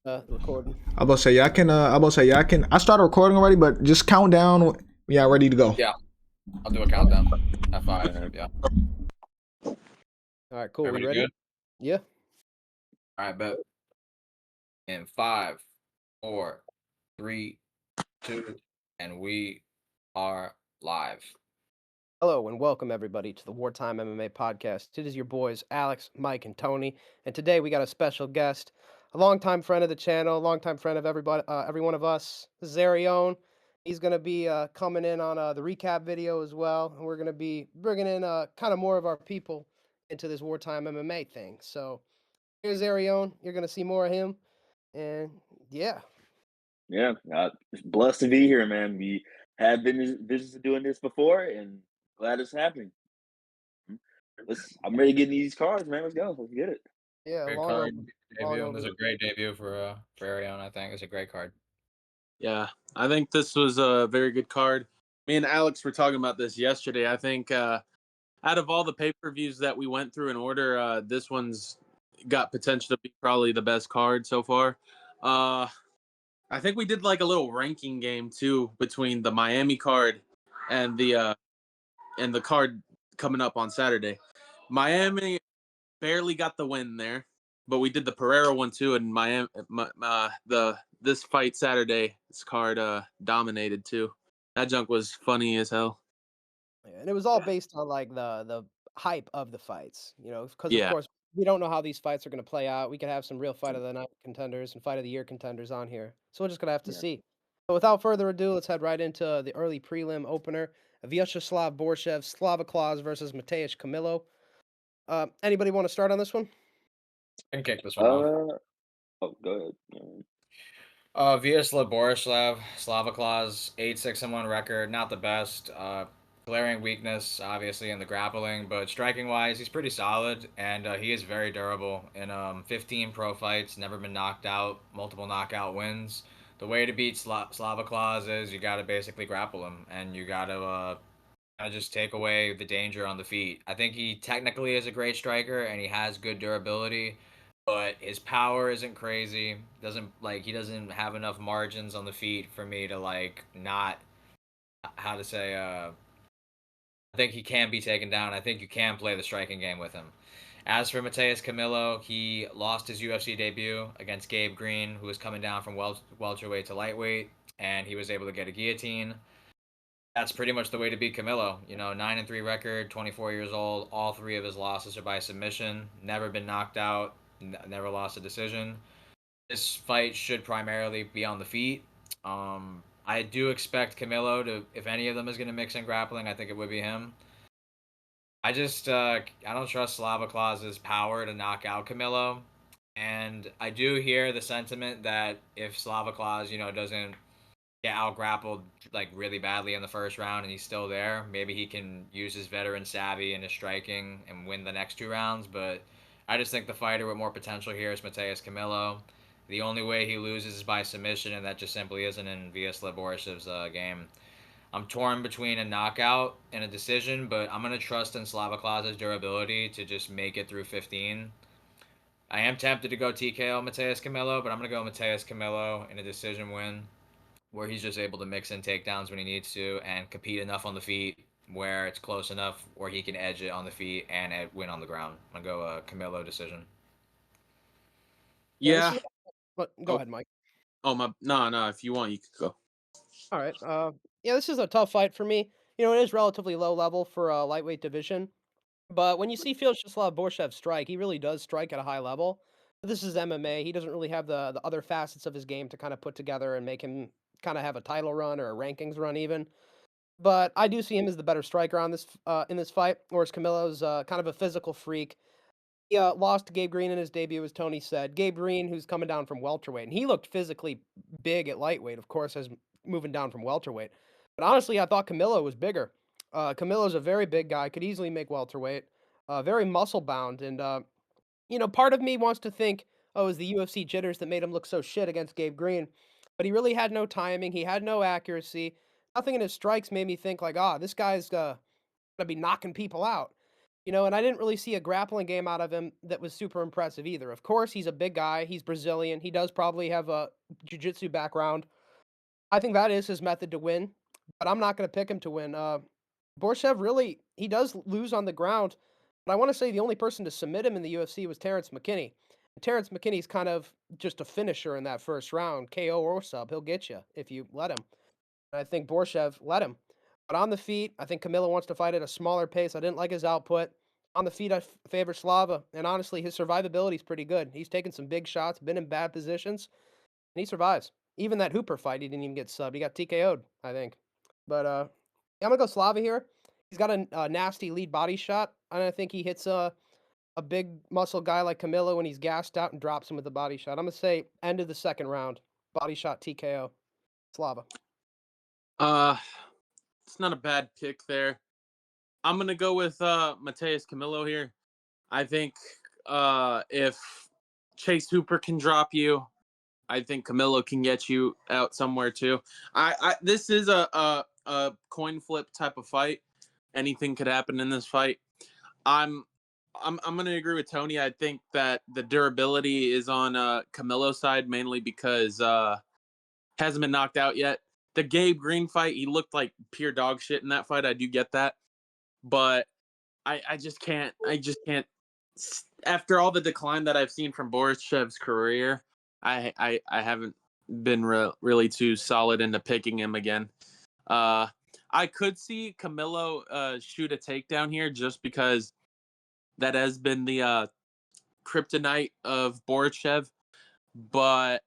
Recording. I about to say yeah, I can. I about to say yeah, I can. I started recording already, but just count down. Yeah, ready to go. Yeah, I'll do a countdown. At five. Yeah. All right, cool. We Everybody ready? good? Yeah. All right, bet. In five, four, three, two, and we are live. Hello and welcome everybody to the Wartime MMA podcast. It is your boys Alex, Mike, and Tony, and today we got a special guest, a longtime friend of the channel, a longtime friend of everybody, every one of us. Zarione. He's gonna be coming in on the recap video as well, and we're gonna be bringing in kind of more of our people into this Wartime MMA thing. So here's Zarione. You're gonna see more of him, and yeah. Yeah, it's blessed to be here, man. We have been business doing this before, and glad it's happening. I'm ready to get in these cards, man. Let's go. Let's get it. Yeah, Great long card over, long debut. This over. is a great debut for Arion. I think it's a great card. Yeah, I think this was a very good card. Me and Alex were talking about this yesterday. I think out of all the pay-per-views that we went through in order, this one's got potential to be probably the best card so far. I think we did like a little ranking game too between the Miami card and the card coming up on Saturday. Miami barely got the win there, but we did the Pereira one too, and Miami the this fight Saturday, this card dominated too. That junk was funny as hell. Yeah, and it was all based on like the hype of the fights, because of Yeah, course we don't know how these fights are going to play out. We could have some real fight of the night contenders and fight of the year contenders on here, so we're just gonna have to Yeah. see. But without further ado, let's head right into the early prelim opener: Vyacheslav Borshev, Slava Claus versus Mateusz Camillo. Anybody want to start on this one? And kick this one off. Uh. Oh, go ahead. Vyacheslav Borislav, Slava Claus, 8-6-1 record, not the best. Glaring weakness, obviously, in the grappling, but striking wise, he's pretty solid, and he is very durable. In 15 pro fights, never been knocked out, multiple knockout wins. The way to beat Slava Claus is you got to basically grapple him, and you got to just take away the danger on the feet. I think he technically is a great striker, and he has good durability, but his power isn't crazy. He doesn't have enough margins on the feet for me to like not how to say I think he can be taken down. I think you can play the striking game with him. As for Mateus Camillo, he lost his UFC debut against Gabe Green, who was coming down from welterweight to lightweight, and he was able to get a guillotine. That's pretty much the way to beat Camillo. 9-3 record, 24 years old. All three of his losses are by submission. Never been knocked out. Never lost a decision. This fight should primarily be on the feet. I do expect Camillo to, if any of them is going to mix in grappling, I think it would be him. I don't trust Slava Claus's power to knock out Camillo, and I do hear the sentiment that if Slava Claus, doesn't get out grappled like really badly in the first round and he's still there, maybe he can use his veteran savvy and his striking and win the next two rounds. But I just think the fighter with more potential here is Mateus Camillo. The only way he loses is by submission, and that just simply isn't in Vyacheslav Borishev's game. I'm torn between a knockout and a decision, but I'm gonna trust in Slava Claus's durability to just make it through 15. I am tempted to go TKO Mateus Camillo, but I'm gonna go Mateus Camillo in a decision win where he's just able to mix in takedowns when he needs to and compete enough on the feet where it's close enough where he can edge it on the feet and win on the ground. I'm gonna go Camilo decision. Yeah, this yeah. is. But go Oh, ahead, Mike. oh my, no. If you want, you could go. All right. Yeah, this is a tough fight for me. It is relatively low level for a lightweight division. But when you see Vyacheslav Borshev strike, he really does strike at a high level. This is MMA. He doesn't really have the other facets of his game to kind of put together and make him kind of have a title run or a rankings run even. But I do see him as the better striker on this in this fight, whereas Camilo's kind of a physical freak. He lost to Gabe Green in his debut, as Tony said. Gabe Green, who's coming down from welterweight, and he looked physically big at lightweight, of course, as moving down from welterweight. But honestly, I thought Camilo was bigger. Camilo's a very big guy, could easily make welterweight, very muscle bound, and part of me wants to think, oh, it was the UFC jitters that made him look so shit against Gabe Green, but he really had no timing. He had no accuracy. Nothing in his strikes made me think like, this guy's gonna be knocking people out. And I didn't really see a grappling game out of him that was super impressive either. Of course, he's a big guy. He's Brazilian. He does probably have a jiu-jitsu background. I think that is his method to win, but I'm not going to pick him to win. Borshev really, he does lose on the ground, but I want to say the only person to submit him in the UFC was Terrence McKinney. Terrence McKinney's kind of just a finisher in that first round, KO or sub. He'll get you if you let him. And I think Borshev let him. But on the feet, I think Camilo wants to fight at a smaller pace. I didn't like his output. On the feet, I favor Slava, and honestly, his survivability is pretty good. He's taken some big shots, been in bad positions, and he survives. Even that Hooper fight, he didn't even get subbed. He got TKO'd, I think. But yeah, I'm gonna go Slava here. He's got a nasty lead body shot, and I think he hits a big muscle guy like Camilo when he's gassed out and drops him with the body shot. I'm gonna say end of the second round, body shot TKO, Slava. Uh, it's not a bad pick there. I'm gonna go with Mateus Camillo here. I think if Chase Hooper can drop you, I think Camillo can get you out somewhere too. This is a coin flip type of fight. Anything could happen in this fight. I'm I'm gonna agree with Tony. I think that the durability is on Camillo's side mainly because hasn't been knocked out yet. The Gabe Green fight, he looked like pure dog shit in that fight. I do get that, but I just can't. I just can't. After all the decline that I've seen from Borishev's career, I haven't been really too solid into picking him again. Uh, I could see Camilo shoot a takedown here just because that has been the kryptonite of Borishev, but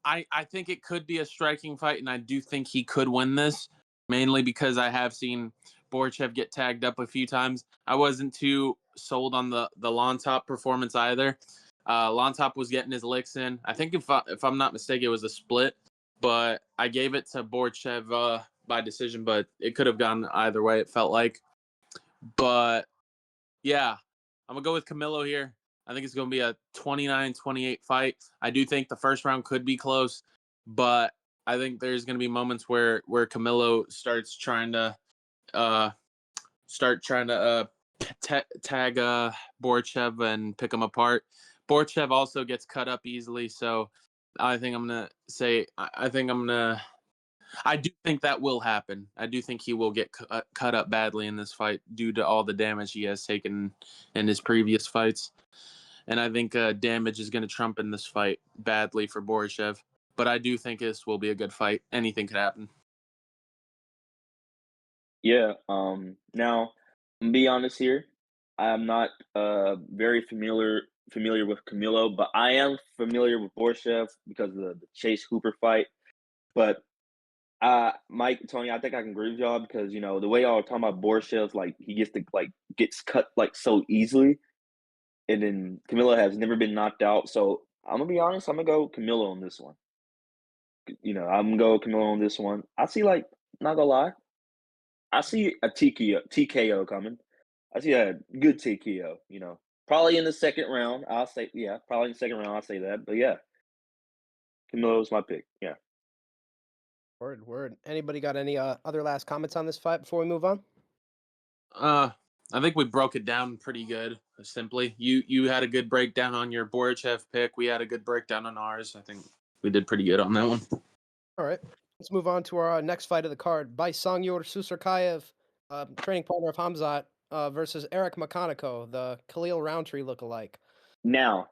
I think it could be a striking fight, and I do think he could win this, mainly because I have seen Borchev get tagged up a few times. I wasn't too sold on the Lontop performance either. Lontop was getting his licks in. I think if I'm not mistaken, it was a split, but I gave it to Borchev by decision, but it could have gone either way, it felt like. But yeah, I'm going to go with Camilo here. I think it's going to be a 29-28 fight. I do think the first round could be close, but I think there's going to be moments where Camilo starts trying to uh tag Borchev and pick him apart. Borchev also gets cut up easily, so I think I'm going to say I think I'm going to I do think that will happen. I do think he will get cut up badly in this fight due to all the damage he has taken in his previous fights. And I think damage is going to trump in this fight badly for Borishev. But I do think this will be a good fight. Anything could happen. Yeah. Now, I'm be honest here. I'm not very familiar with Camilo, but I am familiar with Borshev because of the Chase Hooper fight. But Mike, Tony, I think I can agree with y'all because the way y'all are talking about Borshev, like he gets cut like so easily, and then Camilo has never been knocked out. So I'm gonna be honest, I'm gonna go Camilo on this one. I'm gonna go Camilo on this one. I see like not gonna lie, I see a TKO coming. I see a good TKO. Probably in the second round. I'll say yeah, probably in the second round. I'll say that. But yeah, Camilo's my pick. Yeah. Word, word. Anybody got any other last comments on this fight before we move on? I think we broke it down pretty good. Simply, you had a good breakdown on your Borichev pick. We had a good breakdown on ours. I think we did pretty good on that one. All right. Let's move on to our next fight of the card. Baisangyor Susarkayev, training partner of Hamzat, versus Eric Makaniko, the Khalil Roundtree lookalike. Now,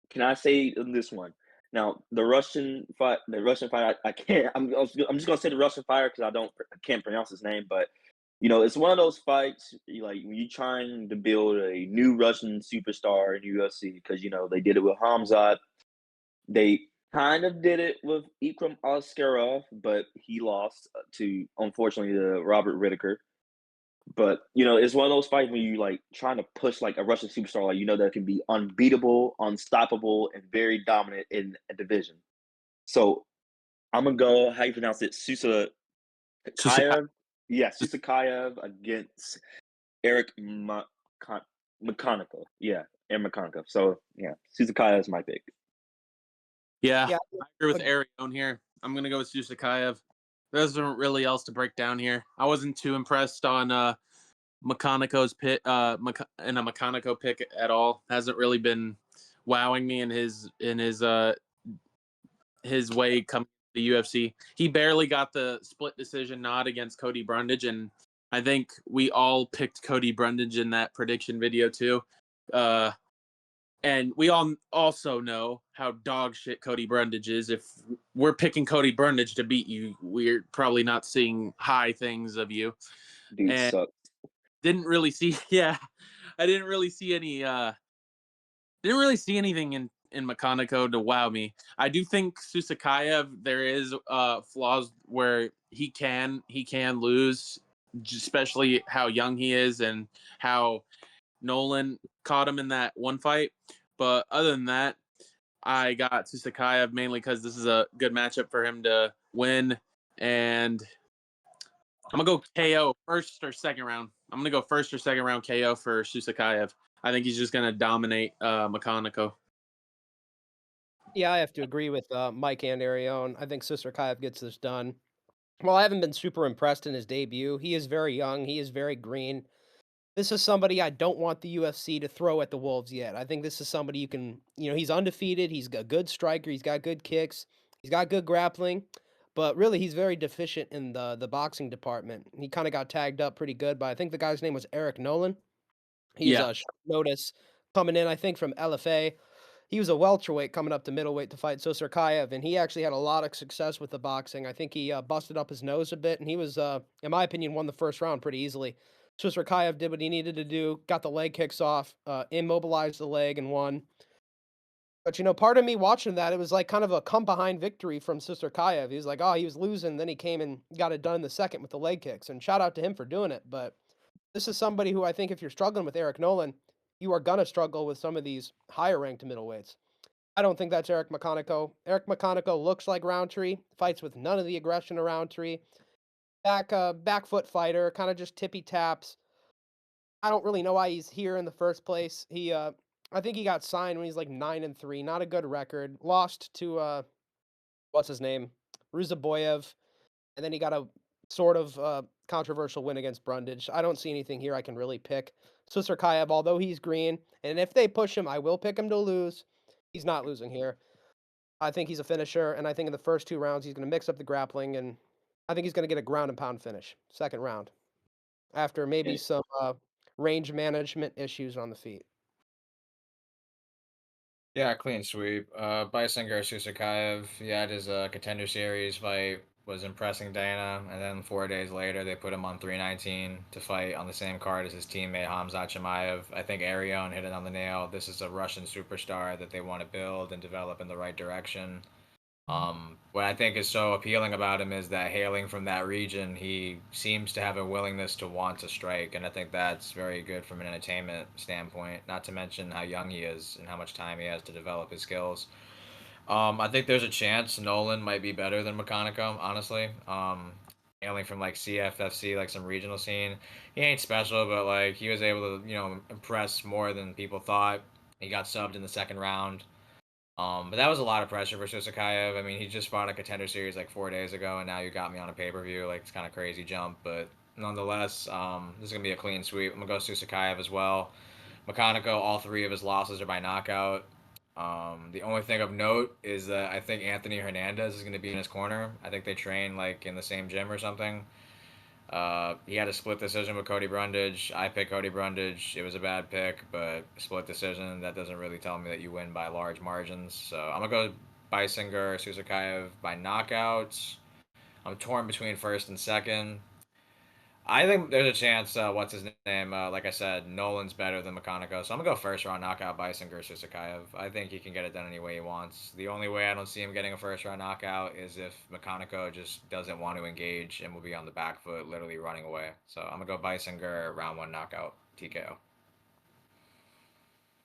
can I say in this one? Now, the Russian fight, I can't. I'm just gonna say the Russian fighter because I can't pronounce his name. But it's one of those fights like when you trying to build a new Russian superstar in UFC because they did it with Hamzat. They kind of did it with Ikram Askarov, but he lost to unfortunately to Robert Whitaker. But it's one of those fights when you like trying to push like a Russian superstar, like that can be unbeatable, unstoppable, and very dominant in a division. So I'm gonna go. How you pronounce it? Susakayev. Yeah, Susakayev against Eric McConaughey. Yeah, Eric McConaughey. So yeah, Susakayev is my pick. Yeah, Yeah. I agree with Arion here. I'm going to go with Susakayev. There isn't really else to break down here. I wasn't too impressed on Makanako's pick, in a Makanako pick at all. Hasn't really been wowing me in his way coming to the UFC. He barely got the split decision nod against Cody Brundage, and I think we all picked Cody Brundage in that prediction video too. Uh, and we all also know how dog shit Cody Brundage is. If we're picking Cody Brundage to beat you, we're probably not seeing high things of you. Dude And sucks. didn't really see, yeah, I didn't really see anything in Makanako to wow me. I do think Susakayev, there is flaws where he can lose, especially how young he is and how Nolan caught him in that one fight. But other than that, I got Susakayev mainly because this is a good matchup for him to win. And I'm gonna go KO first or second round. I'm gonna go first or second round KO for Susakayev. I think he's just gonna dominate Makanako. Yeah, I have to agree with Mike and Arione. I think Sisterkayev gets this done. Well, I haven't been super impressed in his debut. He is very young. He is very green. This is somebody I don't want the UFC to throw at the Wolves yet. I think this is somebody you can, he's undefeated. He's a good striker. He's got good kicks. He's got good grappling. But really, he's very deficient in the boxing department. He kind of got tagged up pretty good, but I think the guy's name was Eric Nolan. He's Yeah, a short notice coming in, I think, from LFA. He was a welterweight coming up to middleweight to fight Sosarkayev, and he actually had a lot of success with the boxing. I think he busted up his nose a bit, and he was, in my opinion, won the first round pretty easily. Sosarkayev did what he needed to do, got the leg kicks off, immobilized the leg, and won. But part of me watching that, it was like kind of a come behind victory from Sosarkayev. He was like, oh, he was losing, then he came and got it done in the second with the leg kicks, and shout out to him for doing it. But this is somebody who I think if you're struggling with Eric Nolan, you are gonna struggle with some of these higher ranked middleweights. I don't think that's Eric McConico. Eric McConico looks like Roundtree, fights with none of the aggression of Roundtree. Back foot fighter, kind of just tippy taps. I don't really know why he's here in the first place. I think he got signed when he's like 9-3, not a good record. Lost to what's his name, Ruzaboyev, and then he got a sort of controversial win against Brundage. I don't see anything here I can really pick. Susarkayev, although he's green, and if they push him, I will pick him to lose. He's not losing here. I think he's a finisher, and I think in the first 2 rounds, he's going to mix up the grappling, and I think he's going to get a ground and pound finish, second round, after maybe Yeah. some range management issues on the feet. Yeah, clean sweep. Bisinger Susakayev, he had his contender series fight, was impressing Dana, and then 4 days later they put him on 319 to fight on the same card as his teammate Hamzat Chimaev. I think Arion hit it on the nail. This is a Russian superstar that they want to build and develop in the right direction. What I think is so appealing about him is that hailing from that region, he seems to have a willingness to want to strike, and I think that's very good from an entertainment standpoint. Not to mention how young he is and how much time he has to develop his skills. I think there's a chance Nolan might be better than Mechanico, honestly. Hailing from like CFFC, like some regional scene, he ain't special, but like he was able to, impress more than people thought. He got subbed in the second round. But that was a lot of pressure for Susakayev. I mean, he just fought a contender series like 4 days ago, and now you got me on a pay per view. Like, it's kind of crazy jump, but nonetheless, this is gonna be a clean sweep. I'm gonna go Susakayev as well. Mechanico, all 3 of his losses are by knockout. The only thing of note is that I think Anthony Hernandez is gonna be in his corner. I think they train like in the same gym or something. He had a split decision with Cody Brundage. I picked Cody Brundage. It was a bad pick, but split decision, that doesn't really tell me that you win by large margins. So I'm going to go Bisinger, Susakayev by knockouts. I'm torn between first and second. I think there's a chance. What's his name? Like I said, Nolan's better than Mechanico, so I'm gonna go first round knockout Bisinger Susakayev. I think he can get it done any way he wants. The only way I don't see him getting a first round knockout is if Mechanico just doesn't want to engage and will be on the back foot, literally running away. So I'm gonna go Bisinger round 1 knockout TKO.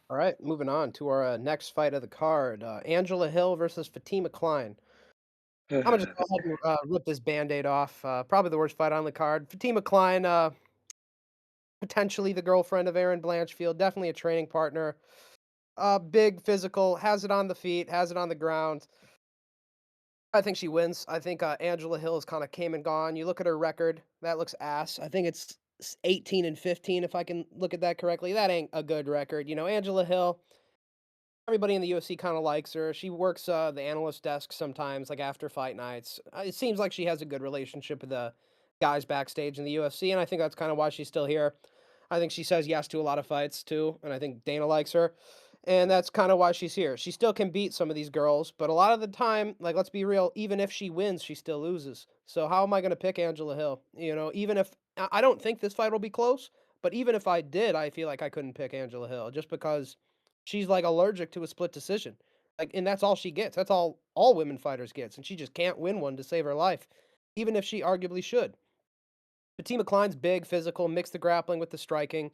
All right, moving on to our next fight of the card, Angela Hill versus Fatima Klein. I'm gonna just go ahead and rip this Band-Aid off. Probably the worst fight on the card. Fatima Klein, potentially the girlfriend of Aaron Blanchfield, definitely a training partner. Big physical, has it on the feet, has it on the ground. I think she wins. I think Angela Hill is kind of came and gone. You look at her record, that looks ass. I think it's 18 and 15, if I can look at that correctly. That ain't a good record. You know, Angela Hill, everybody in the UFC kind of likes her. She works the analyst desk sometimes, like after fight nights. It seems like she has a good relationship with the guys backstage in the UFC, and I think that's kind of why she's still here. I think she says yes to a lot of fights too, and I think Dana likes her. And that's kind of why she's here. She still can beat some of these girls, but a lot of the time, like let's be real, even if she wins, she still loses. So how am I going to pick Angela Hill? You know, even if I don't think this fight will be close, but even if I did, I feel like I couldn't pick Angela Hill just because she's like allergic to a split decision. Like, and that's all she gets. That's all women fighters gets, and she just can't win one to save her life, even if she arguably should. Fatima Klein's big, physical, mix the grappling with the striking,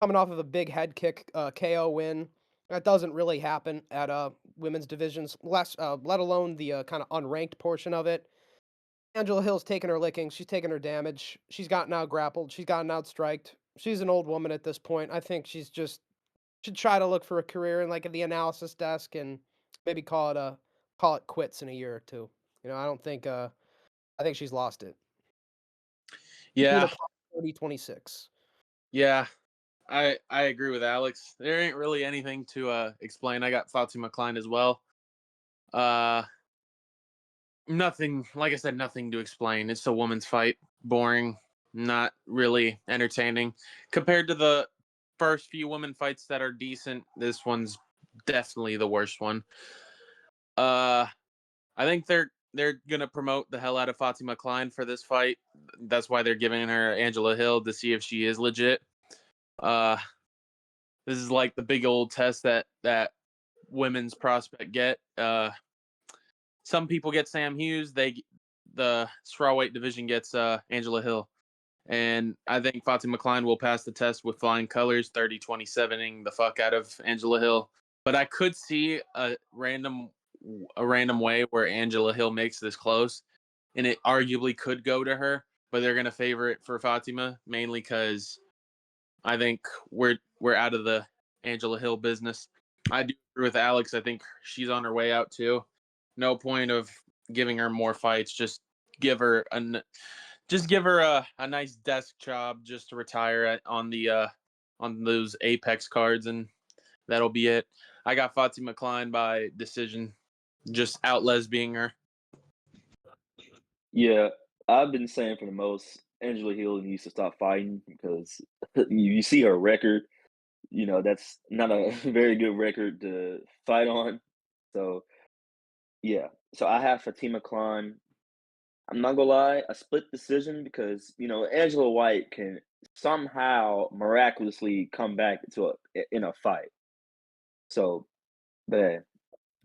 coming off of a big head kick KO win. That doesn't really happen at women's divisions, less let alone the kind of unranked portion of it. Angela Hill's taking her licking. She's taking her damage. She's gotten out grappled. She's gotten out striked. She's an old woman at this point. I think she's just should try to look for a career in like the analysis desk and maybe call it quits in a year or two. You know, I don't think I think she's lost it. Fatima Yeah, Klein, 2026. yeah. I agree with Alex. There ain't really anything to explain. I got Fatima Klein as well. Uh Nothing, like I said, nothing to explain. It's a woman's fight. Boring, not really entertaining. Compared to the first few women fights that are decent, this one's definitely the worst one. Uh I think they're gonna promote the hell out of Fatima Klein for this fight. That's why they're giving her Angela Hill to see if she is legit. Uh this is like the big old test that women's prospect get. Some people get Sam Hughes. The strawweight division gets Angela Hill. And I think Fatima Klein will pass the test with flying colors, 30-27ing the fuck out of Angela Hill. But I could see a random way where Angela Hill makes this close, and it arguably could go to her, but they're gonna favor it for Fatima mainly because I think we're out of the Angela Hill business. I do agree with Alex. I think she's on her way out too. No point of giving her more fights. Just give her a nice desk job just to retire on those Apex cards, and that'll be it. I got Fatima Klein by decision, just out lesbianing her. Yeah, I've been saying for the most, Angela Hill needs to stop fighting because you see her record. You know that's not a very good record to fight on. So yeah, so I have Fatima Klein. I'm not gonna lie, a split decision because Angela White can somehow miraculously come back in a fight. So, but hey,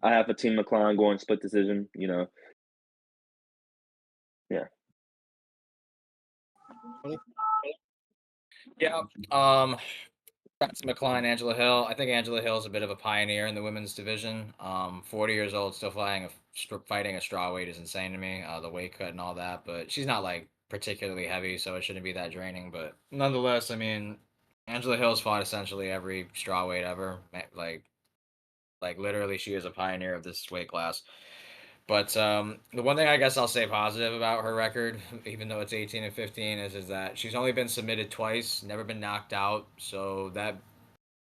I have Fatima Klein going split decision. Yeah. Yeah. Fatima Klein, Angela Hill. I think Angela Hill is a bit of a pioneer in the women's division. 40 years old, still fighting a strawweight is insane to me. The weight cut and all that, but she's not like particularly heavy, so it shouldn't be that draining. But nonetheless, I mean, Angela Hill's fought essentially every strawweight ever. Like literally, she is a pioneer of this weight class. But the one thing I guess I'll say positive about her record, even though it's 18 and 15, is that she's only been submitted twice, never been knocked out. So that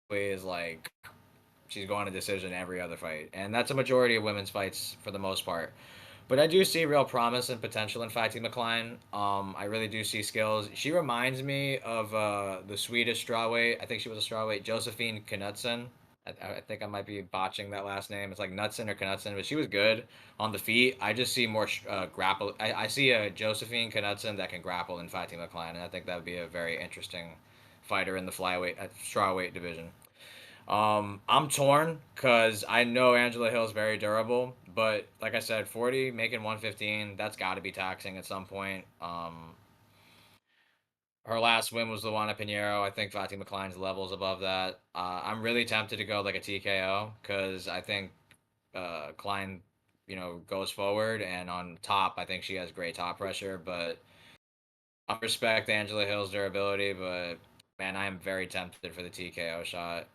way is like she's going to decision every other fight, and that's a majority of women's fights for the most part. But I do see real promise and potential in Fatima Klein. I really do see skills. She reminds me of the Swedish strawweight. I think she was a strawweight, Josephine Knutson. I think I might be botching that last name. It's like Knutson or Knutson, but she was good on the feet. I just see more grapple. I see a Josephine Knutson that can grapple in Fatima Klein, and I think that would be a very interesting fighter in the flyweight, strawweight division. I'm torn because I know Angela Hill is very durable, but like I said, 40 making 115, that's got to be taxing at some point. Her last win was the one at Pinheiro. I think Fatima Klein's levels above that. I'm really tempted to go like a TKO because I think Klein, goes forward and on top. I think she has great top pressure, but I respect Angela Hill's durability. But man, I am very tempted for the TKO shot.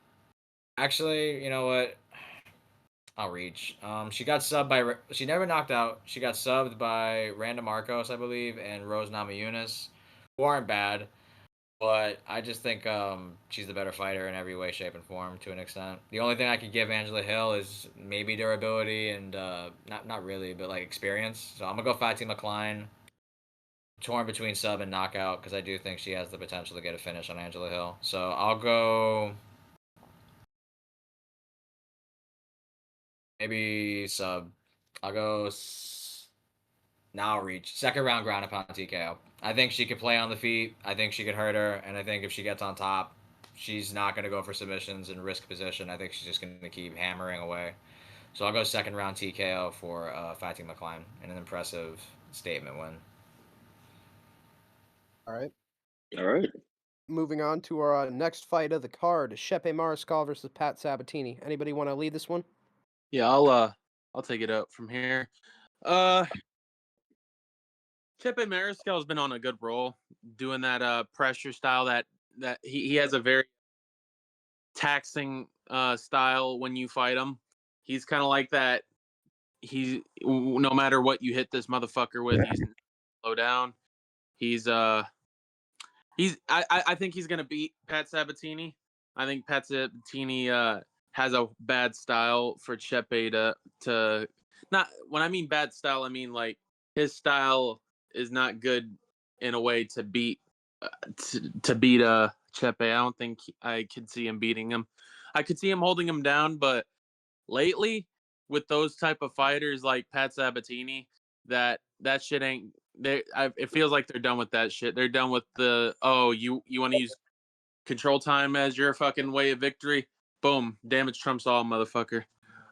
Actually, you know what? I'll reach. She got subbed by. She never knocked out. She got subbed by Randa Marcos, I believe, and Rose Namajunas, who aren't bad. But I just think she's the better fighter in every way, shape, and form to an extent. The only thing I could give Angela Hill is maybe durability and not really, but like experience. So I'm gonna go Fatima Klein. Torn between sub and knockout because I do think she has the potential to get a finish on Angela Hill. So I'll go maybe sub. I'll go now reach second round ground and pound TKO. I think she could play on the feet. I think she could hurt her, and I think if she gets on top, she's not going to go for submissions and risk position. I think she's just going to keep hammering away. So I'll go second round TKO for Fatima Klein in an impressive statement win. All right. All right. Moving on to our next fight of the card, Shepe Mariscal versus Pat Sabatini. Anybody want to lead this one? Yeah, I'll take it up from here. Chepe Mariscal's been on a good roll, doing that pressure style that he has a very taxing style when you fight him. He's kind of like that. No matter what you hit this motherfucker with, he's slow down. I think he's gonna beat Pat Sabatini. I think Pat Sabatini has a bad style for Chepe to not when I mean bad style, I mean like his style is not good in a way to beat to beat Chepe. I don't think I could see him beating him. I could see him holding him down, but lately with those type of fighters like Pat Sabatini, that shit ain't. It feels like they're done with that shit. They're done with the you want to use control time as your fucking way of victory. Boom, damage trumps all, motherfucker.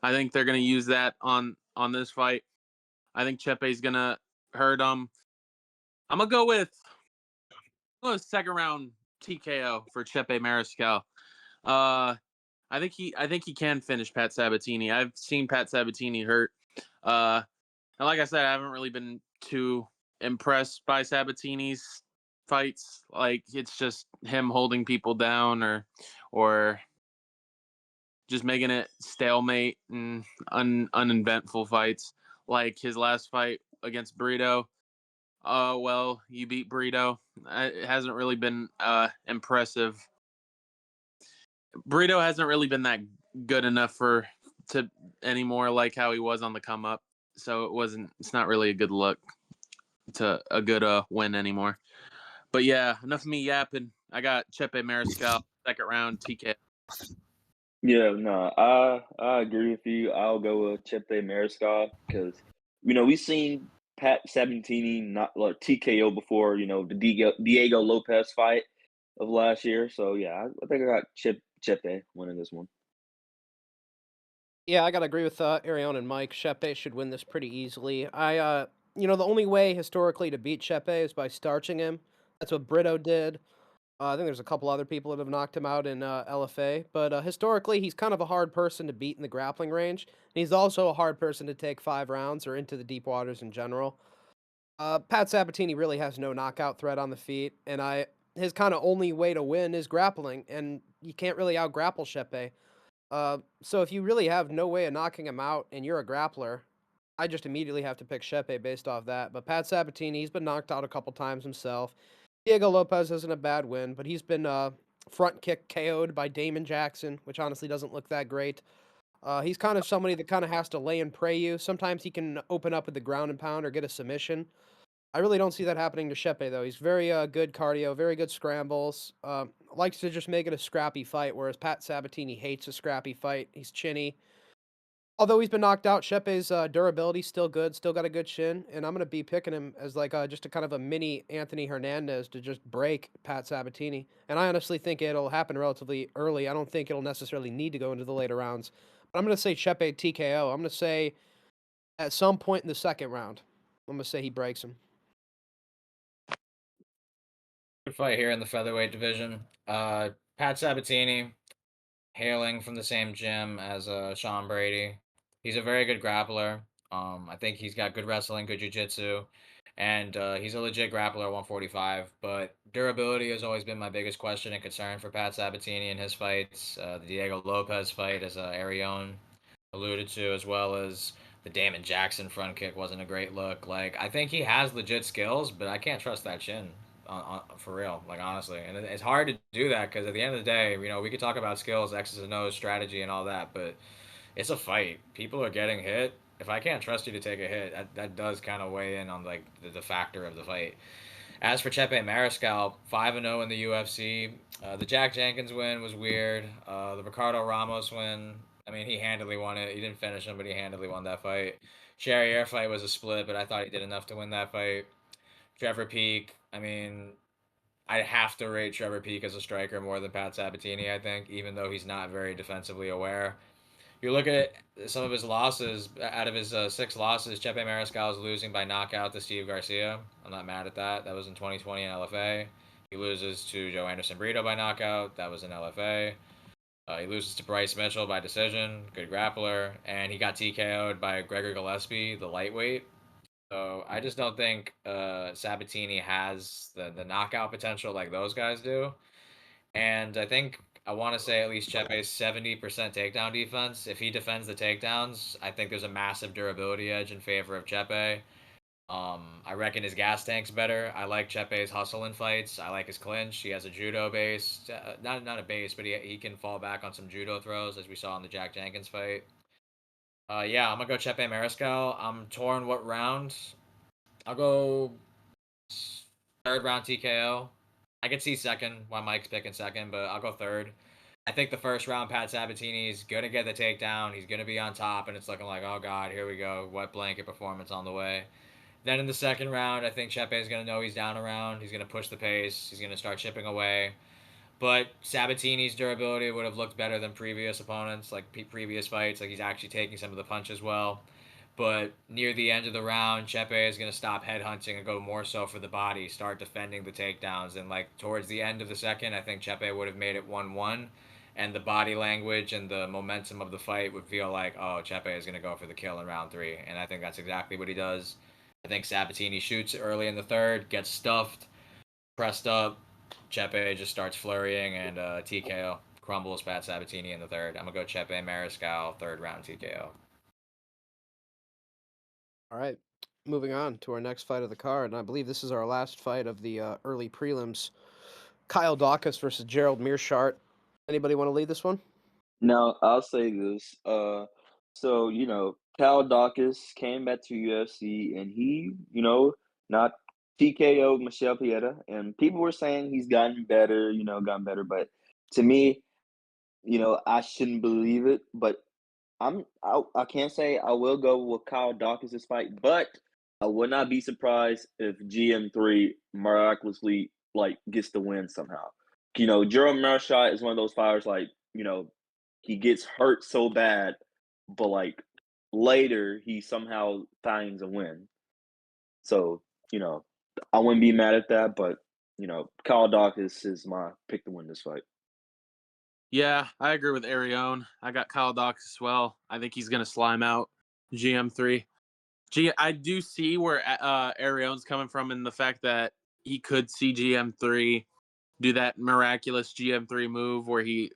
I think they're gonna use that on this fight. I think Chepe's gonna hurt him. I'm gonna go with second round TKO for Chepe Mariscal. Uh, I think he can finish Pat Sabatini. I've seen Pat Sabatini hurt. And like I said, I haven't really been too impressed by Sabatini's fights. Like it's just him holding people down or just making it stalemate and uneventful fights. Like his last fight against Burrito. Oh well, you beat Burrito. It hasn't really been impressive. Burrito hasn't really been that good enough for to anymore like how he was on the come up. So it's not really a good look to a good win anymore. But yeah, enough of me yapping. I got Chepe Mariscal, second round TK. Yeah, no, I agree with you. I'll go with Chepe Mariscal because we've seen Pat Sabatini not like TKO before. The Diego Lopez fight of last year. So yeah, I think I got Chepe winning this one. Yeah, I gotta agree with Arion and Mike. Shepe should win this pretty easily. The only way historically to beat Shepe is by starching him. That's what Brito did. I think there's a couple other people that have knocked him out in LFA, but historically, he's kind of a hard person to beat in the grappling range. And he's also a hard person to take 5 rounds or into the deep waters in general. Pat Sabatini really has no knockout threat on the feet, and his kind of only way to win is grappling, and you can't really out grapple Shepe. So if you really have no way of knocking him out and you're a grappler, I just immediately have to pick Shepe based off that. But Pat Sabatini, he's been knocked out a couple times himself. Diego Lopez isn't a bad win, but he's been front kick KO'd by Damon Jackson, which honestly doesn't look that great. He's kind of somebody that kind of has to lay and pray you. Sometimes he can open up with the ground and pound or get a submission. I really don't see that happening to Shepe though. He's very good cardio, very good scrambles. Likes to just make it a scrappy fight, whereas Pat Sabatini hates a scrappy fight. He's chinny. Although he's been knocked out, Shepe's durability's still good, still got a good chin, and I'm gonna be picking him as like just a kind of a mini Anthony Hernandez to just break Pat Sabatini. And I honestly think it'll happen relatively early. I don't think it'll necessarily need to go into the later rounds. But I'm gonna say Shepe TKO. I'm gonna say at some point in the second round, I'm gonna say he breaks him. Good fight here in the featherweight division. Pat Sabatini, hailing from the same gym as Sean Brady. He's a very good grappler. I think he's got good wrestling, good jiu-jitsu, and he's a legit grappler at 145. But durability has always been my biggest question and concern for Pat Sabatini in his fights. The Diego Lopez fight, as Arion alluded to, as well as the Damon Jackson front kick wasn't a great look. Like I think he has legit skills, but I can't trust that chin. for real, like honestly. And it's hard to do that because at the end of the day, we could talk about skills, X's and O's, strategy, and all that, but it's a fight. People are getting hit. If I can't trust you to take a hit, that does kind of weigh in on like the factor of the fight. As for Chepe Mariscal, 5-0 in the UFC. The Jack Jenkins win was weird. The Ricardo Ramos win, I mean, he handily won it. He didn't finish him, but he handily won that fight. Air fight was a split, but I thought he did enough to win that fight. Trevor Peek, I mean, I'd have to rate Trevor Peek as a striker more than Pat Sabatini, I think, even though he's not very defensively aware. You look at some of his losses. Out of his 6 losses, Chepe Mariscal is losing by knockout to Steve Garcia. I'm not mad at that. That was in 2020 in LFA. He loses to Joe Anderson Brito by knockout. That was in LFA. He loses to Bryce Mitchell by decision. Good grappler. And he got TKO'd by Gregor Gillespie, the lightweight. So I just don't think Sabatini has the knockout potential like those guys do. And I think I want to say at least Chepe's 70% takedown defense. If he defends the takedowns, I think there's a massive durability edge in favor of Chepe. I reckon his gas tank's better. I like Chepe's hustle in fights. I like his clinch. He has a judo base, not a base, but he can fall back on some judo throws, as we saw in the Jack Jenkins fight. Yeah, I'm gonna go Chepe Mariscal. I'm torn what round. I'll go third round TKO. I could see second why Mike's picking second, but I'll go third. I think the first round, Pat Sabatini's gonna get the takedown. He's gonna be on top, and it's looking like, oh god, here we go, wet blanket performance on the way. Then in the second round, I think Chepe is gonna know he's down around. He's gonna push the pace. He's gonna start chipping away. But Sabatini's durability would have looked better than previous opponents, like previous fights. Like he's actually taking some of the punches well. But near the end of the round, Chepe is going to stop headhunting and go more so for the body, start defending the takedowns. And like towards the end of the second, I think Chepe would have made it 1-1. And the body language and the momentum of the fight would feel like, oh, Chepe is going to go for the kill in round 3. And I think that's exactly what he does. I think Sabatini shoots early in the third, gets stuffed, pressed up. Chepe just starts flurrying and TKO. Crumbles Pat Sabatini in the third. I'm going to go Chepe Mariscal, third round TKO. All right. Moving on to our next fight of the card, and I believe this is our last fight of the early prelims. Kyle Dawkins versus Gerald Mearshart. Anybody want to lead this one? Now I'll say this. So Cal Dawkins came back to UFC and he, not TKO Michelle Pieta, and people were saying he's gotten better, gotten better. But to me, I shouldn't believe it. But I can't say I will go with Kyle Dawkins' fight, but I would not be surprised if GM3 miraculously gets the win somehow. Gerald Mearshart is one of those fighters he gets hurt so bad, but later he somehow finds a win. So, I wouldn't be mad at that, but Kyle Dawkins is my pick to win this fight. Yeah, I agree with Arione. I got Kyle Dawkins as well. I think he's going to slime out GM3. I do see where Arione's coming from in the fact that he could see GM3 do that miraculous GM3 move where he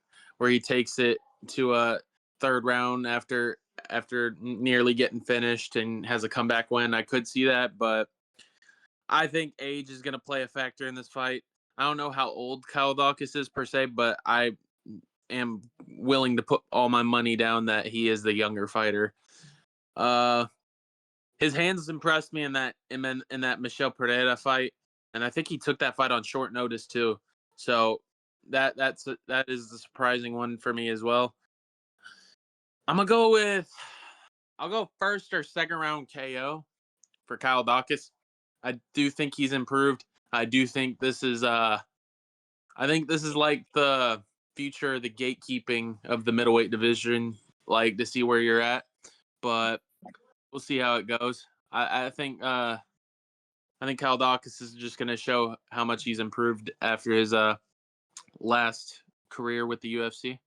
takes it to a third round after nearly getting finished and has a comeback win. I could see that, but I think age is going to play a factor in this fight. I don't know how old Kyle Dawkins is per se, but I am willing to put all my money down that he is the younger fighter. His hands impressed me in that Michel Pereira fight, and I think he took that fight on short notice too. So that is the surprising one for me as well. I'll go first or second round KO for Kyle Dawkins. I do think he's improved. I do think this is like the future, the gatekeeping of the middleweight division, like to see where you're at. But we'll see how it goes. I think Kyle Dawkins is just going to show how much he's improved after his last career with the UFC.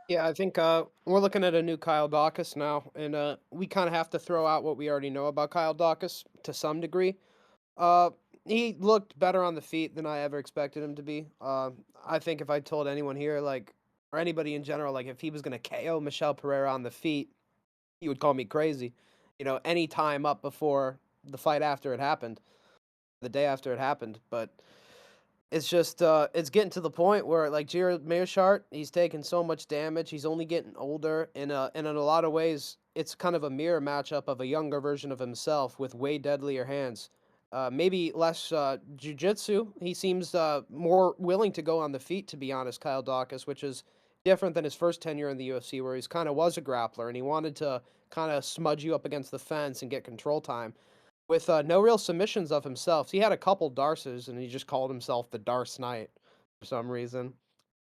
Yeah, I think we're looking at a new Kyle Dawkins now, and we kind of have to throw out what we already know about Kyle Dawkins to some degree. Uh, he looked better on the feet than I ever expected him to be. I think if I told anyone here, or anybody in general, if he was going to KO Michel Pereira on the feet, he would call me crazy. Any time up before the fight after it happened. the day after it happened, but it's just, it's getting to the point where, like, Jared Mearshart, he's taking so much damage, he's only getting older, and in a lot of ways, it's kind of a mirror matchup of a younger version of himself with way deadlier hands. Maybe less, jujitsu. He seems, more willing to go on the feet, to be honest, Kyle Dawkins, which is different than his first tenure in the UFC, where he's kinda was a grappler, and he wanted to kinda smudge you up against the fence and get control time. With, no real submissions of himself. He had a couple Darces, and he just called himself the Darce Knight for some reason.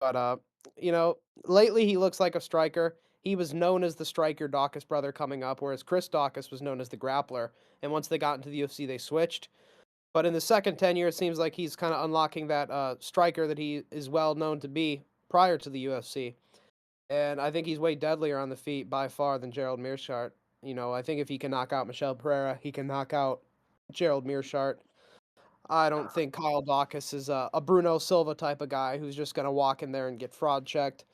But, you know, lately he looks like a striker. He was known as the striker Dawkins brother coming up, whereas Chris Dawkins was known as the grappler. And once they got into the UFC, they switched. But in the second tenure, it seems like he's kind of unlocking that striker that he is well known to be prior to the UFC. And I think he's way deadlier on the feet by far than Gerald Mearshart. You know, I think if he can knock out Michelle Pereira, he can knock out Gerald Mearshart. I don't think Kyle Dawkins is a Bruno Silva type of guy who's just going to walk in there and get fraud checked.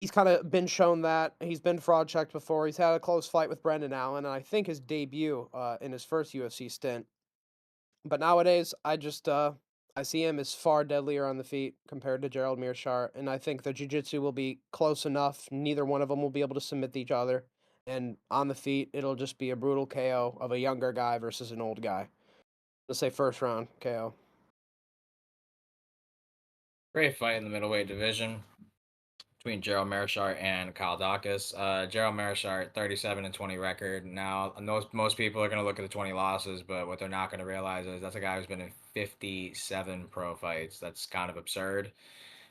He's kind of been shown that. He's been fraud checked before. He's had a close fight with Brendan Allen, and I think his debut in his first UFC stint. But nowadays, I see him as far deadlier on the feet compared to Gerald Mearshart, and I think the jiu-jitsu will be close enough. Neither one of them will be able to submit each other, and on the feet, it'll just be a brutal KO of a younger guy versus an old guy. Let's say first round KO. Great fight in the middleweight division between Gerald Mearshart and Kyle Dawkins. Gerald Mearshart, 37-20 record. Now, most people are going to look at the 20 losses, but what they're not going to realize is that's a guy who's been in 57 pro fights. That's kind of absurd,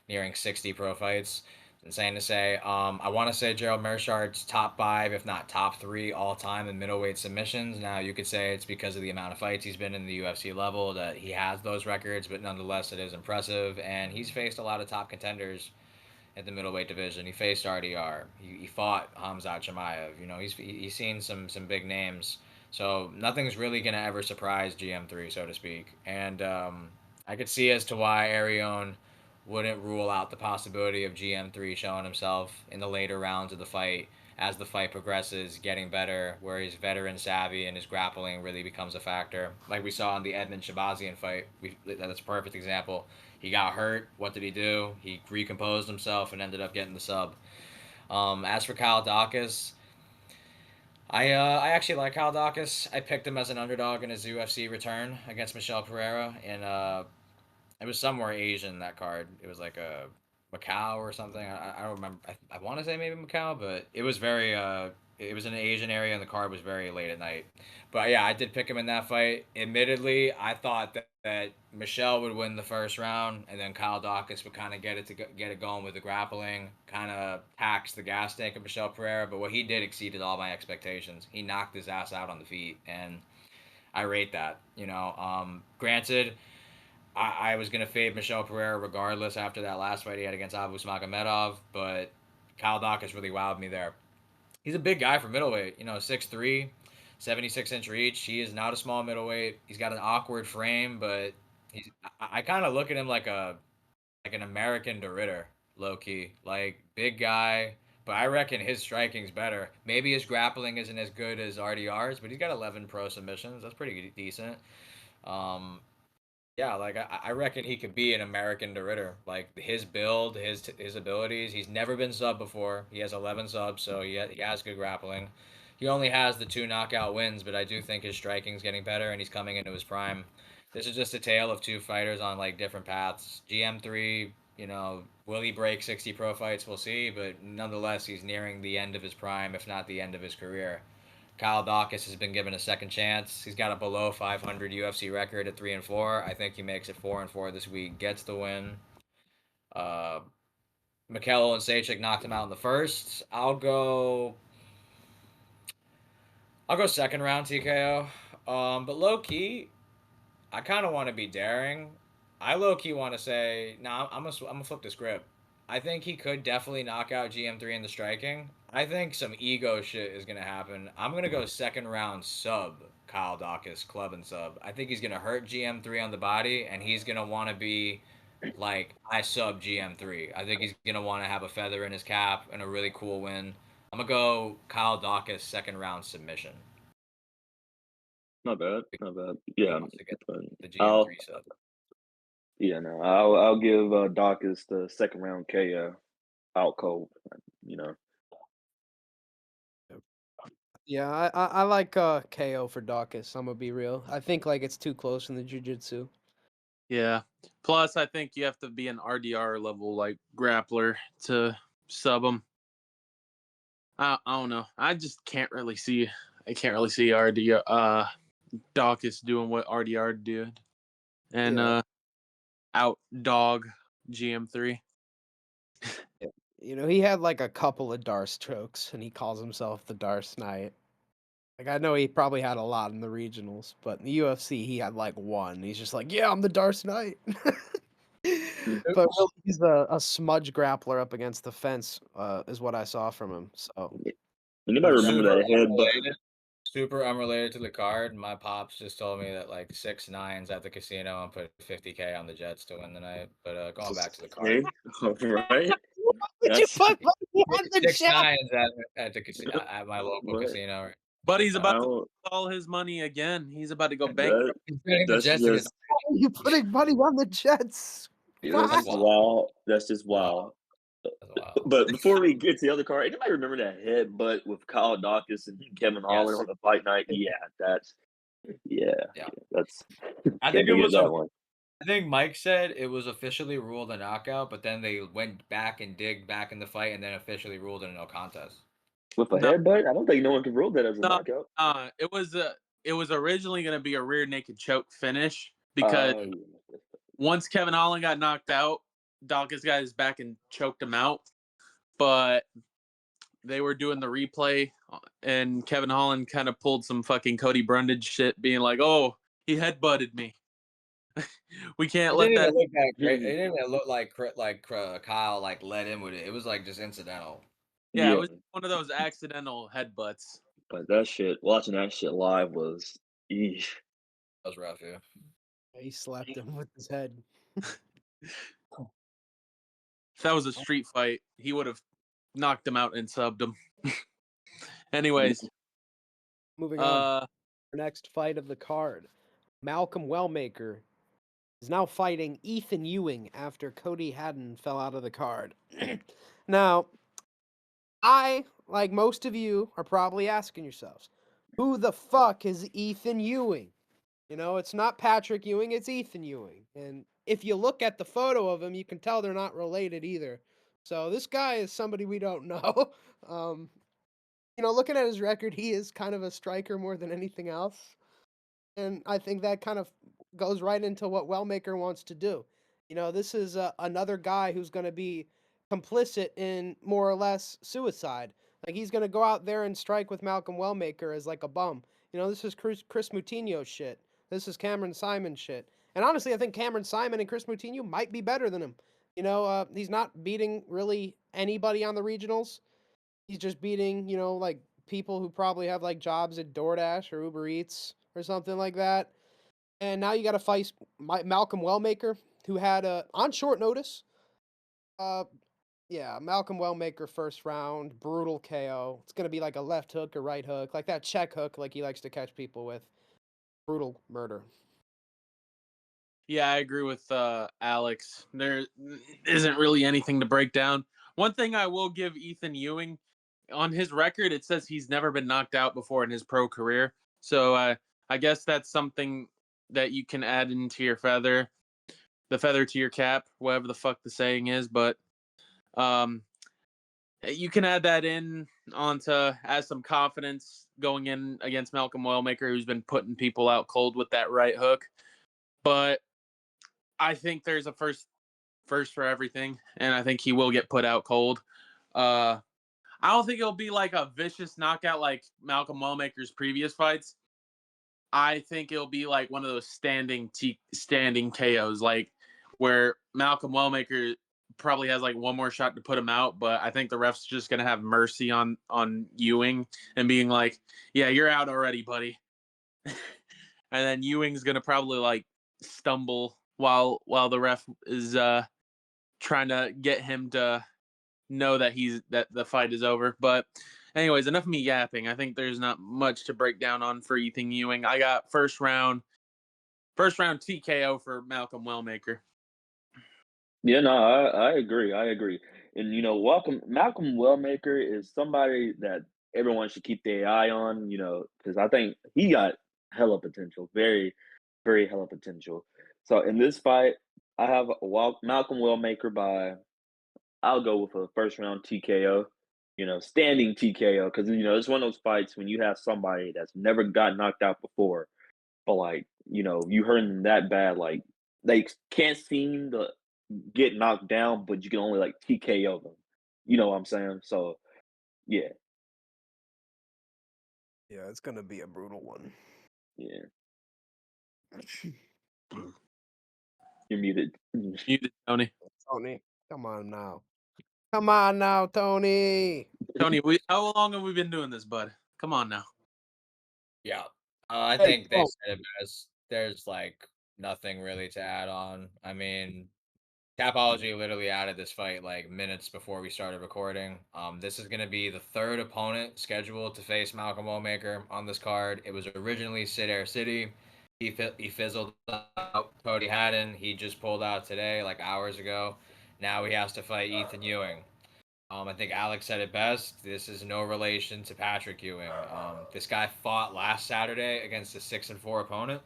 nearing 60 pro fights. Insane to say. I want to say Gerald Mearshart's top five, if not top three, all time in middleweight submissions. Now, you could say it's because of the amount of fights he's been in the UFC level that he has those records, but nonetheless, it is impressive. And he's faced a lot of top contenders at the middleweight division. He faced RDR. He fought Hamzat Chimaev. You know, he's seen some big names. So nothing's really gonna ever surprise GM3, so to speak. And I could see as to why Arione wouldn't rule out the possibility of GM3 showing himself in the later rounds of the fight as the fight progresses, getting better, where he's veteran savvy and his grappling really becomes a factor. Like we saw in the Edmund Shabazian fight, that's a perfect example. He got hurt. What did he do? He recomposed himself and ended up getting the sub. As for Kyle Dawkins, I actually like Kyle Dawkins. I picked him as an underdog in his UFC return against Michelle Pereira, and it was somewhere Asian, that card. It was like a Macau or something. I don't remember. I want to say maybe Macau, but it was very it was in an Asian area, and the card was very late at night. But yeah, I did pick him in that fight. Admittedly, I thought that Michelle would win the first round, and then Kyle Dawkins would kind of get it going with the grappling, kind of tax the gas tank of Michelle Pereira. But what he did exceeded all my expectations. He knocked his ass out on the feet, and I rate that. You know, granted, I was gonna fade Michelle Pereira regardless after that last fight he had against Abu Magomedov, but Kyle Dawkins really wowed me there. He's a big guy for middleweight, you know, 6'3", 76-inch reach. He is not a small middleweight. He's got an awkward frame, but I kind of look at him like an American DeRitter, low key, like big guy. But I reckon his striking's better. Maybe his grappling isn't as good as RDR's, but he's got 11 pro submissions. That's pretty decent. Um, yeah, like I reckon he could be an American DeRitter. Like his build, his abilities. He's never been sub before. He has 11 subs, so he has good grappling. He only has the two knockout wins, but I do think his striking's getting better, and he's coming into his prime. This is just a tale of two fighters on like different paths. GM3, you know, will he break 60 pro fights? We'll see, but nonetheless, he's nearing the end of his prime, if not the end of his career. Kyle Dawkins has been given a second chance. He's got a below 500 UFC record at 3-4. I think he makes it 4-4 this week, gets the win. Uh, Mikel and Sachik knocked him out in the first. I'll go second round TKO. But low key, I kind of want to be daring. I low key want to say, nah, I'm gonna flip the script. I think he could definitely knock out GM3 in the striking. I think some ego shit is gonna happen. I'm gonna go second round sub Kyle Dawkins, club and sub. I think he's gonna hurt GM3 on the body, and he's gonna want to be like, I sub GM3. I think he's gonna want to have a feather in his cap and a really cool win. I'm gonna go Kyle Dawkins second round submission. Not bad, not bad. He Yeah, wants to get but the GM3 I'll sub. yeah, no, I'll give Dawkins the second round KO out cold. You know, Yeah, I like KO for Dawkins. I'm gonna be real. I think like it's too close in the jiu-jitsu. Yeah. Plus, I think you have to be an RDR level like grappler to sub him. I don't know. I just can't really see. I can't really see RDR Dawkins doing what RDR did and Yeah. out dog GM3. Yeah. You know, he had like a couple of Darce strokes, and he calls himself the Darce Knight. Like I know he probably had a lot in the regionals, but in the UFC he had like one. He's just like, yeah, I'm the Darce Knight. But really, he's a smudge grappler up against the fence, is what I saw from him. So anybody pretty remember definitely. Super that headbutt? unrelated. Super unrelated to the card. My pops just told me that like 6 9s at the casino and put 50K on the Jets to win the night. But going back to the card, Hey, right? Would you That's put money on the six Jets? nines at the at my local what casino. But Six he's nine. I about to don't. lose all his money again. He's about to go That bankrupt. He's betting the that's Jets to get just Why are you putting money on the Jets? that's that's Why? just wild. wild. That's just Wow, wild. that's wild. But before we get to the other card, anybody remember that headbutt with Kyle Dawkins and Kevin Holland Yes. on the fight night? Yeah, yeah, Yeah. that's I can't think it forget was a. that one. I think Mike said it was officially ruled a knockout, but then they went back and digged back in the fight and then officially ruled it a no contest. With a No, headbutt, I don't think no one can rule that as a no, knockout. it was originally going to be a rear naked choke finish because Uh, once Kevin Holland got knocked out, Dawkins got his back and choked him out. But they were doing the replay, and Kevin Holland kind of pulled some fucking Cody Brundage shit, being like, "Oh, he headbutted me. We can't It let didn't that." even look that great. It yeah, didn't even look like Kyle like let in with it. It was like just incidental. Yeah, it was one of those accidental headbutts. but that shit, watching that shit live was, eesh. That was rough, yeah. He slapped him with his head. If that was a street fight, he would have knocked him out and subbed him. Anyways, Moving on. uh, Our next fight of the card. Malcolm Wellmaker is now fighting Ethan Ewing after Cody Haddon fell out of the card. Now, I, like most of you, are probably asking yourselves, who the fuck is Ethan Ewing? You know, it's not Patrick Ewing, it's Ethan Ewing. And if you look at the photo of him, you can tell they're not related either. So this guy is somebody we don't know. Um, you know, looking at his record, he is kind of a striker more than anything else. And I think that kind of goes right into what Wellmaker wants to do. You know, this is another guy who's going to be complicit in more or less suicide. Like he's going to go out there and strike with Malcolm Wellmaker as like a bum. You know, this is Chris Moutinho shit. This is Cameron Simon shit. And honestly, I think Cameron Simon and Chris Moutinho might be better than him. You know, he's not beating really anybody on the regionals. He's just beating, you know, like people who probably have like jobs at DoorDash or Uber Eats or something like that. And now you got to fight Malcolm Wellmaker, who had on short notice. Uh, yeah, Malcolm Wellmaker first round, brutal KO. It's gonna be like a left hook or right hook, like that check hook, like he likes to catch people with. Brutal murder. yeah, I agree with Alex. There isn't really anything to break down. One thing I will give Ethan Ewing on his record, it says he's never been knocked out before in his pro career. So I guess that's something that you can add into your the feather to your cap, whatever the fuck the saying is. But um, you can add that in onto as some confidence going in against Malcolm Wellmaker, who's been putting people out cold with that right hook. But I think there's a first for everything, and I think he will get put out cold. I don't think it'll be like a vicious knockout like Malcolm Wellmaker's previous fights. I think it'll be like one of those standing KOs, like where Malcolm Wellmaker probably has like one more shot to put him out, but I think the ref's just gonna have mercy on Ewing and being like, "Yeah, you're out already, buddy." And then Ewing's gonna probably like stumble while the ref is trying to get him to know that the fight is over. But Anyways, enough of me yapping. I think there's not much to break down on for Ethan Ewing. I got first round TKO for Malcolm Wellmaker. Yeah, no, I agree. I agree. And Malcolm Wellmaker is somebody that everyone should keep their eye on, because I think he got hella potential, very, very hella potential. So in this fight, I have Malcolm Wellmaker by I'll go with a first round TKO, standing TKO, because it's one of those fights when you have somebody that's never got knocked out before, but like, you hurt them that bad, like they can't seem to get knocked down, but you can only like TKO them. You know what I'm saying? So yeah, Yeah, it's gonna be a brutal one. yeah. You're muted. Muted, Tony. Tony, come on now. Come on now, Tony. Tony, how long have we been doing this, bud? Come on now. Yeah. I Hey, think they Tony. said it best. There's like nothing really to add on. I mean, Tapology literally added this fight like minutes before we started recording. This is gonna be the third opponent scheduled to face Malcolm Wellmaker on this card. It was originally Sid Air City. He fizzled out. Cody Haddon. He just pulled out today, like hours ago. Now he has to fight Ethan Ewing. I think Alex said it best. This is no relation to Patrick Ewing. This guy fought last Saturday against a 6-4 opponent.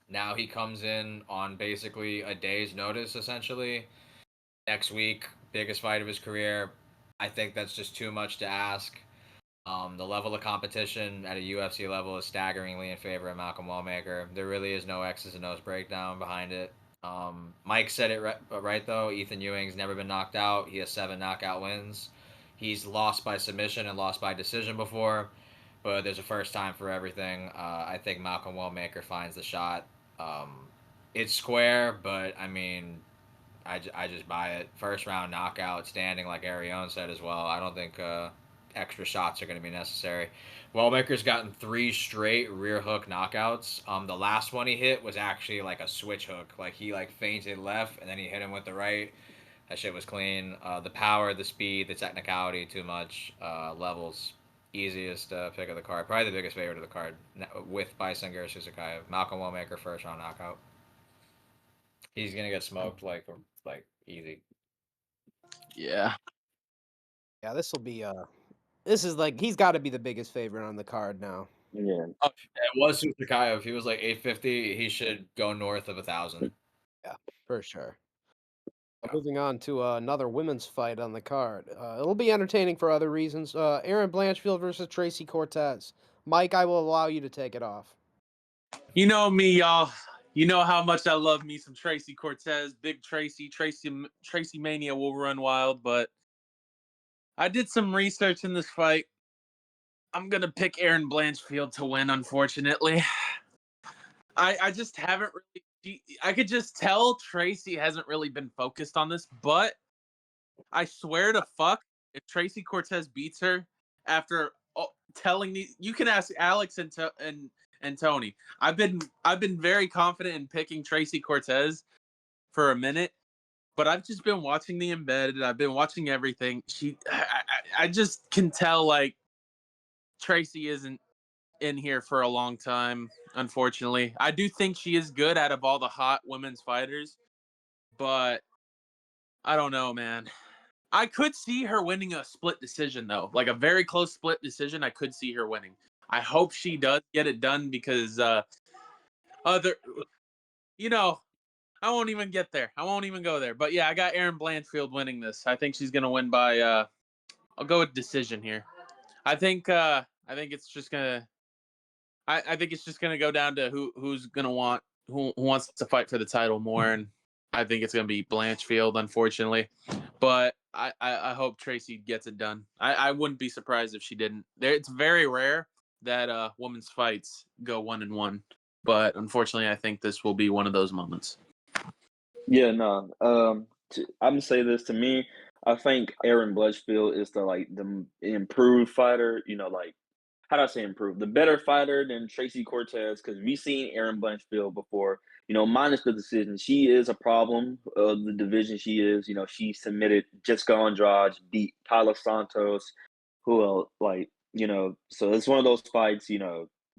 Now he comes in on basically a day's notice, essentially. Next week, biggest fight of his career. I think that's just too much to ask. The level of competition at a UFC level is staggeringly in favor of Malcolm Wellmaker. There really is no X's and O's breakdown behind it. Mike said it right though. Ethan Ewing's never been knocked out. He has 7 knockout wins. He's lost by submission and lost by decision before, but there's a first time for everything. I think Malcolm Wellmaker finds the shot. It's square, but I mean, I just buy it. First round knockout, standing like Arione said as well. I don't think extra shots are going to be necessary. Wellmaker's gotten 3 straight rear hook knockouts. The last one he hit was actually like a switch hook. Like he like feinted left and then he hit him with the right. That shit was clean. The power, the speed, the technicality, too much. Levels, easiest pick of the card. Probably the biggest favorite of the card with Bison Gersu Sakaev. Malcolm Wellmaker first round knockout. He's gonna get smoked like easy. Yeah. Yeah, this will be this is like he's got to be the biggest favorite on the card now. Yeah. Oh, it was Sakaev. If he was like 850, he should go north of 1,000. Yeah, for sure. Yeah. Moving on to another women's fight on the card. It'll be entertaining for other reasons. Aaron Blanchfield versus Tracy Cortez. Mike, I will allow you to take it off. You know me, y'all. You know how much I love me some Tracy Cortez. Big Tracy Mania will run wild, but I did some research in this fight. I'm going to pick Aaron Blanchfield to win, unfortunately. I just haven't really. I could just tell Tracy hasn't really been focused on this, but I swear to fuck, if Tracy Cortez beats her after telling me, you can ask Alex and Tony. I've been very confident in picking Tracy Cortez for a minute, but I've just been watching the embedded. I've been watching everything. I just can tell like Tracy isn't in here for a long time, unfortunately. I do think she is good out of all the hot women's fighters, but I don't know, man. I could see her winning a split decision, though. Like a very close split decision, I could see her winning. I hope she does get it done because other, I won't even get there. I won't even go there. But yeah, I got Aaron Blanchfield winning this. I think she's gonna win by I'll go with decision here. I think it's just gonna I think it's just gonna go down to who's gonna who wants to fight for the title more, and I think it's gonna be Blanchfield, unfortunately. But I hope Tracy gets it done. I wouldn't be surprised if she didn't. It's very rare that women's fights go 1-1, but unfortunately, I think this will be one of those moments. Yeah, no. I'm gonna say this to me. I think Aaron Blanchfield is the improved fighter. Like how do I say improved? The better fighter than Tracy Cortez because we've seen Aaron Blanchfield before. Minus the decision, she is a problem of the division. She is. She submitted Jessica Andrade, beat Paula Santos, who will like, so it's one of those fights,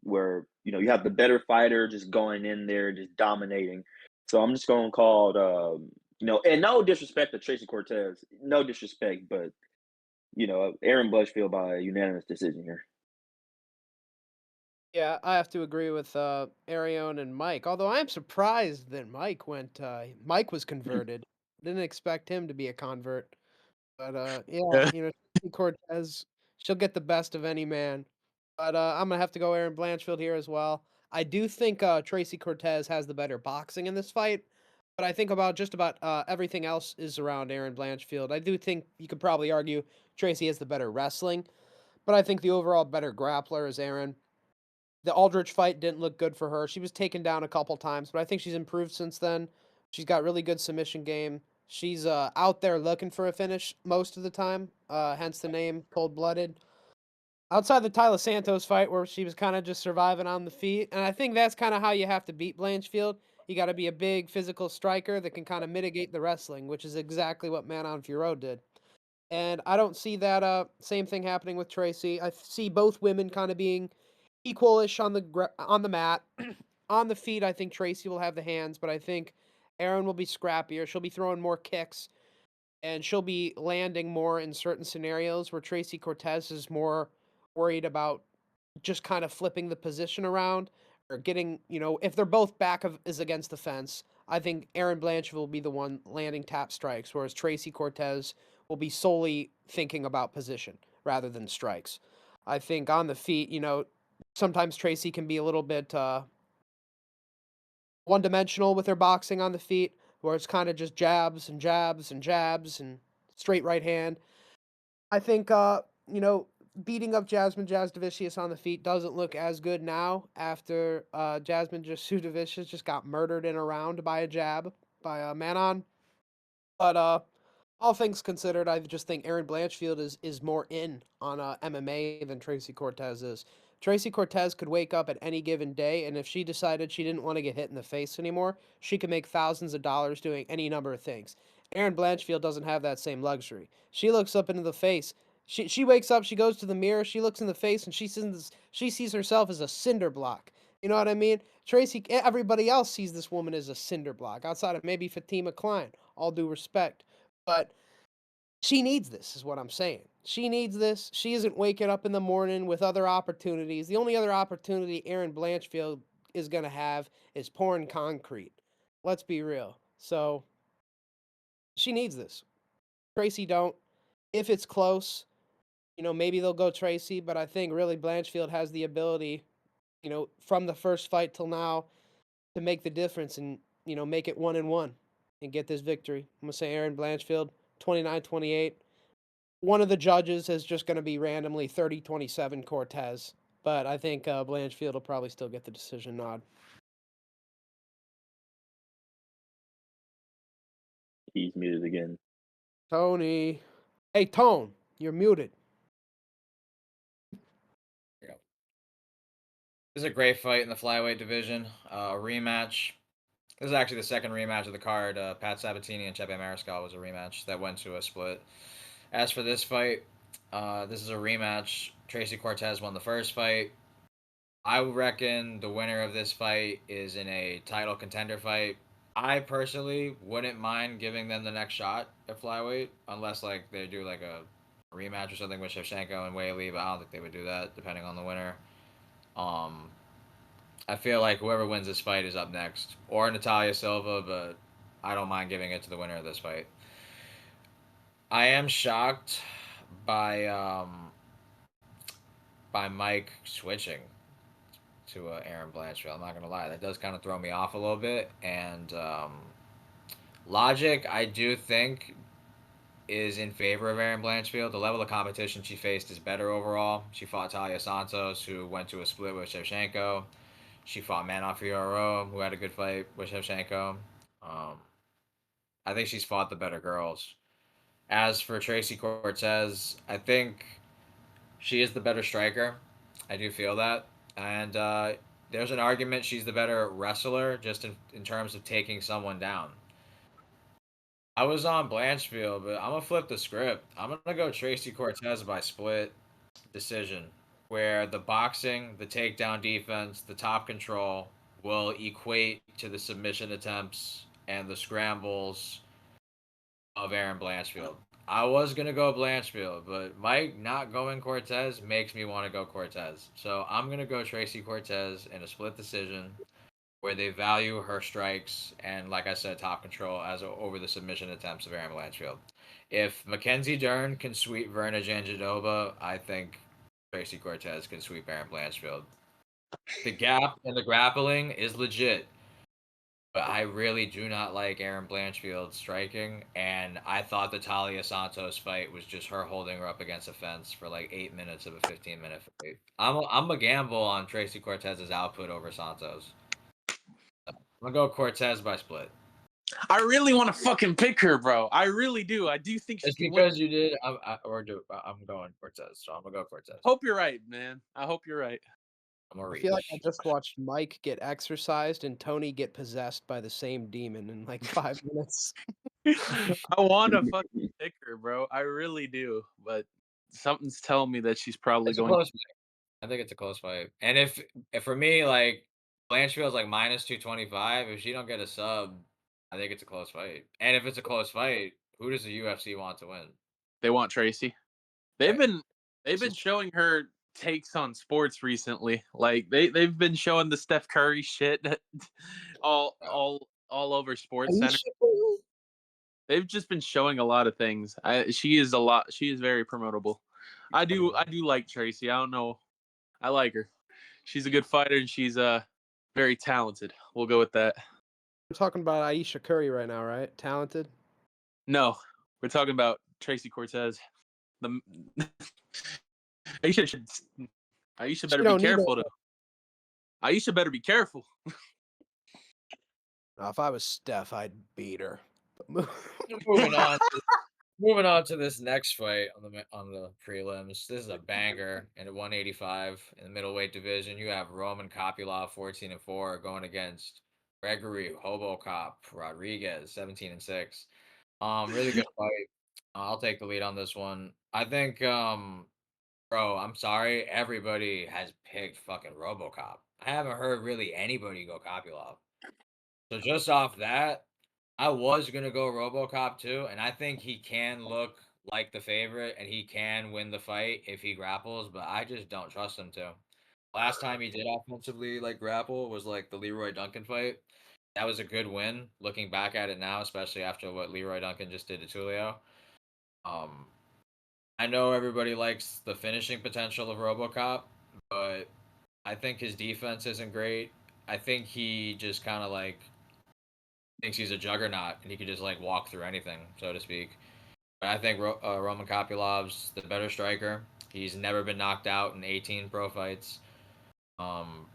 where, you have the better fighter just going in there, just dominating. So I'm just going to call it, and no disrespect to Tracy Cortez, no disrespect, but, Aaron Butchfield by unanimous decision here. Yeah, I have to agree with Arione and Mike. Although I am surprised that Mike was converted. Didn't expect him to be a convert. But yeah, Tracy Cortez, she'll get the best of any man. But I'm gonna have to go Aaron Blanchfield here as well. I do think Tracy Cortez has the better boxing in this fight, but I think about just about everything else is around Aaron Blanchfield. I do think you could probably argue Tracy has the better wrestling, but I think the overall better grappler is Aaron. The Aldrich fight didn't look good for her. She was taken down a couple times, but I think she's improved since then. She's got really good submission game. She's out there looking for a finish most of the time, hence the name Cold Blooded. Outside the Tyler Santos fight, where she was kind of just surviving on the feet, and I think that's kind of how you have to beat Blanchfield. You got to be a big physical striker that can kind of mitigate the wrestling, which is exactly what Manon Fiorot did. And I don't see that same thing happening with Tracy. I see both women kind of being equalish on on the mat. On the feet, I think Tracy will have the hands, but I think Aaron will be scrappier. She'll be throwing more kicks, and she'll be landing more in certain scenarios where Tracy Cortez is more worried about just kind of flipping the position around or getting, if they're both back of is against the fence, I think Aaron Blanchard will be the one landing tap strikes, whereas Tracy Cortez will be solely thinking about position rather than strikes. I think on the feet, sometimes Tracy can be a little bit one dimensional with her boxing on the feet, where it's kind of just jabs and jabs and jabs and straight right hand. I think beating up Jasmine Jasdavicius on the feet doesn't look as good now after Jasmine Jasudavicius just got murdered in a round by a jab by Manon. But all things considered, I just think Aaron Blanchfield is more in on MMA than Tracy Cortez is. Tracy Cortez could wake up at any given day, and if she decided she didn't want to get hit in the face anymore, she could make thousands of dollars doing any number of things. Aaron Blanchfield doesn't have that same luxury. She looks up into the face. She wakes up, she goes to the mirror, she looks in the face, and she sees herself as a cinder block. You know what I mean? Everybody else sees this woman as a cinder block, outside of maybe Fatima Klein. All due respect, but she needs this, is what I'm saying. She needs this. She isn't waking up in the morning with other opportunities. The only other opportunity Aaron Blanchfield is going to have is pouring concrete. Let's be real. So she needs this. Tracy don't. If it's close, maybe they'll go Tracy, but I think really Blanchfield has the ability, from the first fight till now to make the difference and, make it 1-1 and get this victory. I'm going to say Aaron Blanchfield, 29-28. One of the judges is just going to be randomly 30-27 Cortez, but I think Blanchfield will probably still get the decision nod. He's muted again. Tony. Hey, Tone, you're muted. This is a great fight in the flyweight division. Rematch. This is actually the second rematch of the card. Pat Sabatini and Chepe Mariscal was a rematch that went to a split. As for this fight, this is a rematch. Tracy Cortez won the first fight. I reckon the winner of this fight is in a title contender fight. I personally wouldn't mind giving them the next shot at flyweight, unless like they do like a rematch or something with Shevchenko and Weili, but I don't think they would do that, depending on the winner. Um, I feel like whoever wins this fight is up next, or Natalia Silva, but I don't mind giving it to the winner of this fight. I am shocked by Mike switching to Aaron Blanchfield. I'm not gonna lie, that does kind of throw me off a little bit. And logic, I do think, is in favor of Aaron Blanchfield. The level of competition she faced is better overall. She fought Talia Santos, who went to a split with Shevchenko. She fought Manon Fiorot, who had a good fight with Shevchenko. I think she's fought the better girls. As for Tracy Cortez, I think she is the better striker. I do feel that. And there's an argument she's the better wrestler just in terms of taking someone down. I was on Blanchfield, but I'm going to flip the script. I'm going to go Tracy Cortez by split. decision where the boxing, the takedown defense, the top control will equate to the submission attempts and the scrambles of Aaron Blanchfield. I was gonna go Blanchfield, but Mike not going Cortez makes me want to go Cortez. So I'm gonna go Tracy Cortez in a split decision where they value her strikes and, like I said, top control over the submission attempts of Aaron Blanchfield. If Mackenzie Dern can sweep Verna Janjanova, I think Tracy Cortez can sweep Aaron Blanchfield. The gap and the grappling is legit, but I really do not like Aaron Blanchfield striking, and I thought the Talia Santos fight was just her holding her up against a fence for like 8 minutes of a 15-minute fight. I'm a gamble on Tracy Cortez's output over Santos. I'm gonna go Cortez by split. I really want to fucking pick her, bro. I really do. I do think she It's can win. because you did. I'm going Cortez, so I'm gonna go Cortez. Hope you're right, man. I hope you're right. I'm gonna I read feel like this. I just watched Mike get exorcised and Tony get possessed by the same demon in like 5 minutes. I want to fucking pick her, bro. I really do, but something's telling me that she's probably It's a going. close fight. I think it's a close fight. And if for me, like Blanchfield's like minus 225. If she don't get a sub, I think it's a close fight. And if it's a close fight, who does the UFC want to win? They want Tracy. They've Right. been they've This been is showing her takes on sports recently. Like they've been showing the Steph Curry shit all uh, all all over Sports Center. Aisha, They've just been showing a lot of things. She is a lot. She is very promotable. I do like Tracy. I don't know. I like her. She's a good fighter and she's very talented. We'll go with that. we're talking about Aisha Curry right now, right? Talented. No, we're talking about Tracy Cortez. The Aisha should. Aisha She better be don't need careful it. though. Aisha better be careful. If I was Steph, I'd beat her. moving on. Moving on to this next fight on the prelims. This is a banger in at 185 in the middleweight division. You have Roman Kopylov 14-4 going against Gregory Hobocop Rodriguez 17-6. Really good fight. I'll take the lead on this one. I think bro, I'm sorry, everybody has picked fucking RoboCop. I haven't heard really anybody go Kopylov. So just off that, I was gonna go RoboCop too, and I think he can look like the favorite, and he can win the fight if he grapples. But I just don't trust him to. Last time he did offensively like grapple was like the Leroy Duncan fight. That was a good win. Looking back at it now, especially after what Leroy Duncan just did to Tulio. Um, I know everybody likes the finishing potential of RoboCop, but I think his defense isn't great. I think he just kind of like thinks he's a juggernaut and he could just like walk through anything, so to speak. But I think Roman Kopylov's the better striker. He's never been knocked out in 18 pro fights. Um,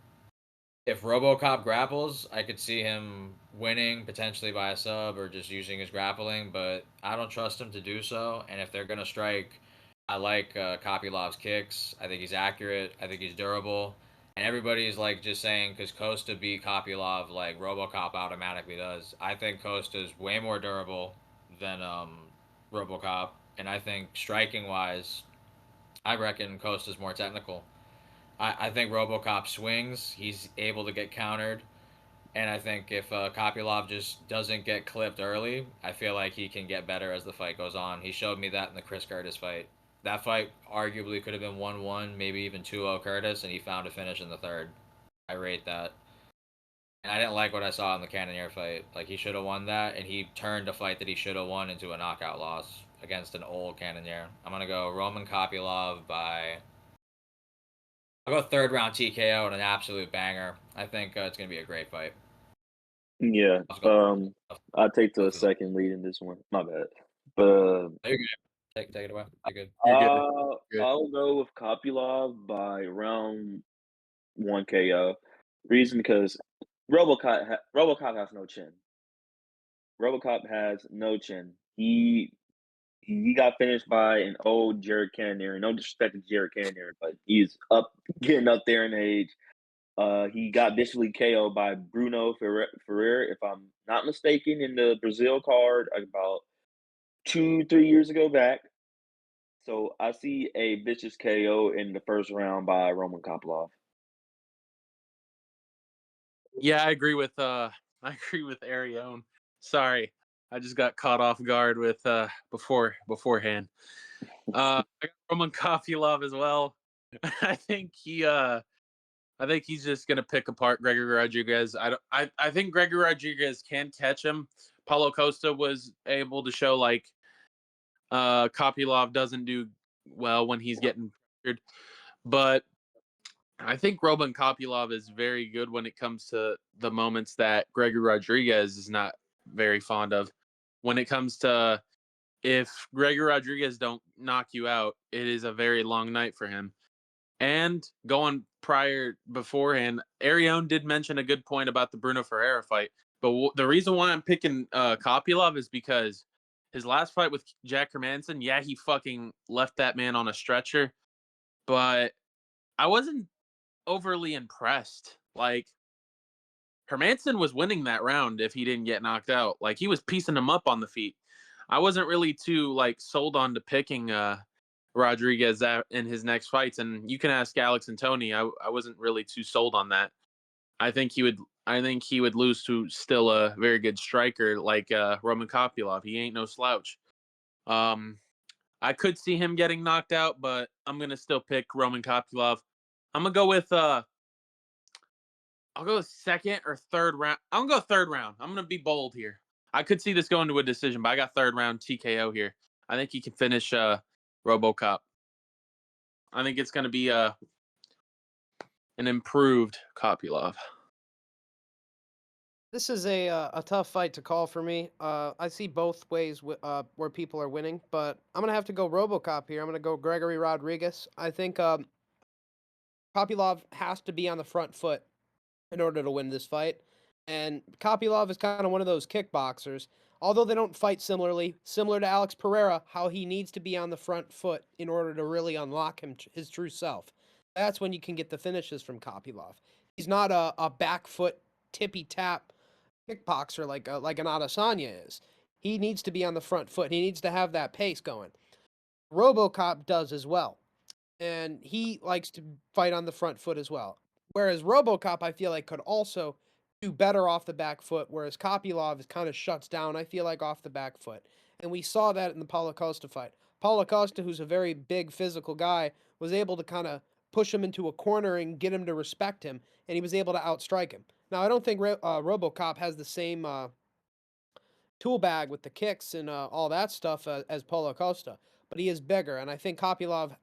if RoboCop grapples, I could see him winning potentially by a sub or just using his grappling, but I don't trust him to do so. And if they're gonna strike, I like Kopylov's kicks. I think he's accurate. I think he's durable. And everybody's like just saying because Costa beat Kopylov, like RoboCop automatically does. I think Costa's way more durable than RoboCop, and I think striking wise, I reckon Costa's more technical. I think RoboCop swings, he's able to get countered, and I think if Kopylov just doesn't get clipped early, I feel like he can get better as the fight goes on. He showed me that in the Chris Curtis fight. That fight arguably could have been 1-1, maybe even 2-0 Curtis, and he found a finish in the third. I rate that. And I didn't like what I saw in the Cannonier fight. Like, he should have won that, and he turned a fight that he should have won into a knockout loss against an old Cannonier. I'm going to go Roman Kopylov by... I'll go third round TKO and an absolute banger. I think it's going to be a great fight. Yeah. I take the Both of them. second lead in this one. My bad. But There you go. Take it away. You're good. You're good. I'll go with Kopylov by round 1 KO. Reason because RoboCop has no chin. RoboCop has no chin. He got finished by an old Jared Cannonier. No disrespect to Jared Cannonier, but he's getting up there in age. He got visually KO'd by Bruno Ferreira, if I'm not mistaken, in the Brazil card about 2-3 years ago back. So I see a vicious KO in the first round by Roman Kopylov. Yeah, I agree with I agree with Arione. Sorry. I just got caught off guard with beforehand. I got Roman Kopylov as well. I think he I think he's just gonna pick apart Gregory Rodriguez. I think Gregory Rodriguez can catch him. Paulo Costa was able to show like Kopylov doesn't do well when he's getting pressured. But I think Roman Kopylov is very good when it comes to the moments that Gregory Rodriguez is not very fond of. When it comes to if Gregory Rodriguez don't knock you out, it is a very long night for him. And going prior beforehand, Arione did mention a good point about the Bruno Ferreira fight. But the reason why I'm picking Kopylov is because his last fight with Jack Hermanson, yeah, he fucking left that man on a stretcher. But I wasn't overly impressed. Like Hermanson was winning that round if he didn't get knocked out. Like he was piecing him up on the feet. I wasn't really too like sold on to picking Rodriguez in his next fights, and you can ask Alex and Tony. I wasn't really too sold on that. I think he would. I think he would lose to still a very good striker like Roman Kopylov. He ain't no slouch. Um, I could see him getting knocked out, but I'm gonna still pick Roman Kopylov. I'm gonna go with I'll go second or third round. I'm gonna go third round. I'm gonna be bold here. I could see this going to a decision, but I got third round TKO here. I think he can finish RoboCop. I think it's gonna be an improved Kopylov. This is a tough fight to call for me. I see both ways where people are winning, but I'm gonna have to go RoboCop here. I'm gonna go Gregory Rodriguez. I think Kopylov has to be on the front foot in order to win this fight. And Kopylov is kind of one of those kickboxers. Although they don't fight similarly, similar to Alex Pereira, how he needs to be on the front foot in order to really unlock his true self. That's when you can get the finishes from Kopylov. He's not a back foot tippy tap kickboxer like an Adesanya is. He needs to be on the front foot. He needs to have that pace going. RoboCop does as well, and he likes to fight on the front foot as well. Whereas RoboCop, I feel like, could also do better off the back foot, whereas Kopylov is kind of shuts down, I feel like, off the back foot. And we saw that in the Paulo Costa fight. Paulo Costa, who's a very big physical guy, was able to kind of push him into a corner and get him to respect him, and he was able to outstrike him. Now, I don't think RoboCop has the same tool bag with the kicks and all that stuff as Paulo Costa, but he is bigger, and I think Kopylov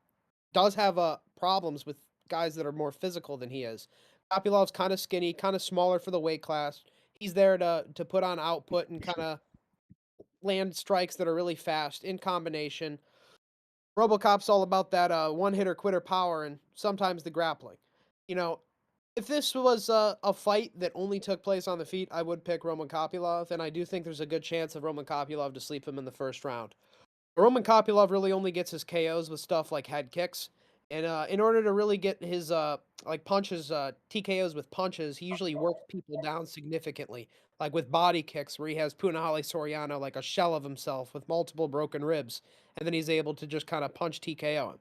does have problems with guys that are more physical than he is. Kopylov's kind of skinny, kind of smaller for the weight class. He's there to put on output and kind of land strikes that are really fast in combination. RoboCop's all about that one hitter quitter power and sometimes the grappling. You know, if this was a fight that only took place on the feet, I would pick Roman Kopylov, and I do think there's a good chance of Roman Kopylov to sleep him in the first round. Roman Kopylov really only gets his KOs with stuff like head kicks. And in order to really get his like punches, TKOs with punches, he usually works people down significantly, like with body kicks, where he has Punahele Soriano like a shell of himself with multiple broken ribs, and then he's able to just kind of punch TKO him.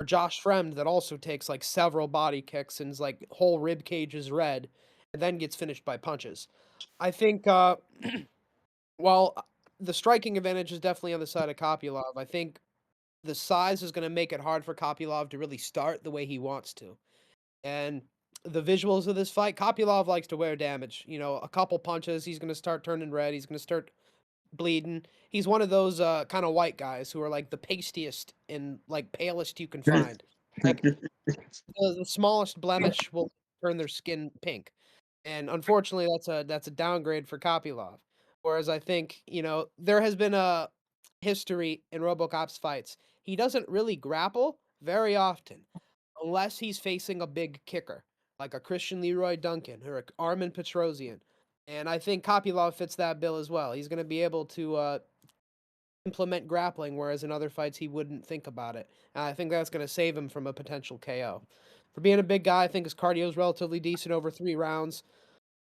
Or Josh Fremd that also takes like several body kicks and his like whole rib cage is red, and then gets finished by punches. I think while the striking advantage is definitely on the side of Kopylov, I think the size is gonna make it hard for Kopylov to really start the way he wants to. And the visuals of this fight, Kopylov likes to wear damage. You know, a couple punches, he's gonna start turning red, he's gonna start bleeding. He's one of those kind of white guys who are like the pastiest and like palest you can find. Like the smallest blemish will turn their skin pink. And unfortunately, that's a downgrade for Kopylov. Whereas I think, there has been a history in RoboCop's fights. He doesn't really grapple very often unless he's facing a big kicker, like a Christian Leroy Duncan or a Armin Petrosian. And I think Kopylov fits that bill as well. He's going to be able to implement grappling, whereas in other fights he wouldn't think about it. And I think that's going to save him from a potential KO. For being a big guy, I think his cardio is relatively decent over 3 rounds.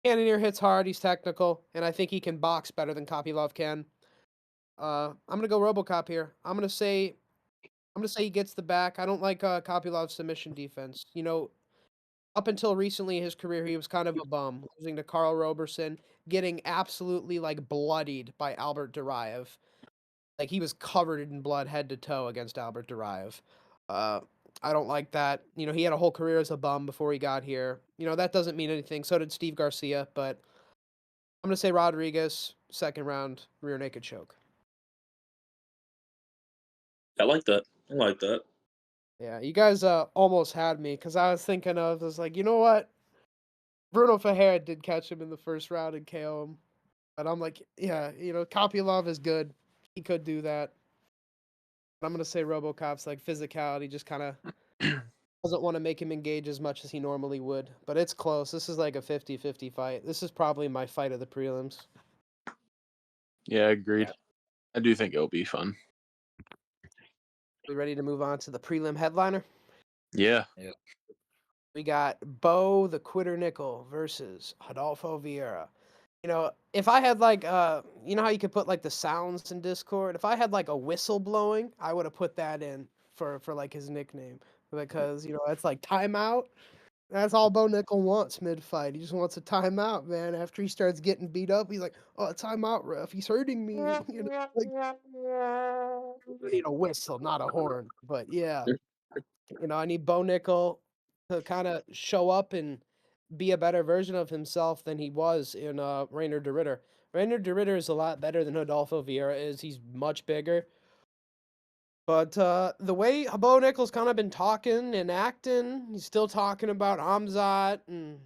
Cannonier hits hard, he's technical, and I think he can box better than Kopylov can. I'm gonna go RoboCop here. I'm gonna say I'm gonna say he gets the back. I don't like Kopulov's submission defense. Up until recently in his career, he was kind of a bum, losing to Karl Roberson, getting absolutely like bloodied by Albert Duraev. Like he was covered in blood head to toe against Albert Duraev. Uh, I don't like that. He had a whole career as a bum before he got here. That doesn't mean anything. So did Steve Garcia, but I'm gonna say Rodriguez, second round, rear naked choke. I like that. I like that. Yeah, you guys almost had me because I was thinking of was like, you know what? Bruno Ferreira did catch him in the first round and KO him. But I'm like, yeah, Kopylov is good. He could do that. But I'm gonna say RoboCop's like physicality just kind of doesn't want to make him engage as much as he normally would. But it's close. This is like a 50-50 fight. This is probably my fight of the prelims. Yeah, agreed. I do think it'll be fun. We ready to move on to the prelim headliner? Yeah. We got Bo the Quitter Nickel versus Adolfo Vieira. If I had like how you could put like the sounds in Discord? If I had like a whistle blowing, I would have put that in for like his nickname because it's like timeout. That's all Bo Nickel wants mid fight. He just wants a timeout, man. After he starts getting beat up, he's like, "Oh, timeout, ref. He's hurting me." I need a whistle, not a horn. But yeah, I need Bo Nickel to kind of show up and be a better version of himself than he was in Rainer de Ritter. Rainer de Ritter is a lot better than Rodolfo Vieira is. He's much bigger. But the way Bo Nickel's kind of been talking and acting, he's still talking about Hamzat, and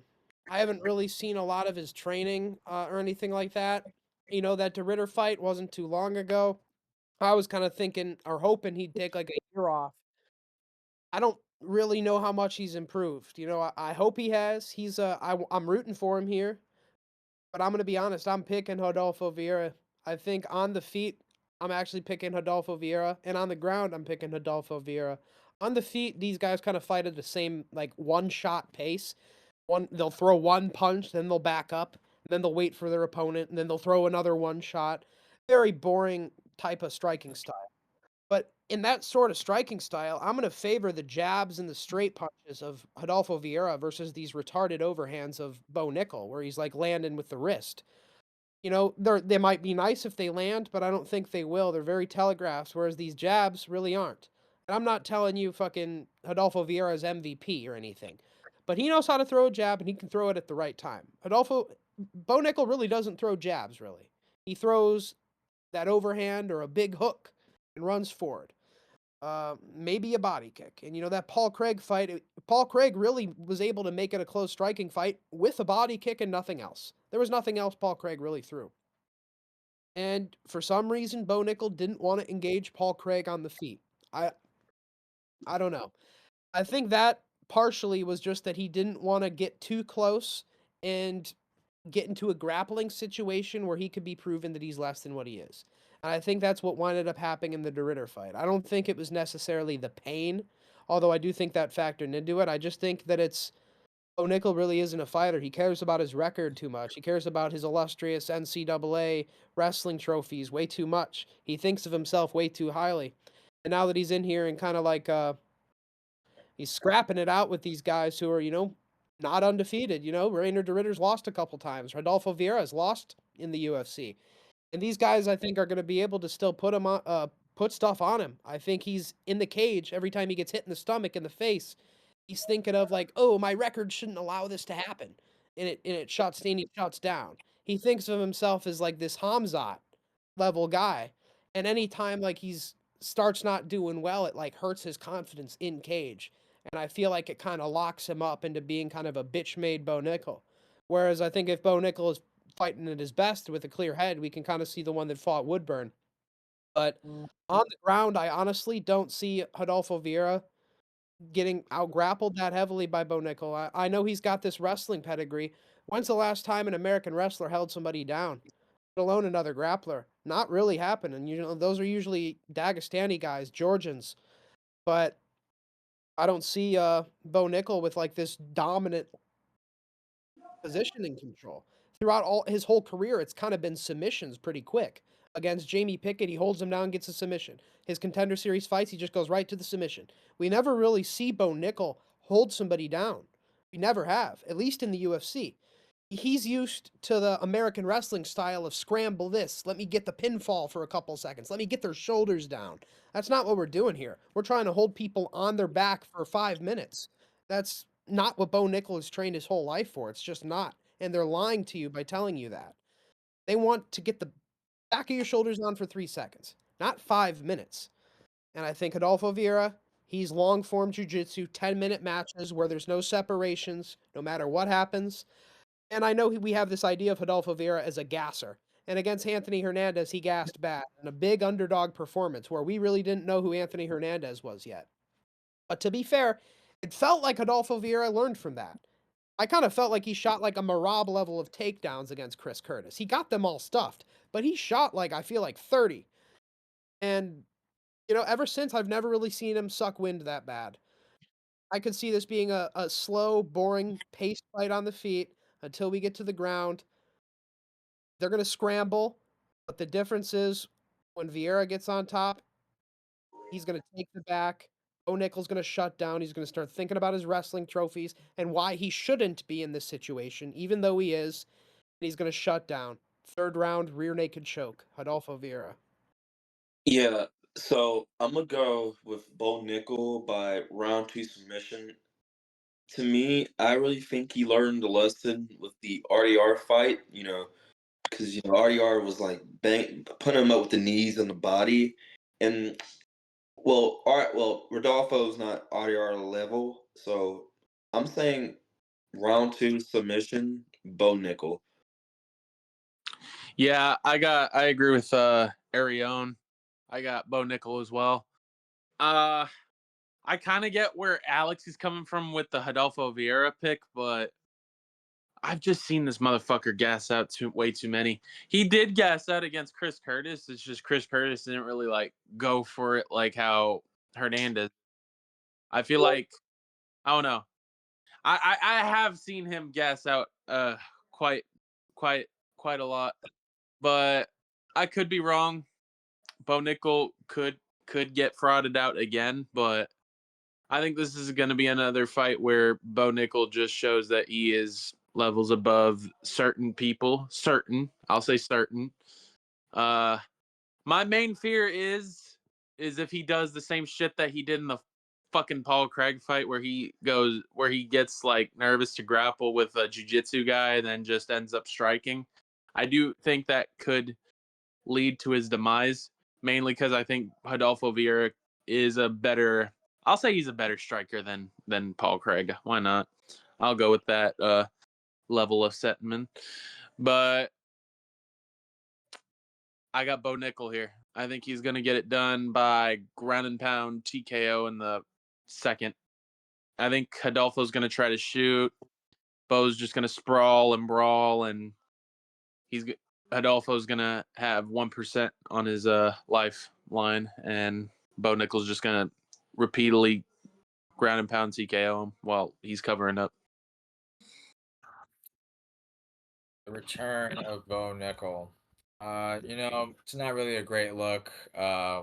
I haven't really seen a lot of his training or anything like that. That de Ritter fight wasn't too long ago. I was kind of thinking or hoping he'd take like a year off. I don't really know how much he's improved. I hope he has. I'm rooting for him here, but I'm gonna be honest. I'm picking Rodolfo Vieira. I think on the feet, I'm actually picking Rodolfo Vieira, and on the ground, I'm picking Rodolfo Vieira. On the feet, these guys kind of fight at the same like one shot pace. They'll throw one punch, then they'll back up, then they'll wait for their opponent, and then they'll throw another one shot. Very boring type of striking style. But in that sort of striking style, I'm gonna favor the jabs and the straight punches of Rodolfo Vieira versus these retarded overhands of Bo Nickel, where he's like landing with the wrist. They might be nice if they land, but I don't think they will. They're very telegraphs, whereas these jabs really aren't. And I'm not telling you fucking Rodolfo Vieira's MVP or anything, but he knows how to throw a jab and he can throw it at the right time. Bo Nickel really doesn't throw jabs, really. He throws that overhand or a big hook and runs forward. Maybe a body kick. And that Paul Craig fight, Paul Craig really was able to make it a close striking fight with a body kick and nothing else. There was nothing else Paul Craig really threw. And for some reason, Bo Nickel didn't want to engage Paul Craig on the feet. I I don't know. I think that partially was just that he didn't want to get too close and get into a grappling situation where he could be proven that he's less than what he is. And I think that's what ended up happening in the de Ritter fight. I don't think it was necessarily the pain, although I do think that factored into it. I just think that Nickel really isn't a fighter. He cares about his record too much. He cares about his illustrious NCAA wrestling trophies way too much. He thinks of himself way too highly. And now that he's in here and kind of like he's scrapping it out with these guys who are, not undefeated. Rainer de Ritter's lost a couple times. Rodolfo Vieira's lost in the UFC. And these guys, I think, are going to be able to still put stuff on him. I think he's in the cage every time he gets hit in the stomach, in the face. He's thinking of like, oh, my record shouldn't allow this to happen, and it shuts and he shuts down. He thinks of himself as like this Hamzat level guy, and anytime like he's starts not doing well, it like hurts his confidence in cage, and I feel like it kind of locks him up into being kind of a bitch made Bo Nickel. Whereas I think if Bo Nickel is fighting at his best with a clear head, we can kind of see the one that fought Woodburn. But on the ground, I honestly don't see Rodolfo Vieira getting out grappled that heavily by Bo Nickel. I know he's got this wrestling pedigree. When's the last time an American wrestler held somebody down, let alone another grappler? Not really happening. Those are usually Dagestani guys, Georgians. But I don't see Bo Nickel with like this dominant positioning control. Throughout all his whole career, it's kind of been submissions pretty quick. Against Jamie Pickett, he holds him down, gets a submission. His Contender Series fights, he just goes right to the submission. We never really see Bo Nickel hold somebody down. We never have, at least in the UFC. He's used to the American wrestling style of scramble this, let me get the pinfall for a couple seconds, let me get their shoulders down. That's not what we're doing here. We're trying to hold people on their back for 5 minutes. That's not what Bo Nickel has trained his whole life for. It's just not. And they're lying to you by telling you that. They want to get the back of your shoulders on for 3 seconds, not 5 minutes. And I think Adolfo Vieira, he's long form jujitsu, 10-minute matches where there's no separations, no matter what happens. And I know we have this idea of Adolfo Vieira as a gasser. And against Anthony Hernandez, he gassed bad in a big underdog performance where we really didn't know who Anthony Hernandez was yet. But to be fair, it felt like Adolfo Vieira learned from that. I kind of felt like he shot like a Marab level of takedowns against Chris Curtis. He got them all stuffed, but he shot like I feel like 30. And ever since I've never really seen him suck wind that bad. I could see this being a slow, boring, paced fight on the feet until we get to the ground. They're gonna scramble, but the difference is when Vieira gets on top, he's gonna take the back. O'Nickel's gonna shut down. He's gonna start thinking about his wrestling trophies and why he shouldn't be in this situation, even though he is. And he's gonna shut down. Third round, rear naked choke. Adolfo Vieira. Yeah, so I'm gonna go with Bo Nickel by round two submission. To me, I really think he learned a lesson with the RDR fight. Because RDR was like putting him up with the knees and the body, and Rodolfo's not RDR level, so I'm saying round two submission, Bo Nickel. Yeah, I agree with Arione. I got Bo Nickel as well. I kind of get where Alex is coming from with the Adolfo Vieira pick, but I've just seen this motherfucker gas out way too many. He did gas out against Chris Curtis. It's just Chris Curtis didn't really like go for it like how Hernandez. I feel like I don't know. I have seen him gas out quite quite quite a lot, but I could be wrong. Bo Nickel could get frauded out again, but I think this is going to be another fight where Bo Nickel just shows that he is levels above certain people. Certain, I'll say certain. Uh, my main fear is if he does the same shit that he did in the fucking Paul Craig fight, where he gets like nervous to grapple with a jiu-jitsu guy and then just ends up striking. I do think that could lead to his demise, mainly because I think Adolfo Vieira is a better. I'll say he's a better striker than Paul Craig. Why not? I'll go with that level of sentiment. But I got Bo Nickel here. I think he's gonna get it done by ground and pound TKO in the second. I think Adolfo's gonna try to shoot. Bo's just gonna sprawl and brawl, and he's Adolfo's gonna have 1% on his lifeline, and Bo Nickel's just gonna repeatedly ground and pound TKO him while he's covering up. The return of Bo Nickel. It's not really a great look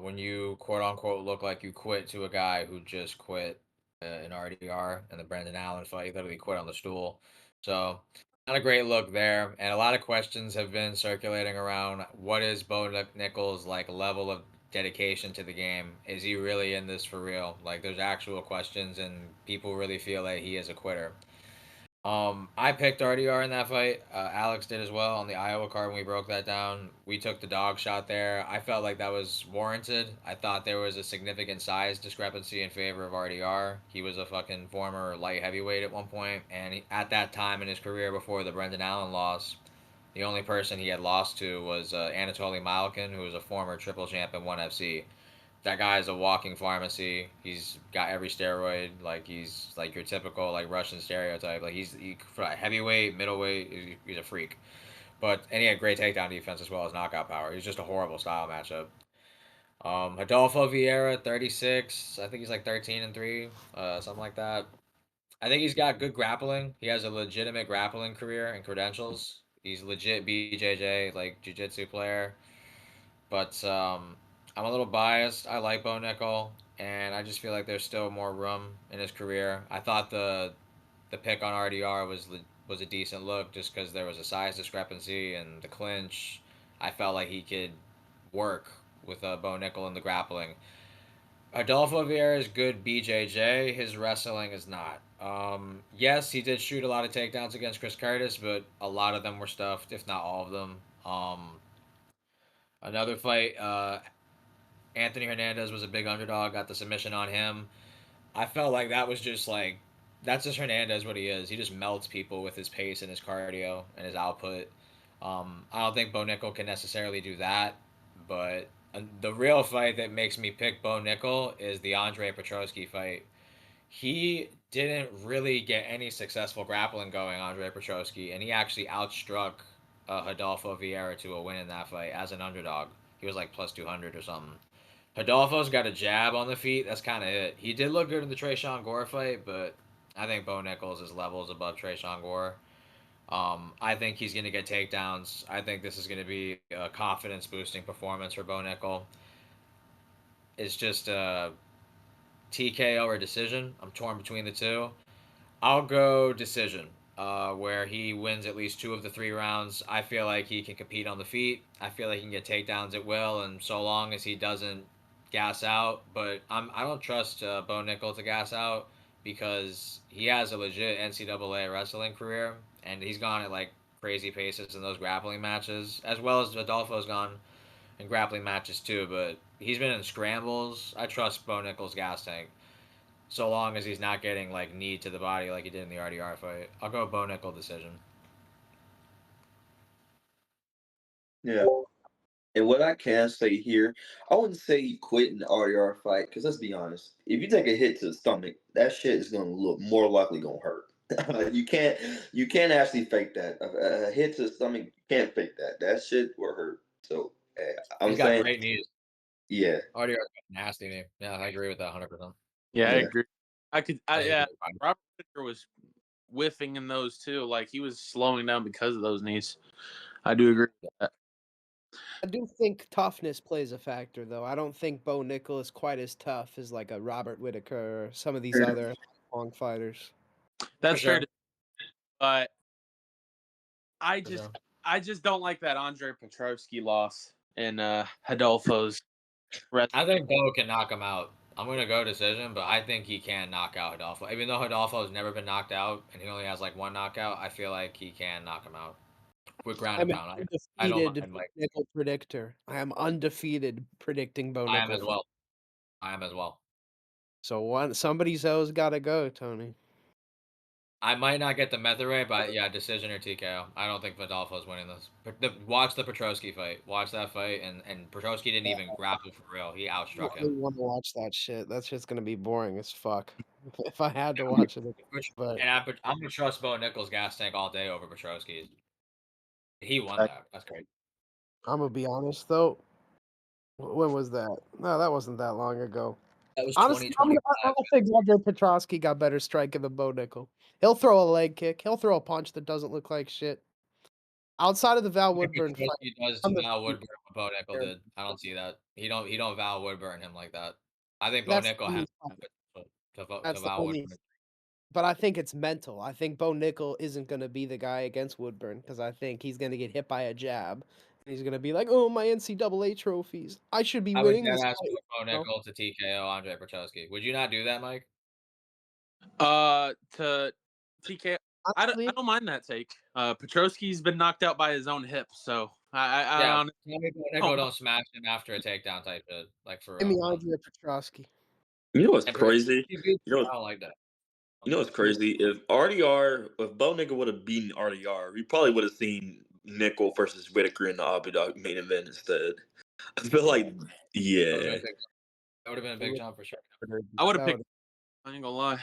when you quote unquote look like you quit to a guy who just quit in RDR and the Brendan Allen fight. He literally quit on the stool. So, not a great look there. And a lot of questions have been circulating around what is Bo Nickel's like level of dedication to the game? Is he really in this for real? Like, there's actual questions, and people really feel like he is a quitter. I picked RDR in that fight. Alex did as well on the Iowa card when we broke that down. We took the dog shot there. I felt like that was warranted. I thought there was a significant size discrepancy in favor of RDR. He was a fucking former light heavyweight at one point, and at that time in his career before the Brendan Allen loss, the only person he had lost to was Anatoly Malkin, who was a former triple champ in ONE FC. That guy is a walking pharmacy. He's got every steroid. Like, he's like your typical like Russian stereotype. Like, for heavyweight, middleweight. He's a freak. And he had great takedown defense as well as knockout power. He's just a horrible style matchup. Adolfo Vieira, 36. I think he's like 13-3, something like that. I think he's got good grappling. He has a legitimate grappling career and credentials. He's legit BJJ like jiu-jitsu player. but I'm a little biased. I like Bo Nickel, and I just feel like there's still more room in his career. I thought the pick on RDR was a decent look just because there was a size discrepancy and the clinch. I felt like he could work with Bo Nickel in the grappling. Adolfo Vieira is good BJJ. His wrestling is not. Yes, he did shoot a lot of takedowns against Chris Curtis, but a lot of them were stuffed, if not all of them. Another fight, Anthony Hernandez was a big underdog, got the submission on him. I felt like that was just like that's just Hernandez what he is. He just melts people with his pace and his cardio and his output. I don't think Bo Nickel can necessarily do that, but the real fight that makes me pick Bo Nickel is the Andre Petroski fight. He didn't really get any successful grappling going, Andre Petroski, and he actually outstruck Adolfo Vieira to a win in that fight as an underdog. He was like plus 200 or something. Adolfo's got a jab on the feet. That's kind of it. He did look good in the Trayshawn Gore fight, but I think Bo Nichols is levels above Trayshawn Gore. I think he's going to get takedowns. I think this is going to be a confidence boosting performance for Bo Nickel. It's just a TKO or decision. I'm torn between the two. I'll go decision, where he wins at least two of the three rounds. I feel like he can compete on the feet. I feel like he can get takedowns at will, and so long as he doesn't gas out. But I don't trust Bo Nickel to gas out because he has a legit NCAA wrestling career, and he's gone at like crazy paces in those grappling matches, as well as Adolfo's gone in grappling matches too. But he's been in scrambles. I trust Bo Nickel's gas tank so long as he's not getting like knee to the body like he did in the RDR fight. I'll go Bo Nickel decision. Yeah. And what I can say here, I wouldn't say you quit an RDR fight because let's be honest, if you take a hit to the stomach, that shit is gonna look more likely gonna hurt. You can't actually fake that. A hit to the stomach, you can't fake that. That shit will hurt. So I'm He's got saying, great knees. yeah, RDR nasty knee. Yeah, I agree with that 100%. Yeah, I yeah, agree. That's a Yeah, great fight. Robert Whittaker was whiffing in those too. Like he was slowing down because of those knees. I do agree with that. I do think toughness plays a factor, though. I don't think Bo Nickel is quite as tough as like a Robert Whittaker or some of these other long fighters. For That's fair sure. to, but I For just sure. I just don't like that Andre Petrovsky loss in Hadolfo's rest. I think Bo can knock him out. I'm gonna go decision, but I think he can knock out Hidalgo. Even though Hidalgo has never been knocked out and he only has like one knockout, I feel like he can knock him out with ground and I'm an pound. I don't undefeated mind Bo like Nickel predictor. I am undefeated predicting Bo I am Nickel as fight. well. I am as well. So somebody's always got to go, Tony. I might not get the method right, but yeah, decision or TKO. I don't think Vidalfo's winning this. Watch the Petrosky fight. Watch that fight, and Petrosky didn't even grapple for real. He I don't outstruck really him. want to watch that shit. That's just gonna be boring as fuck. If I had to watch it, but And I'm gonna trust Bo Nichols' gas tank all day over Petrosky's. He won I, that. That's great. I'm gonna be honest though. When was that? No, that wasn't that long ago. That was Honestly, I 2025. think Andre Petrosky got better striking than Bo Nickel. He'll throw a leg kick. He'll throw a punch that doesn't look like shit. Outside of the Val I think Woodburn fight, Petrosky does to I'm the Val Woodburn what Bo Nickel did. I don't see that. He don't Val Woodburn him like that. I think Bo that's Nickel the has only fight. to That's the Val only. Woodburn. But I think it's mental. I think Bo Nickel isn't gonna be the guy against Woodburn because I think he's gonna get hit by a jab, and he's gonna be like, "Oh, my NCAA trophies! I should be I would winning dead this ass fight." put Bo Nickel to TKO Andre Petrosky. Would you not do that, Mike? to TK, I Honestly, don't mind that take. Petrosky's been knocked out by his own hip, so I Yeah, honestly tell me Bo don't Nickel mind. don't smash him after a takedown type shit. Like for give me real. Come on. Andre Petrosky. You know what's And crazy? Petrosky beats You know I don't like that. You know what's crazy? If RDR, if Bo Nickel would have beaten RDR, we probably would have seen Nickel versus Whitaker in the Abu Dhabi main event instead. I feel Yeah, like, yeah, that would have been a big jump for sure. I would have That picked. would. I ain't gonna lie. I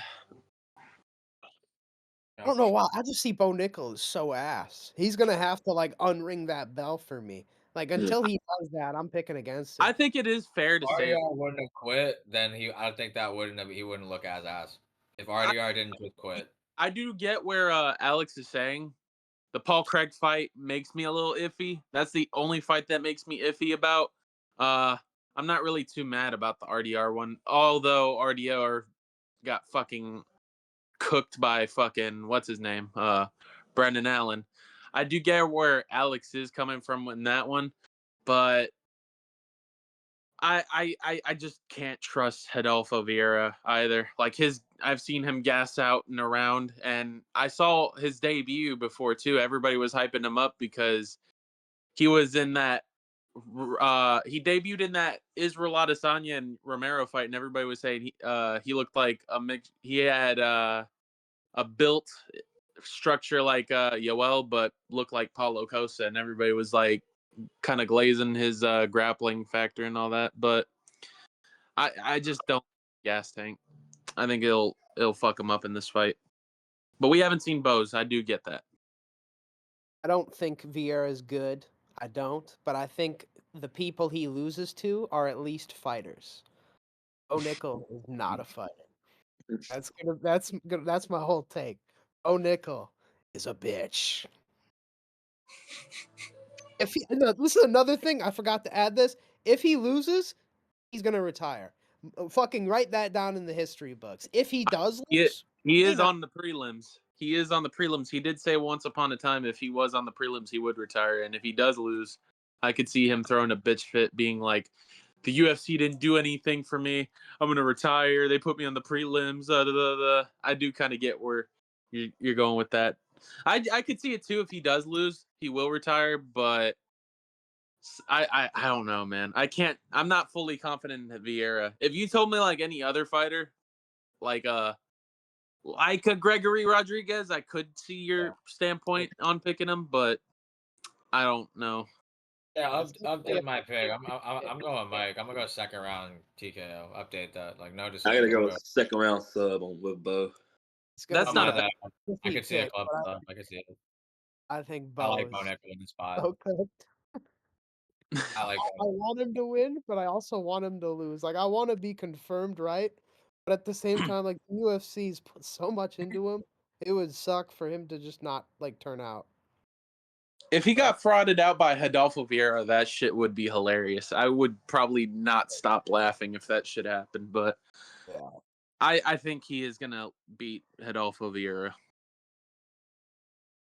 Yeah. don't know why. I just see Bo Nickel is so ass. He's gonna have to like unring that bell for me. Like yeah. until he does that, I'm picking against I him. think it is fair to say RDR wouldn't have quit, then I think that wouldn't have he wouldn't look as ass. If I, RDR didn't just quit. I do get where Alex is saying. The Paul Craig fight makes me a little iffy. That's the only fight that makes me iffy about. I'm not really too mad about the RDR one, although RDR got fucking cooked by fucking what's his name, Brendan Allen. I do get where Alex is coming from in that one, but I just can't trust Adolfo Vieira either. Like I've seen him gas out and around, and I saw his debut before too. Everybody was hyping him up because he was in that. He debuted in that Israel Adesanya and Romero fight, and everybody was saying he looked like a mix. He had a built structure like Yoel, but looked like Paulo Costa, and everybody was like kind of glazing his grappling factor and all that. But I just don't gas tank. I think it'll fuck him up in this fight. But we haven't seen Bose. I do get that. I don't think Vieira is good. I don't, but I think the people he loses to are at least fighters. Nickel is not a fighter. That's my whole take. Nickel is a bitch. No, this is another thing I forgot to add this. If he loses, he's gonna retire. Fucking write that down in the history books. If he does He, lose, he may is not. on the prelims. He is on the prelims. He did say once upon a time if he was on the prelims, he would retire. And if he does lose, I could see him throwing a bitch fit, being like, the UFC didn't do anything for me. I'm going to retire. They put me on the prelims. I do kind of get where you're going with that. I could see it too. If he does lose, he will retire. But I don't know, man. I'm not fully confident in Vieira. If you told me like any other fighter, like a Gregory Rodriguez, I could see your standpoint on picking him, but I don't know. Yeah, update my pick. I'm going Mike. I'm gonna go second round TKO. Update that. Like no I gotta decision. go But second round sub on with Bo. It's gonna That's don't be not a mind a bad. that. I iffy could see a pick, club but stuff. I could see it. I think I Bo like is Monaco in the spot. so good. I like I want him to win, but I also want him to lose. Like I want to be confirmed right, but at the same time, like the UFC's put so much into him, it would suck for him to just not like turn out. If he got frauded out by Adolfo Vieira, that shit would be hilarious. I would probably not stop laughing if that shit happened, but Yeah. I think he is gonna beat Adolfo Vieira.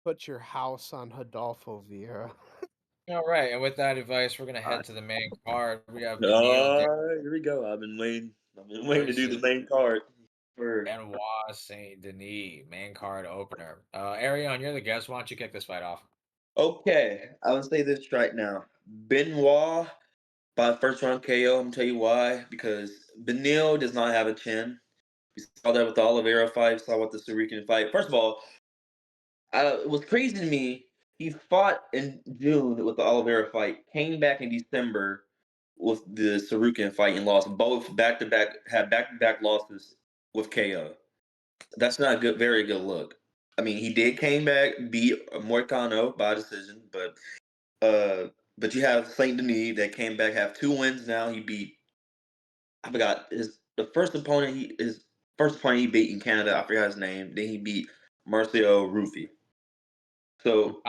Put your house on Adolfo Vieira. All right, and with that advice, we're gonna All right. head to the main card. We have Beneil Here we go. I've been waiting. I've been waiting to do the versus main card. For Benoit Saint Denis, main card opener. Arion, you're the guest. Why don't you kick this fight off? okay, I will say this right now. Benoit by first round KO. I'm gonna tell you why. Because Benil does not have a chin. We saw that with the Oliveira fight. Saw what the Surican fight. First of all, it was crazy to me. He fought in June with the Oliveira fight. Came back in December with the Sarukian fight and lost both back to back. Had back to back losses with KO. That's not a good, very good look. I mean, he did came back, beat Moicano by decision, but you have Saint Denis that came back, have 2 wins now. He beat I forgot the first opponent he beat in Canada. I forgot his name. Then he beat Marcio Rufi. So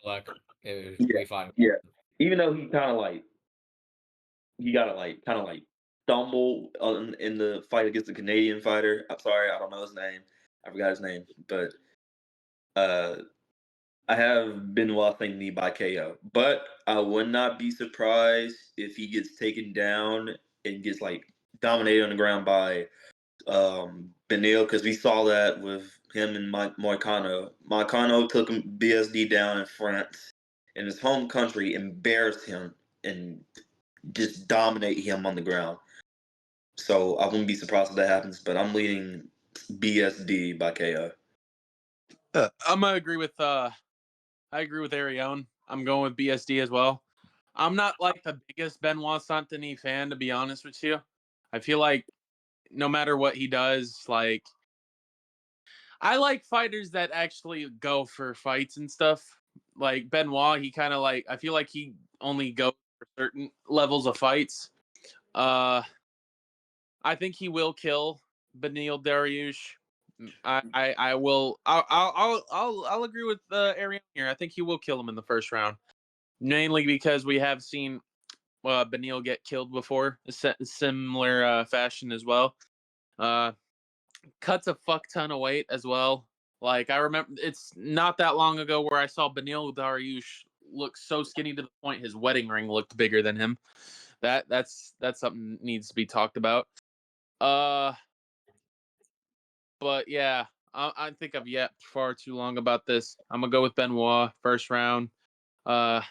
Luck. yeah, We fought. yeah. Even though he got to kind of like stumble in the fight against the Canadian fighter. I'm sorry, I don't know his name. I forgot his name, but uh, I have Benoit Saint by KO. But I would not be surprised if he gets taken down and gets like dominated on the ground by Benil, because we saw that with him and Moicano. Moicano took him BSD down in France, in his home country, embarrassed him and just dominate him on the ground. So I wouldn't be surprised if that happens, but I'm leading BSD by KO. I'm gonna agree with I agree with Arion. I'm going with BSD as well. I'm not like the biggest Benoit Saint Denis fan, to be honest with you. I feel like no matter what he does, like I like fighters that actually go for fights and stuff. Like Benoit, he kind of like I feel like he only goes for certain levels of fights. Uh, I think he will kill Benil Dariush. I will. I'll agree with Ariane here. I think he will kill him in the first round, mainly because we have seen Beneil get killed before, similar fashion as well. Uh, Cuts a fuck ton of weight as well. Like I remember, it's not that long ago where I saw Beneil Dariush look so skinny to the point his wedding ring looked bigger than him. That's something that needs to be talked about. Uh, but yeah, I think I've yet far too long about this. I'm gonna go with Benoit first round. Uh,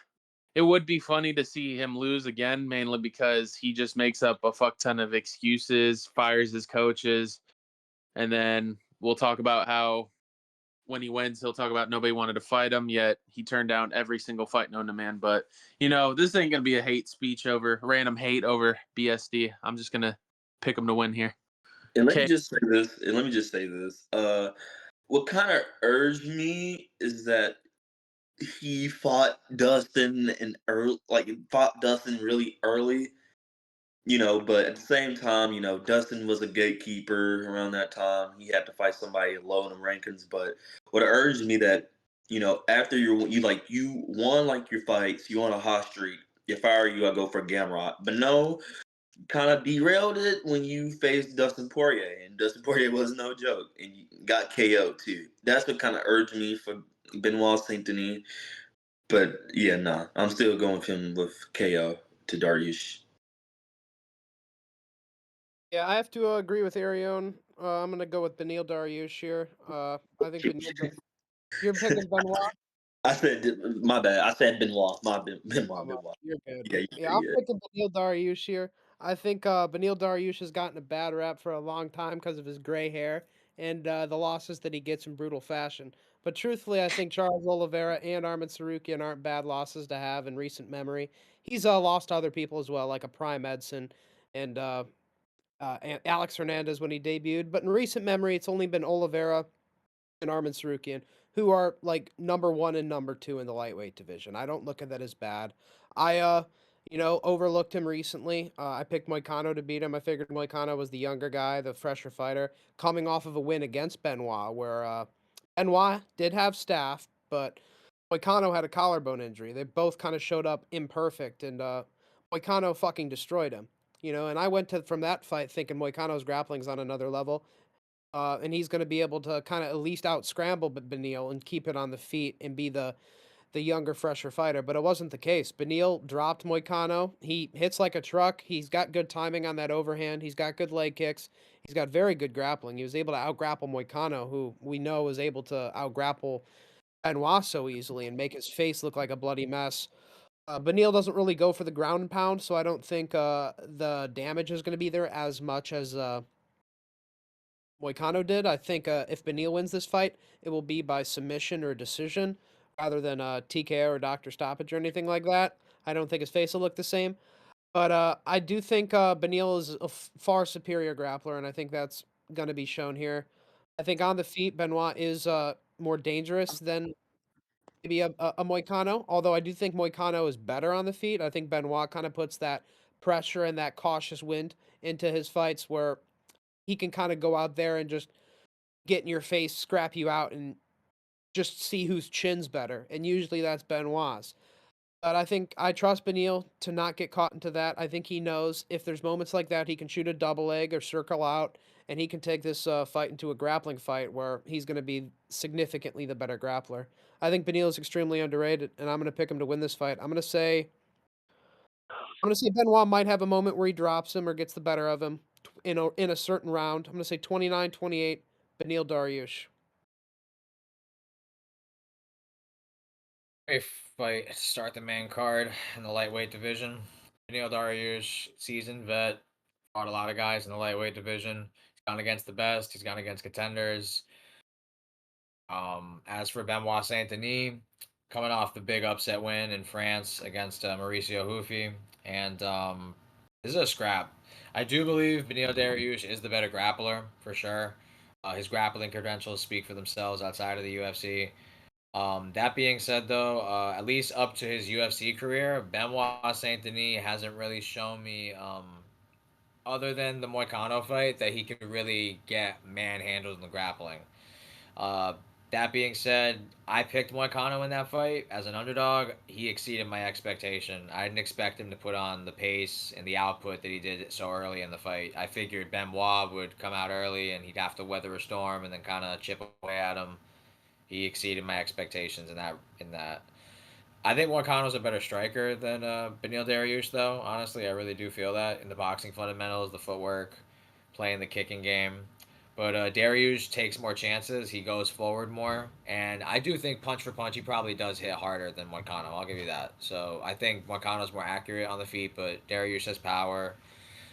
it would be funny to see him lose again, mainly because he just makes up a fuck ton of excuses, fires his coaches, and then we'll talk about how when he wins, he'll talk about nobody wanted to fight him, yet he turned down every single fight known to man. But, this ain't going to be a hate speech over random hate over BSD. I'm just going to pick him to win here. And let me Okay. just say this. What kind of urged me is that he fought Dustin fought Dustin really early. But at the same time, Dustin was a gatekeeper around that time. He had to fight somebody low in the rankings. But what urged me that, after you won like your fights, you on a hot streak. If I were you, I go for Gamrot. But no, kind of derailed it when you faced Dustin Poirier, and Dustin Poirier was no joke, and you got KO too. That's what kind of urged me for Benoit Saint Denis. But yeah, nah, I'm still going with him with KO to Dariush. Yeah, I have to agree with Arion. I'm gonna go with Beneil Dariush here. I think you're picking Benoit. I said my bad. I said Benoit. Well, Benoit. you're good. Yeah, Yeah, I'm yeah. picking Beneil Dariush here. I think Beneil Dariush has gotten a bad rap for a long time because of his gray hair and the losses that he gets in brutal fashion. But truthfully, I think Charles Oliveira and Armin Sarukian aren't bad losses to have in recent memory. He's lost to other people as well, like a Prime Edson and Alex Hernandez when he debuted. But in recent memory, it's only been Oliveira and Armin Sarukian, who are like number one and number two in the lightweight division. I don't look at that as bad. I overlooked him recently. I picked Moicano to beat him. I figured Moicano was the younger guy, the fresher fighter, coming off of a win against Benoit, where Benoit did have staff, but Moicano had a collarbone injury. They both kind of showed up imperfect, and Moicano fucking destroyed him. And I went from that fight thinking Moicano's grappling's on another level. And he's going to be able to kind of at least out scramble Beneil and keep it on the feet and be the younger, fresher fighter. But it wasn't the case. Beneil dropped Moicano. He hits like a truck. He's got good timing on that overhand. He's got good leg kicks. He's got very good grappling. He was able to out grapple Moicano, who we know was able to out grapple Benoit so easily and make his face look like a bloody mess. Beneil doesn't really go for the ground and pound, so I don't think the damage is going to be there as much as Moicano did. I think if Beneil wins this fight, it will be by submission or decision rather than TKO or doctor stoppage or anything like that. I don't think his face will look the same. But I do think Beneil is a far superior grappler, and I think that's going to be shown here. I think on the feet, Benoit is more dangerous than maybe a Moicano, although I do think Moicano is better on the feet. I think Benoit kind of puts that pressure and that cautious wind into his fights where he can kind of go out there and just get in your face, scrap you out, and just see whose chin's better. And usually that's Benoit's. But I think I trust Beneil to not get caught into that. I think he knows if there's moments like that, he can shoot a double leg or circle out, and he can take this fight into a grappling fight where he's going to be significantly the better grappler. I think Beneil is extremely underrated, and I'm going to pick him to win this fight. I'm gonna say Benoit might have a moment where he drops him or gets the better of him in a certain round. I'm gonna say 29-28, Beneil Dariush. Great fight to start the main card in the lightweight division. Neil Dariush, seasoned vet, fought a lot of guys in the lightweight division. He's gone against the best. He's gone against contenders. As for Benoit Saint Denis, coming off the big upset win in France against Mauricio Hufi, and this is a scrap. I do believe Benil Dariush is the better grappler for sure. His grappling credentials speak for themselves outside of the UFC. That being said, though, at least up to his UFC career, Benoit Saint Denis hasn't really shown me, other than the Moicano fight, that he can really get manhandled in the grappling. Uh, That being said, I picked Moicano in that fight as an underdog. He exceeded my expectation. I didn't expect him to put on the pace and the output that he did so early in the fight. I figured Benoit would come out early and he'd have to weather a storm and then kind of chip away at him. He exceeded my expectations in that. I think Moicano's a better striker than Beneil Dariush, though. Honestly, I really do feel that in the boxing fundamentals, the footwork, playing the kicking game. But Dariush takes more chances. He goes forward more, and I do think punch for punch, he probably does hit harder than Moicano. I'll give you that. So I think Moicano's more accurate on the feet, but Dariush has power.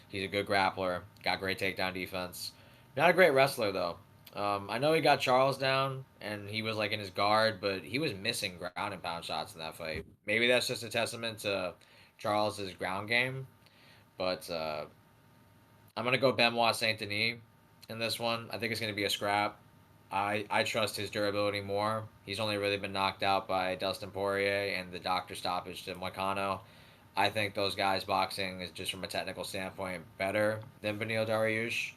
He's a good grappler. Got great takedown defense. Not a great wrestler though. I know he got Charles down and he was like in his guard, but he was missing ground and pound shots in that fight. Maybe that's just a testament to Charles's ground game. But I'm gonna go Benoit Saint Denis in this one. I think it's gonna be a scrap. I trust his durability more. He's only really been knocked out by Dustin Poirier and the doctor stoppage to Moicano. I think those guys boxing is just from a technical standpoint better than Beneil Dariush.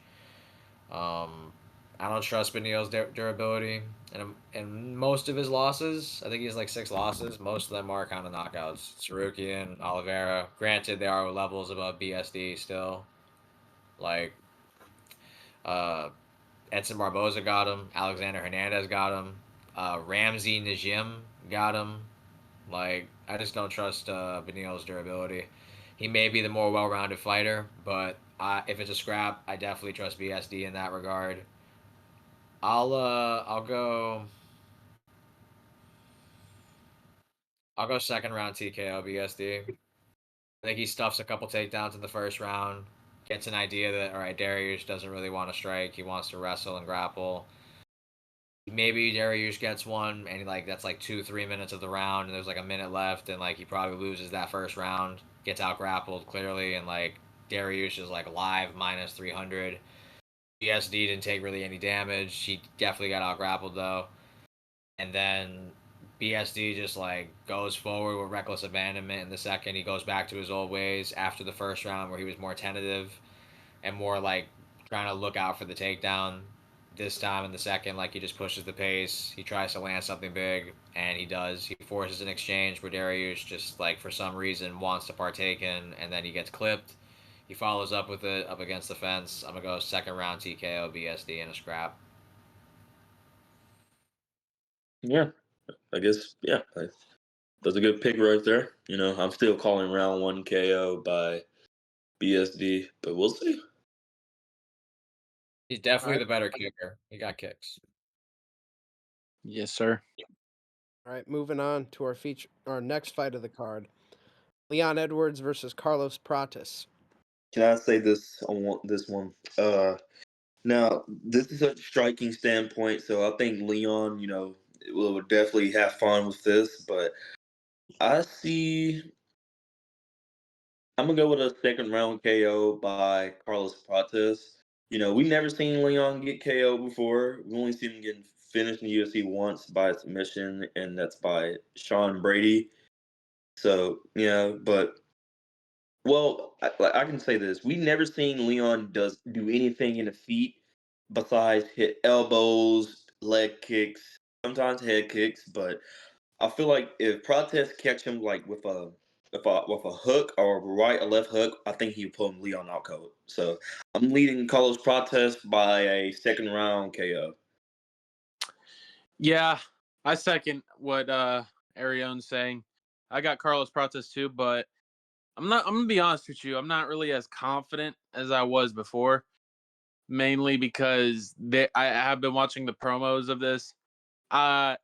Um, I don't trust Beneil's durability, and most of his losses, I think he has like 6 losses. Most of them are kind of knockouts. Sarukian, Oliveira. Granted, they are levels above BSD still. Like uh, Edson Barboza got him. Alexander Hernandez got him. Ramsey Najim got him. Like, I just don't trust Beneil's durability. He may be the more well-rounded fighter, but if it's a scrap, I definitely trust BSD in that regard. I'll go second round TKO BSD. I think he stuffs a couple takedowns in the first round, gets an idea that all right, Darius doesn't really want to strike, he wants to wrestle and grapple. Maybe Darius gets one and like that's like 2-3 minutes of the round and there's like a minute left and like he probably loses that first round, gets out grappled clearly and like Darius is like live minus 300. BSD didn't take really any damage. He definitely got out grappled though. And then BSD just like goes forward with reckless abandonment in the second. He goes back to his old ways after the first round where he was more tentative and more like trying to look out for the takedown. This time in the second, like he just pushes the pace. He tries to land something big, and he does. He forces an exchange where Darius just like for some reason wants to partake in, and then he gets clipped. He follows up with it up against the fence. I'm gonna go second round TKO BSD in a scrap. Yeah, I guess. Yeah, that's a good pick right there. I'm still calling round one KO by BSD, but we'll see. He's All definitely right. the better kicker. He got kicks. Yes, sir. All right, moving on to our next fight of the card. Leon Edwards versus Carlos Prates. Can I say this on this one? Now this is a striking standpoint, so I think Leon, will definitely have fun with this. But I see. I'm gonna go with a second round KO by Carlos Prates. We've never seen Leon get KO before. We've only seen him getting finished in the UFC once by submission, and that's by Sean Brady. So, but well, I can say this: we never seen Leon do anything in the feet besides hit elbows, leg kicks, sometimes head kicks. But I feel like if Protest catch him like with a hook or a right or left hook, I think he'll put Leon out cold. So I'm leading Carlos Protest by a second round KO. Yeah, I second what Arion's saying. I got Carlos Prates too, but I'm gonna be honest with you. I'm not really as confident as I was before, mainly because I have been watching the promos of this. Uh,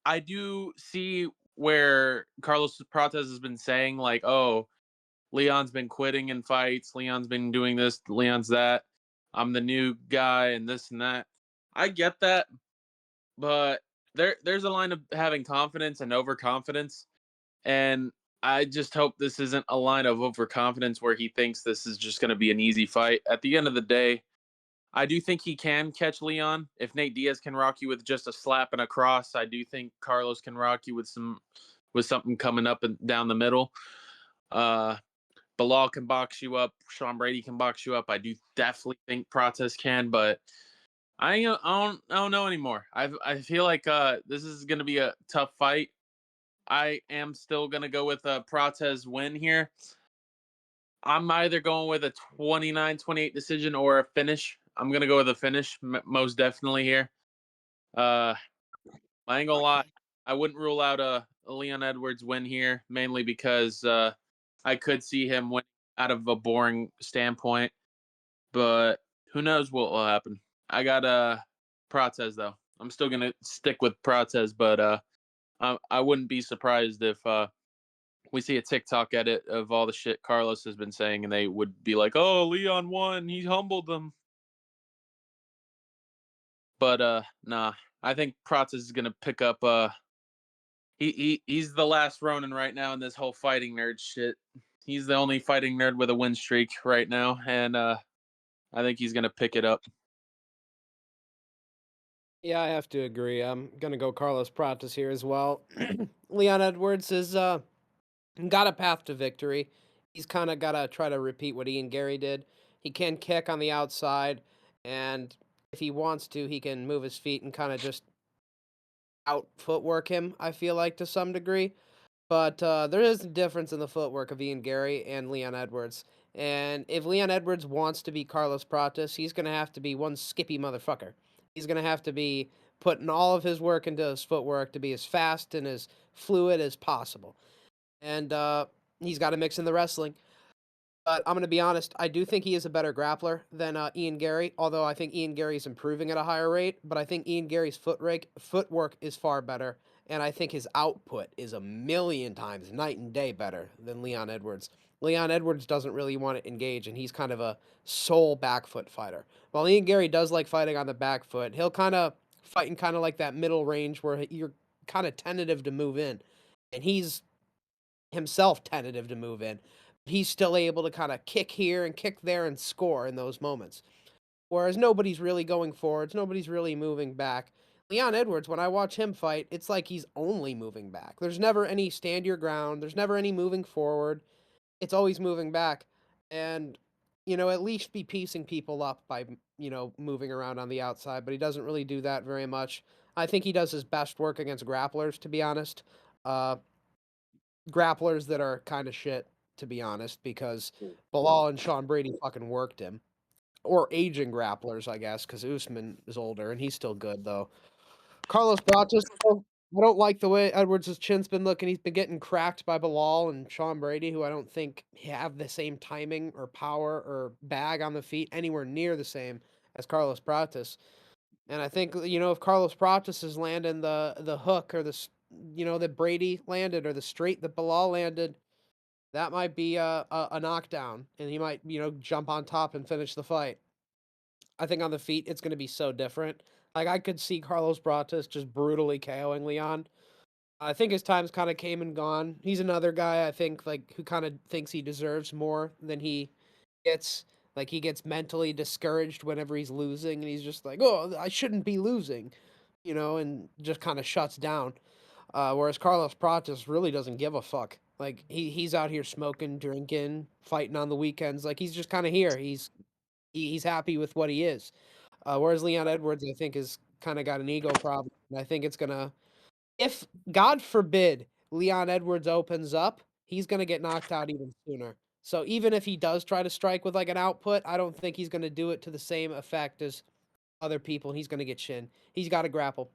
I do see where Carlos Prates has been saying like, "Oh, Leon's been quitting in fights. Leon's been doing this. Leon's that. I'm the new guy, and this and that." I get that, but there's a line of having confidence and overconfidence, and I just hope this isn't a line of overconfidence where he thinks this is just going to be an easy fight. At the end of the day, I do think he can catch Leon. If Nate Diaz can rock you with just a slap and a cross, I do think Carlos can rock you with something coming up and down the middle. Uh, Bilal can box you up. Sean Brady can box you up. I do definitely think Prates can, but I don't know anymore. I feel like this is gonna be a tough fight. I am still gonna go with a Prates win here. I'm either going with a 29-28 decision or a finish. I'm gonna go with a finish, most definitely here. Uh, I ain't gonna lie, I wouldn't rule out a Leon Edwards win here, mainly because I could see him win out of a boring standpoint, but who knows what will happen. I got Prates though. I'm still gonna stick with Prates, but I wouldn't be surprised if we see a TikTok edit of all the shit Carlos has been saying, and they would be like, "Oh, Leon won. He humbled them." But nah, I think Prates is gonna pick up. He's the last Ronin right now in this whole fighting nerd shit. He's the only fighting nerd with a win streak right now, and I think he's gonna pick it up. Yeah, I have to agree. I'm gonna go Carlos Prates here as well. Leon Edwards is got a path to victory. He's kind of got to try to repeat what Ian Gary did. He can kick on the outside, and if he wants to, he can move his feet and kind of just out footwork him, I feel like, to some degree. But there is a difference in the footwork of Ian Gary and Leon Edwards. And if Leon Edwards wants to be Carlos Prates, he's going to have to be one skippy motherfucker. He's going to have to be putting all of his work into his footwork to be as fast and as fluid as possible. And he's got to mix in the wrestling. But I'm going to be honest, I do think he is a better grappler than Ian Gary, although I think Ian Gary's improving at a higher rate. But I think Ian Gary's footwork is far better, and I think his output is a million times night and day better than Leon Edwards. Leon Edwards doesn't really want to engage, and he's kind of a sole back foot fighter. While Ian Gary does like fighting on the back foot, he'll kind of fight in kind of like that middle range where you're kind of tentative to move in, and he's himself tentative to move in. He's still able to kind of kick here and kick there and score in those moments. Whereas nobody's really going forwards, nobody's really moving back. Leon Edwards, when I watch him fight, it's like he's only moving back. There's never any stand your ground, there's never any moving forward. It's always moving back. And, at least be piecing people up by, moving around on the outside, but he doesn't really do that very much. I think he does his best work against grapplers, to be honest. Uh, Grapplers that are kind of shit, to be honest, because Bilal and Sean Brady fucking worked him. Or aging grapplers, I guess, because Usman is older and he's still good though. Carlos Prates, I don't like the way Edwards' chin's been looking. He's been getting cracked by Bilal and Sean Brady, who I don't think have the same timing or power or bag on the feet anywhere near the same as Carlos Prates. And I think if Carlos Prates is landing the hook or that Brady landed or the straight that Bilal landed, that might be a knockdown, and he might jump on top and finish the fight. I think on the feet it's going to be so different. Like I could see Carlos Prates just brutally KOing Leon. I think his time's kind of came and gone. He's another guy I think like who kind of thinks he deserves more than he gets. Like he gets mentally discouraged whenever he's losing, and he's just like, "Oh, I shouldn't be losing," and just kind of shuts down. Whereas Carlos Prates really doesn't give a fuck. Like he's out here smoking, drinking, fighting on the weekends. Like he's just kind of here. He's happy with what he is. Whereas Leon Edwards, I think, is kind of got an ego problem. And I think it's gonna, if God forbid Leon Edwards opens up, he's gonna get knocked out even sooner. So even if he does try to strike with like an output, I don't think he's gonna do it to the same effect as other people. And he's gonna get chin. He's got to grapple,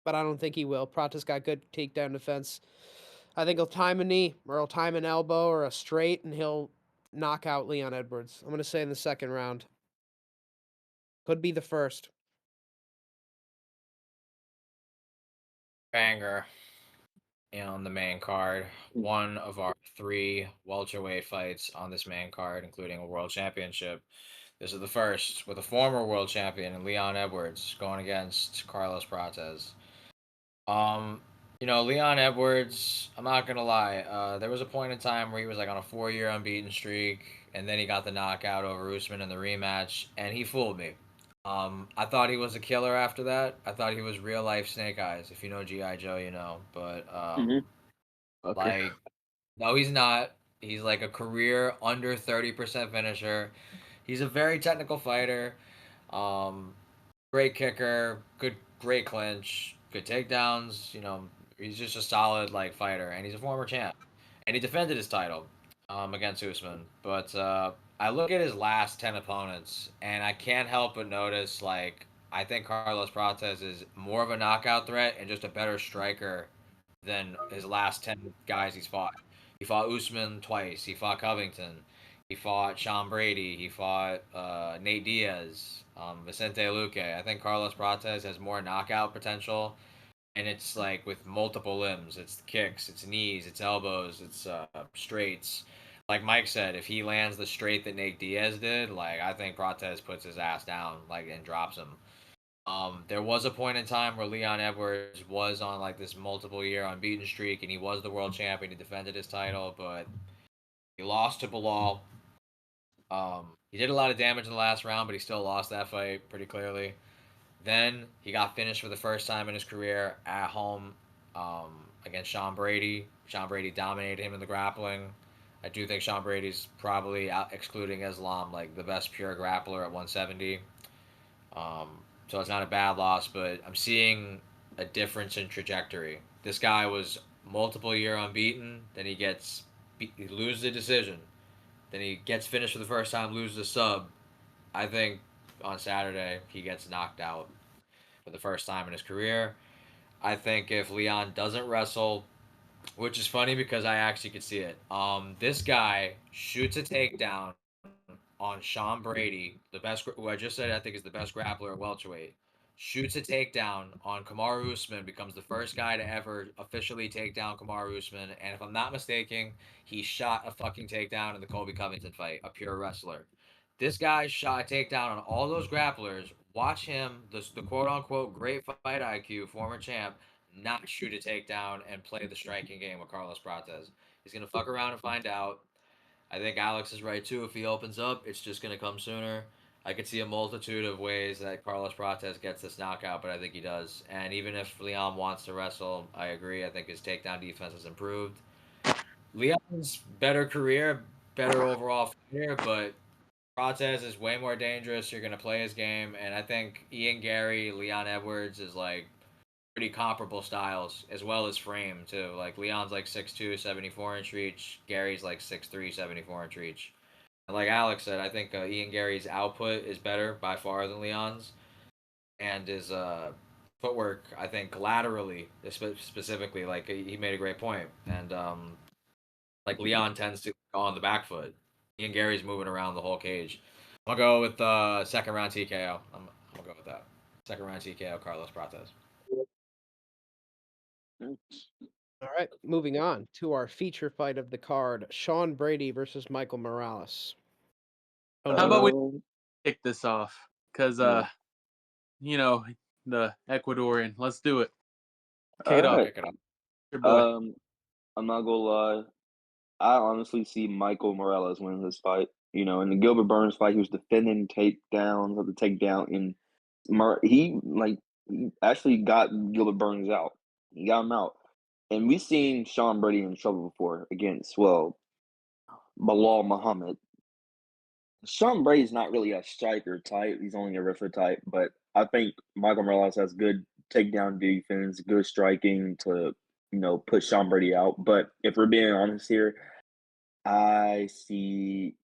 but I don't think he will. Prates got good takedown defense. I think he'll time a knee or he'll time an elbow or a straight, and he'll knock out Leon Edwards. I'm gonna say in the second round. Could be the first. Banger on the main card. One of our three welterweight fights on this main card, including a world championship. This is the first with a former world champion, Leon Edwards, going against Carlos Prates. Leon Edwards, I'm not gonna lie, there was a point in time where he was like on a 4-year unbeaten streak, and then he got the knockout over Usman in the rematch, and he fooled me. I thought he was a killer after that. I thought he was real life Snake Eyes. If you know G.I. Joe, you know. But Hmm. Okay. like, no, he's not. He's like a career under 30% finisher. He's a very technical fighter. Um, great kicker, great clinch, good takedowns. He's just a solid like fighter, and he's a former champ, and he defended his title against Usman. But I look at his last 10 opponents, and I can't help but notice like I think Carlos Prates is more of a knockout threat and just a better striker than his last 10 guys he's fought. He fought Usman twice. He fought Covington. He fought Sean Brady. He fought Nate Diaz, Vicente Luque. I think Carlos Prates has more knockout potential, and it's like with multiple limbs. It's kicks, it's knees, it's elbows, it's straights. Like Mike said, if he lands the straight that Nate Diaz did, like I think Prates puts his ass down, like and drops him. There was a point in time where Leon Edwards was on like this multiple year unbeaten streak, and he was the world champion. He defended his title, but he lost to Bilal. He did a lot of damage in the last round, but he still lost that fight pretty clearly. Then he got finished for the first time in his career at home against Sean Brady. Sean Brady dominated him in the grappling. I do think Sean Brady's probably, excluding Islam, like the best pure grappler at 170. Um, so it's not a bad loss, but I'm seeing a difference in trajectory. This guy was multiple year unbeaten. Then he loses the decision. Then he gets finished for the first time, loses a sub. I think on Saturday he gets knocked out for the first time in his career. I think if Leon doesn't wrestle, which is funny because I actually could see it. This guy shoots a takedown on Sean Brady, who I just said I think is the best grappler at welterweight. Shoots a takedown on Kamaru Usman, becomes the first guy to ever officially take down Kamaru Usman, and if I'm not mistaken, he shot a fucking takedown in the Colby Covington fight, a pure wrestler. This guy shot a takedown on all those grapplers. Watch him, the quote unquote great fight IQ, former champ, not shoot a takedown and play the striking game with Carlos Prates. He's gonna fuck around and find out. I think Alex is right too. If he opens up, it's just gonna come sooner. I could see a multitude of ways that Carlos Prates gets this knockout, but I think he does. And even if Leon wants to wrestle, I agree. I think his takedown defense has improved. Leon's better career, better overall fighter, but Prates is way more dangerous. You're gonna play his game, and I think Ian Gary, Leon Edwards is like pretty comparable styles as well as frame too. Like Leon's like 6'2", 74-inch reach. Gary's like 6'3", 74-inch reach. And like Alex said, I think Ian Gary's output is better by far than Leon's, and his footwork, I think laterally specifically, like he made a great point. And like Leon tends to go on the back foot. Ian Gary's moving around the whole cage. I'm gonna go with second round TKO. I'm gonna go with that. Second round TKO, Carlos Prates. All right, moving on to our feature fight of the card: Sean Brady versus Michael Morales. Oh How no! about we Um, kick this off? Because, yeah. you know, the Ecuadorian. Let's do it. Kick All it off. right. Pick it up. Your boy. Um, I'm not gonna lie. I honestly see Michael Morales winning this fight. In the Gilbert Burns fight, he was defending takedowns of the takedown, and he actually got Gilbert Burns out. He got him out, and we've seen Sean Brady in trouble before against Bilal Muhammad. Sean Brady's not really a striker type; he's only a wrestler type. But I think Michael Morales has good takedown defense, good striking to put Sean Brady out. But if we're being honest here, I see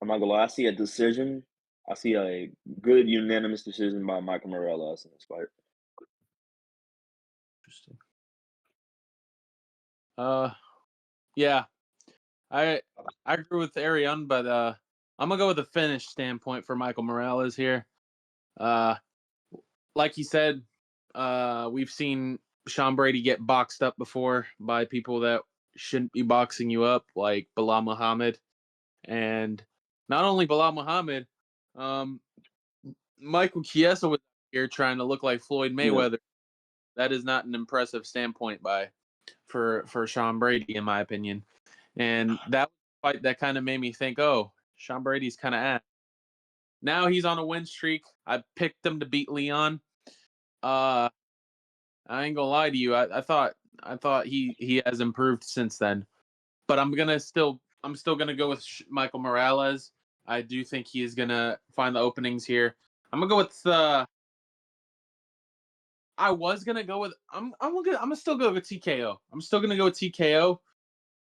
I'm not gonna lie, I see a decision. I see a good unanimous decision by Michael Morales in this fight. Interesting. Uh, yeah, I I agree with Ariane, but I'm gonna go with a finish standpoint for Michael Morales here. Uh, like he said, we've seen Sean Brady get boxed up before by people that shouldn't be boxing you up, like Bilal Muhammad, and not only Bilal Muhammad, um, Michael Chiesa was here trying to look like Floyd Yeah, Mayweather. That is not an impressive standpoint for Sean Brady, in my opinion. And that fight that kind of made me think, oh, Sean Brady's kind of ass. Now he's on a win streak. I picked him to beat Leon. Uh, I ain't gonna lie to you. I thought he has improved since then. But I'm still gonna go with Michael Morales. I do think he is gonna find the openings here. I'm gonna go with I was gonna go with I'm still go with TKO. I'm still gonna go with TKO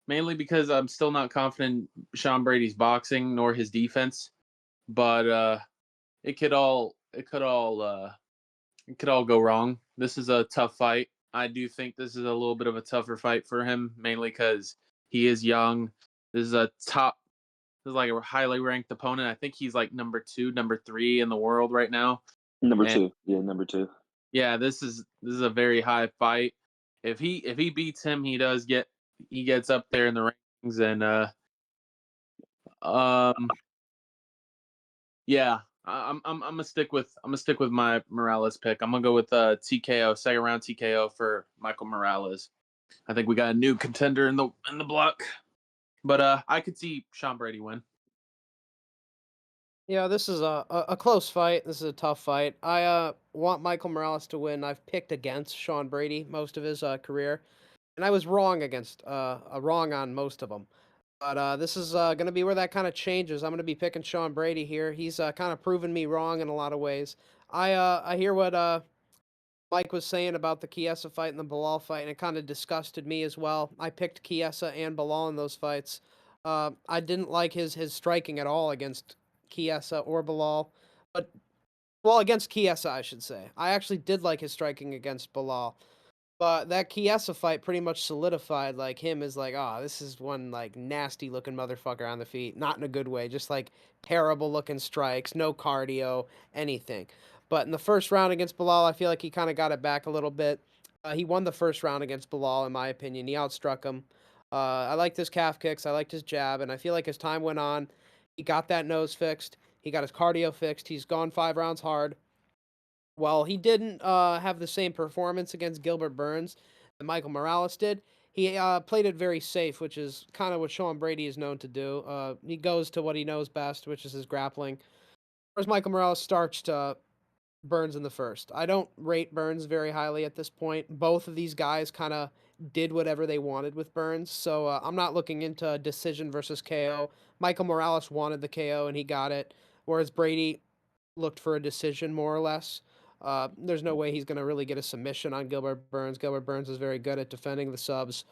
mainly because I'm still not confident in Sean Brady's boxing nor his defense. But it could all go wrong. This is a tough fight. I do think this is a little bit of a tougher fight for him, mainly because he is young. This is a top. This is like a highly ranked opponent. I think he's like number 2, number 3 in the world right now. Number And 2. Yeah, number 2. yeah, this is a very high fight. If he beats him, he gets up there in the rankings and um yeah, I'm gonna stick with my Morales pick. I'm gonna go with TKO, second round TKO for Michael Morales. I think we got a new contender in the block. But I could see Sean Brady win. Yeah, this is a close fight. This is a tough fight. I want Michael Morales to win. I've picked against Sean Brady most of his career, and I was wrong against wrong on most of them. But this is going to be where that kind of changes. I'm going to be picking Sean Brady here. He's kind of proven me wrong in a lot of ways. I hear what Mike was saying about the Chiesa fight and the Bilal fight, and it kind of disgusted me as well. I picked Chiesa and Bilal in those fights. I didn't like his striking at all against Chiesa or Bilal, but well, against Chiesa, I should say. I actually did like his striking against Bilal. But that Chiesa fight pretty much solidified like him as like, oh, this is one like nasty looking motherfucker on the feet. Not in a good way, just like terrible looking strikes, no cardio, anything. But in the first round against Bilal, I feel like he kind of got it back a little bit. He won the first round against Bilal, in my opinion. He outstruck him. I liked his calf kicks, I liked his jab, and I feel like as time went on, he got that nose fixed. He got his cardio fixed. He's gone 5 rounds hard. While he didn't have the same performance against Gilbert Burns that Michael Morales did, he played it very safe, which is kind of what Sean Brady is known to do. He goes to what he knows best, which is his grappling. Whereas Michael Morales starched Burns in the first. I don't rate Burns very highly at this point. Both of these guys kind of did whatever they wanted with Burns, so I'm not looking into decision versus KO. Michael Morales wanted the KO and he got it, whereas Brady looked for a decision more or less. There's no way he's going to really get a submission on Gilbert Burns. Gilbert Burns is very good at defending the subs.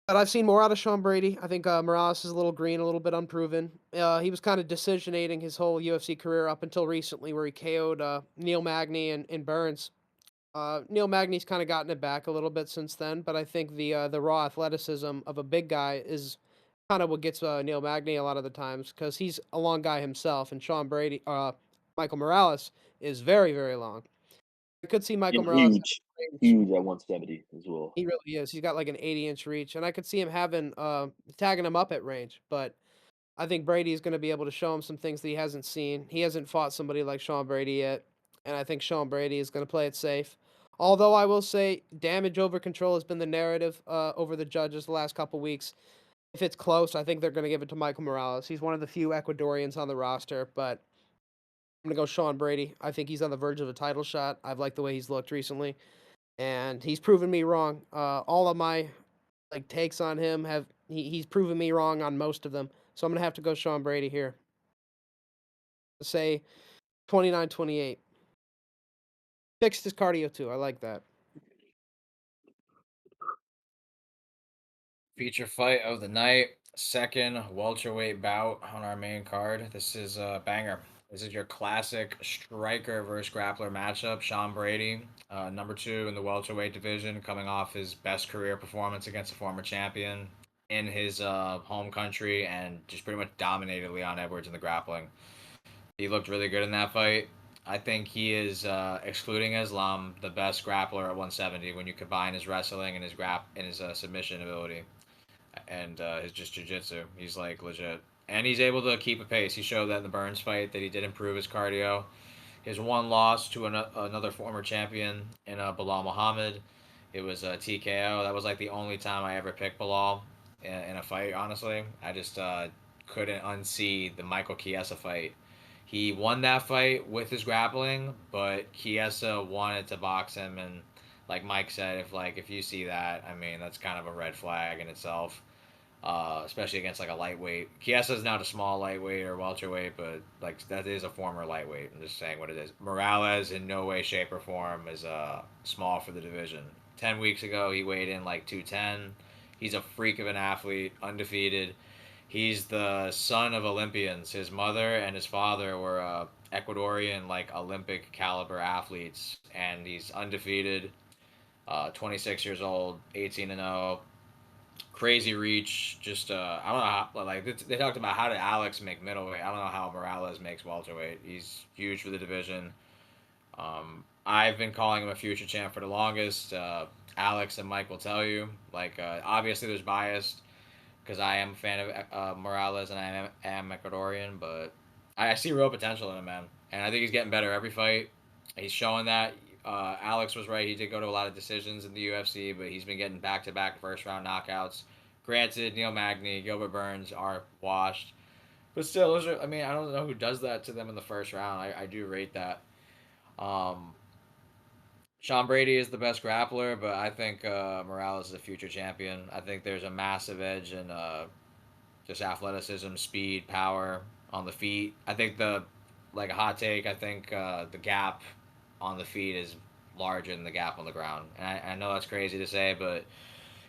But I've seen more out of Sean Brady. I think Morales is a little green, a little bit unproven. He was kind of decisionating his whole UFC career up until recently, where he KO'd Neil Magny and Burns. Neil Magny's kind of gotten it back a little bit since then, but I think the raw athleticism of a big guy is kind of what gets Neil Magny a lot of the times because he's a long guy himself, and Michael Morales is very very long. I could see Michael And Morales huge, having range. huge at 170 as well. He really is. He's got like an 80-inch reach, and I could see him having tagging him up at range, but I think Brady is going to be able to show him some things that he hasn't seen. He hasn't fought somebody like Sean Brady yet, and I think Sean Brady is going to play it safe. Although I will say, damage over control has been the narrative over the judges the last couple weeks. If it's close, I think they're going to give it to Michael Morales. He's one of the few Ecuadorians on the roster, but I'm going to go Sean Brady. I think he's on the verge of a title shot. I've liked the way he's looked recently, and he's proven me wrong. All of my like takes on him he's proven me wrong on most of them. So I'm gonna have to go Sean Brady here. Say 29-28. Fixed his cardio too. I like that. Feature fight of the night, second welterweight bout on our main card. This is a banger. This is your classic striker versus grappler matchup. Sean Brady, number 2 in the welterweight division, coming off his best career performance against a former champion in his home country, and just pretty much dominated Leon Edwards in the grappling. He looked really good in that fight. I think he is, excluding Islam, the best grappler at 170 when you combine his wrestling and his submission ability and his just jiu-jitsu. He's like legit. And he's able to keep a pace. He showed that in the Burns fight that he did improve his cardio. His one loss to another former champion in Bilal Muhammad. It was a TKO. That was like the only time I ever picked Bilal in a fight, honestly. I just couldn't unsee the Michael Chiesa fight. He won that fight with his grappling, but Chiesa wanted to box him, and like Mike said, if you see that, I mean that's kind of a red flag in itself. especially against like a lightweight. Chiesa's not a small lightweight or welterweight, but like that is a former lightweight. I'm just saying what it is. Morales in no way, shape, or form is small for the division. 10 weeks ago, he weighed in like 210. He's a freak of an athlete, undefeated. He's the son of Olympians. His mother and his father were Ecuadorian like Olympic caliber athletes, and he's undefeated. 26 years old, 18-0, crazy reach. Just I don't know how, like they talked about how did Alex make middleweight. I don't know how Morales makes welterweight. He's huge for the division. I've been calling him a future champ for the longest. Alex and Mike will tell you. Like obviously there's bias because I am a fan of Morales and I am Ecuadorian, but I see real potential in him, man. And I think he's getting better every fight. He's showing that. Alex was right. He did go to a lot of decisions in the UFC, but he's been getting back-to-back first-round knockouts. Granted, Neil Magny, Gilbert Burns are washed, but still, those are. I mean, I don't know who does that to them in the first round. I do rate that. Um, Sean Brady is the best grappler, but I think Morales is a future champion. I think there's a massive edge in just athleticism, speed, power on the feet. I think like a hot take. I think the gap on the feet is larger than the gap on the ground. And I know that's crazy to say, but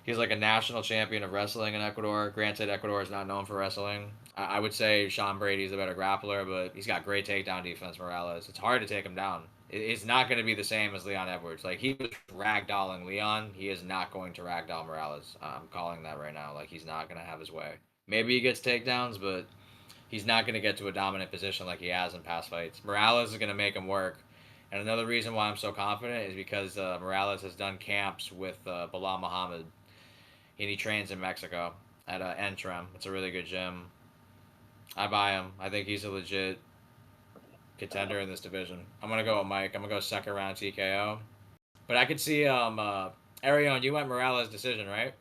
he's like a national champion of wrestling in Ecuador. Granted, Ecuador is not known for wrestling. I would say Sean Brady's a better grappler, but he's got great takedown defense. Morales, it's hard to take him down. It's not going to be the same as Leon Edwards. Like he was ragdolling Leon, he is not going to ragdoll Morales. I'm calling that right now. Like he's not going to have his way. Maybe he gets takedowns, but he's not going to get to a dominant position like he has in past fights. Morales is going to make him work. And another reason why I'm so confident is because Morales has done camps with Bilal Muhammad, and he trains in Mexico at Entram. It's a really good gym. I buy him. I think he's a legit contender in this division. I'm gonna go with Mike. I'm gonna go second round TKO. But I could see Arion, you went Morales decision, right?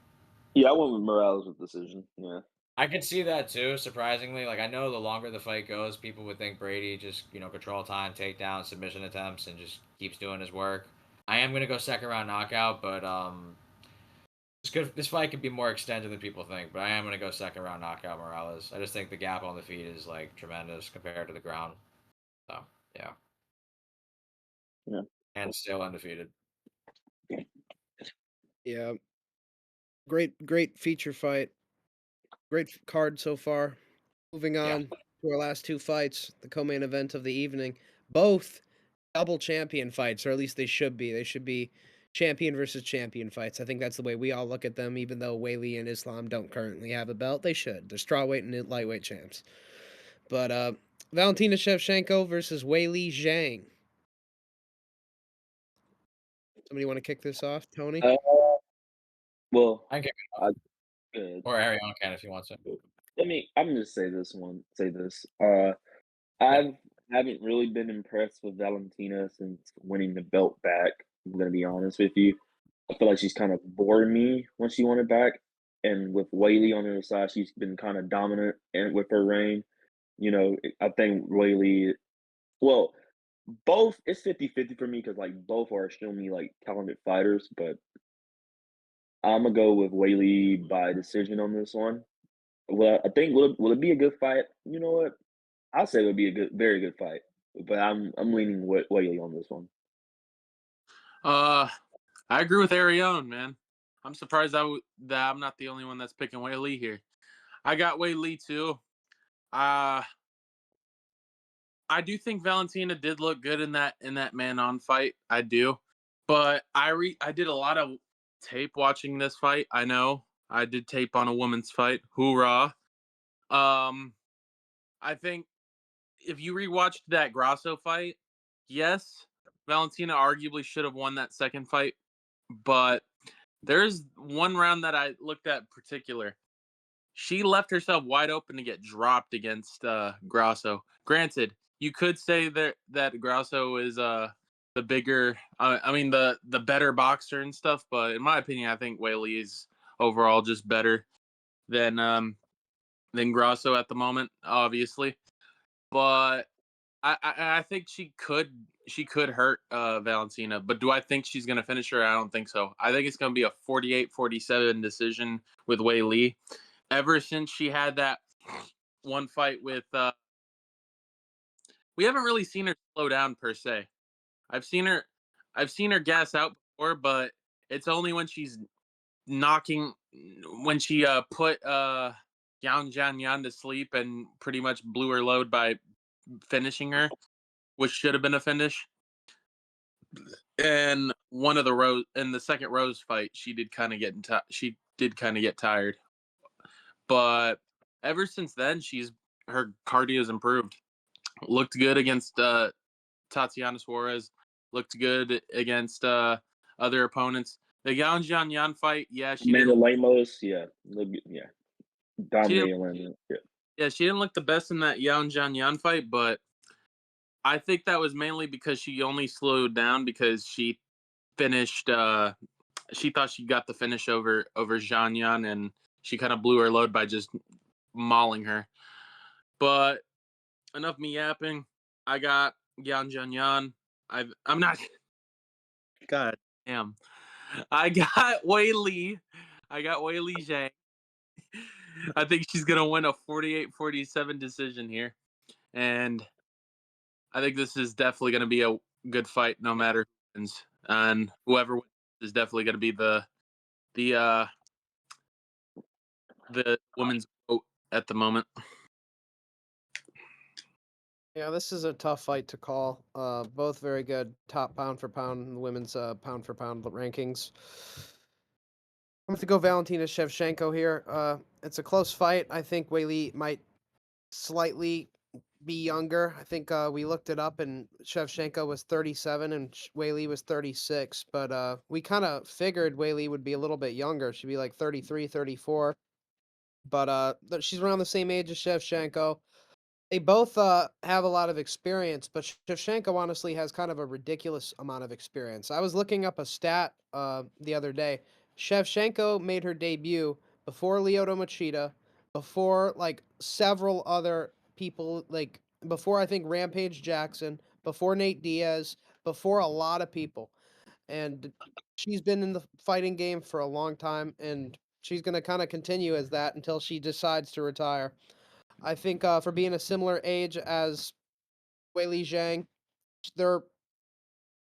Yeah, I went with Morales with decision. Yeah. I could see that too, surprisingly. Like I know the longer the fight goes, people would think Brady just, control time, takedown, submission attempts, and just keeps doing his work. I am gonna go second round knockout, but this fight could be more extended than people think. But I am gonna go second round knockout Morales. I just think the gap on the feet is like tremendous compared to the ground. So yeah, Yeah. and still undefeated. Yeah, great feature fight. Great card so far. Moving Yeah, on to our last two fights, the co-main event of the evening. Both double champion fights, or at least they should be. They should be champion versus champion fights. I think that's the way we all look at them, even though Weili and Islam don't currently have a belt. They should. They're strawweight and lightweight champs. But Valentina Shevchenko versus Weili Zhang. Somebody want to kick this off? Tony? Uh, well, I can kick it off, I good. or Arion can if he wants to. I'm gonna say this one. Say this. Yeah, I haven't really been impressed with Valentina since winning the belt back. I'm gonna be honest with you. I feel like she's kind of bored me when she won it back, and with Whaley on her side, she's been kind of dominant and with her reign. I think Whaley. Well, both it's 50-50 for me because like both are extremely like talented fighters, but I'm gonna go with Whaley by decision on this one. Well, I think will it be a good fight? You know what? I'll say it'll be a very good fight, but I'm leaning with Whaley on this one. Uh, I agree with Arion, man. I'm surprised that I'm not the only one that's picking Wei Lee here. I got Wei Lee too. Uh, I do think Valentina did look good in that man on fight. I do, but I did a lot of tape watching this fight. I know I did tape on a woman's fight. Hoorah! Um, I think if you rewatched that Grasso fight, yes, Valentina arguably should have won that second fight, but there's one round that I looked at particular. She left herself wide open to get dropped against Grasso. Granted, you could say that Grasso is the bigger, I mean the better boxer and stuff, but in my opinion, I think Whaley is overall just better than Grasso at the moment, obviously. But I think she could hurt Valentina, but do I think she's going to finish her? I don't think so. I think it's going to be a 48-47 decision with Wei Lee. ever since she had that one fight with, we haven't really seen her slow down per se. I've seen her, I've seen her gas out before, but it's only when she's knocking, when she put Yang Jian to sleep and pretty much blew her load by finishing her, which should have been a finish. And one of the Rose in the second Rose fight, she did kind of get tired. But ever since then, her cardio's improved. Looked good against Tatiana Suarez. Looked good against other opponents. The Yan Jian Yan fight, yeah, Amanda Lemos, yeah, yeah, she didn't dominating Lemos. Yeah. yeah, she didn't look the best in that Yan Jian Yan fight, but I think that was mainly because she only slowed down because she finished she thought she got the finish over Zhang Yan, and she kind of blew her load by just mauling her. But enough me yapping. I got Yan Jian Yan. I'm not. God damn. I got Wei Li. I got Wei Li Zhang. I think she's gonna win a 48-47 decision here, and I think this is definitely gonna be a good fight, no matter who wins. And whoever wins is definitely gonna be the uh the women's vote at the moment. Yeah, this is a tough fight to call. Both very good top pound for pound in the women's pound for pound rankings. I'm going to go Valentina Shevchenko here. It's a close fight. I think Weili might slightly be younger. I think we looked it up, and Shevchenko was 37 and Weili was 36. But we kind of figured Weili would be a little bit younger. She'd be like 33, 34. But she's around the same age as Shevchenko. They both have a lot of experience, but Shevchenko honestly has kind of a ridiculous amount of experience. I was looking up a stat the other day. Shevchenko made her debut before Lyoto Machida, before like several other people, like before I think Rampage Jackson, before Nate Diaz, before a lot of people. And she's been in the fighting game for a long time, and she's going to kind of continue as that until she decides to retire. I think for being a similar age as Weili Zhang, they're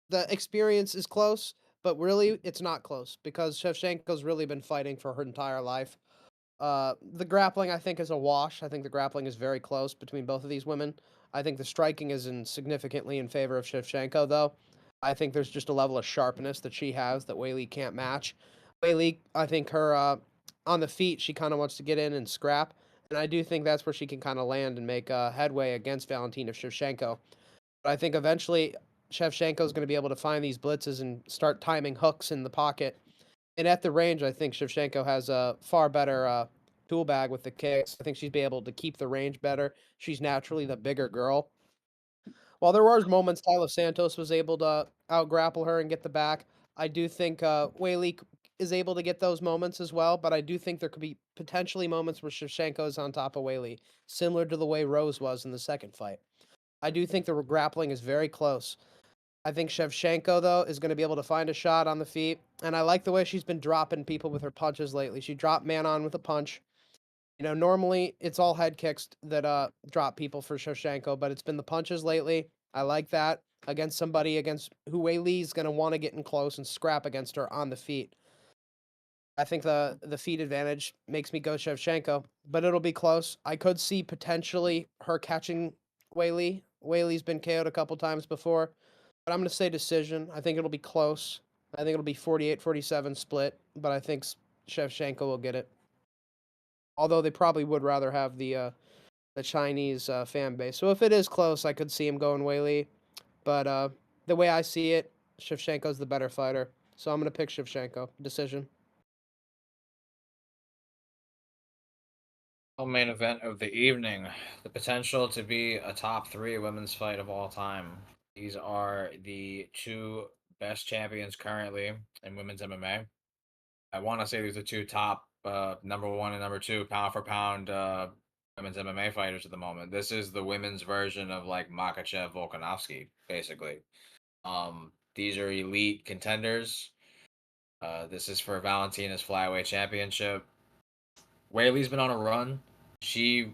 the experience is close, but really it's not close because Shevchenko's really been fighting for her entire life. The grappling I think is a wash. I think the grappling is very close between both of these women. I think the striking is significantly in favor of Shevchenko though. I think there's just a level of sharpness that she has that Weili can't match. Weili, I think her on the feet, she kind of wants to get in and scrap, and I do think that's where she can kind of land and make headway against Valentina Shevchenko. But I think eventually Shevchenko is going to be able to find these blitzes and start timing hooks in the pocket. And at the range, I think Shevchenko has a far better tool bag with the kicks. I think she'd be able to keep the range better. She's naturally the bigger girl. While there were moments Tyler Santos was able to out grapple her and get the back, I do think Weili is able to get those moments as well. But I do think there could be potentially moments where Shevchenko is on top of Weili, similar to the way Rose was in the second fight. I do think the grappling is very close. I think Shevchenko, though, is going to be able to find a shot on the feet. And I like the way she's been dropping people with her punches lately. She dropped Manon with a punch. You know, normally it's all head kicks that drop people for Shevchenko, but it's been the punches lately. I like that against somebody against who Wei Li's going to want to get in close and scrap against her on the feet. I think the feet advantage makes me go Shevchenko, but it'll be close. I could see potentially her catching Wei Li. Wei Li's been KO'd a couple times before, but I'm going to say decision. I think it'll be close. I think it'll be 48-47 split, but I think Shevchenko will get it. Although they probably would rather have the Chinese fan base. So if it is close, I could see him going Wei Li. But the way I see it, Shevchenko's the better fighter. So I'm going to pick Shevchenko. Decision. Main event of the evening, the potential to be a top 3 women's fight of all time. These are the 2 best champions currently in women's MMA. I want to say these are 2 top number 1 and number 2 pound for pound women's MMA fighters at the moment. This is the women's version of like Makachev Volkanovski, basically. These are elite contenders. This is for Valentina's flyweight championship. Whaley's been on a run. She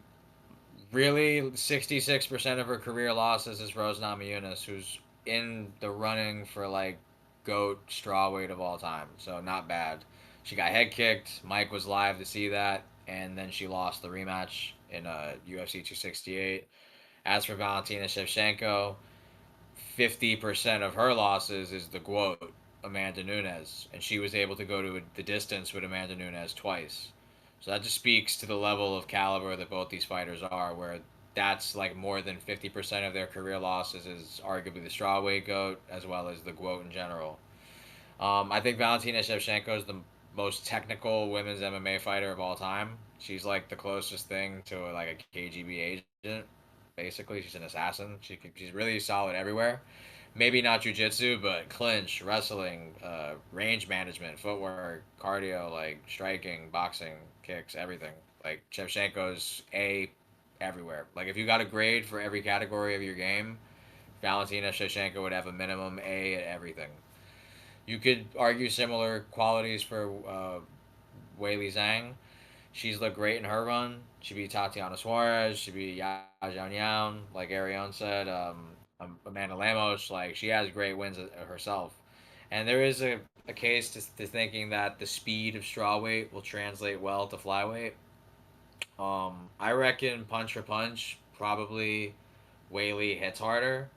really 66% of her career losses is Rose Namajunas, who's in the running for like goat strawweight of all time. So not bad. She got head kicked. Mike was live to see that, and then she lost the rematch in UFC 268. As for Valentina Shevchenko, 50% of her losses is the GWOAT, Amanda Nunes, and she was able to go to the distance with Amanda Nunes twice. So that just speaks to the level of caliber that both these fighters are, where that's like more than 50% of their career losses is arguably the strawweight GOAT as well as the GWOAT in general. I think Valentina Shevchenko is the most technical women's MMA fighter of all time. She's like the closest thing to like a KGB agent. Basically, she's an assassin. She's really solid everywhere. Maybe not jujitsu, but clinch, wrestling, range management, footwork, cardio, like striking, boxing, kicks, everything. Like Shevchenko's a everywhere. Like if you got a grade for every category of your game, Valentina Shevchenko would have a minimum A at everything. You could argue similar qualities for Weili Zhang. She's looked great in her run. She beat Tatiana Suarez. She beat Ya Jianyan, like Arion said. Amanda Lemos, like she has great wins herself. And there is a case to thinking that the speed of strawweight will translate well to flyweight. I reckon punch for punch, probably Weili hits harder.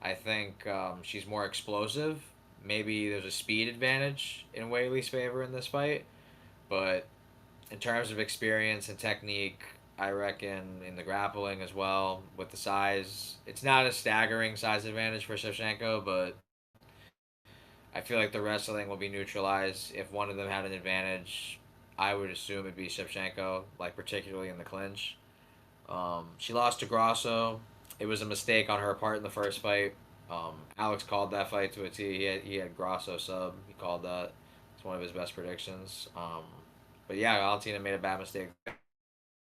I think she's more explosive. Maybe there's a speed advantage in Weili's favor in this fight, but in terms of experience and technique, I reckon in the grappling as well with the size, it's not a staggering size advantage for Shevchenko, but I feel like the wrestling will be neutralized. If one of them had an advantage, I would assume it'd be Shevchenko, like particularly in the clinch. She lost to Grasso. It was a mistake on her part in the first fight. Alex called that fight to a T. He had Grasso sub. He called that. It's one of his best predictions. But yeah, Valentina made a bad mistake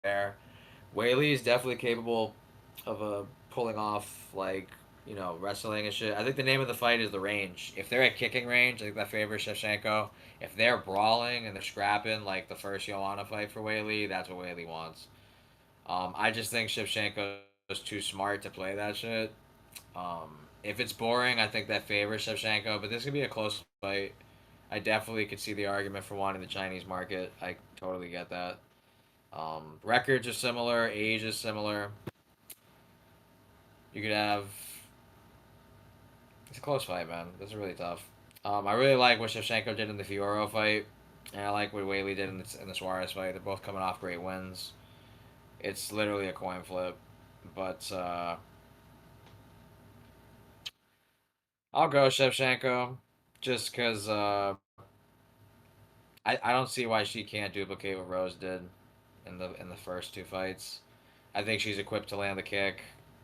there. Whaley is definitely capable of pulling off like wrestling and shit. I think the name of the fight is the range. If they're at kicking range, I think that favors Shevchenko. If they're brawling and they're scrapping like the first Joanna fight for Whaley, that's what Whaley wants. I just think Shevchenko is too smart to play that shit. If it's boring, I think that favors Shevchenko, but this could be a close fight. I definitely could see the argument for wanting the Chinese market. I totally get that. Records are similar, age is similar. You could have. It's a close fight, man. This is really tough. I really like what Shevchenko did in the Fioro fight, and I like what Whaley did in the Suarez fight. They're both coming off great wins. It's literally a coin flip, but I'll go Shevchenko just because I don't see why she can't duplicate what Rose did in the first two fights. I think she's equipped to land the kick,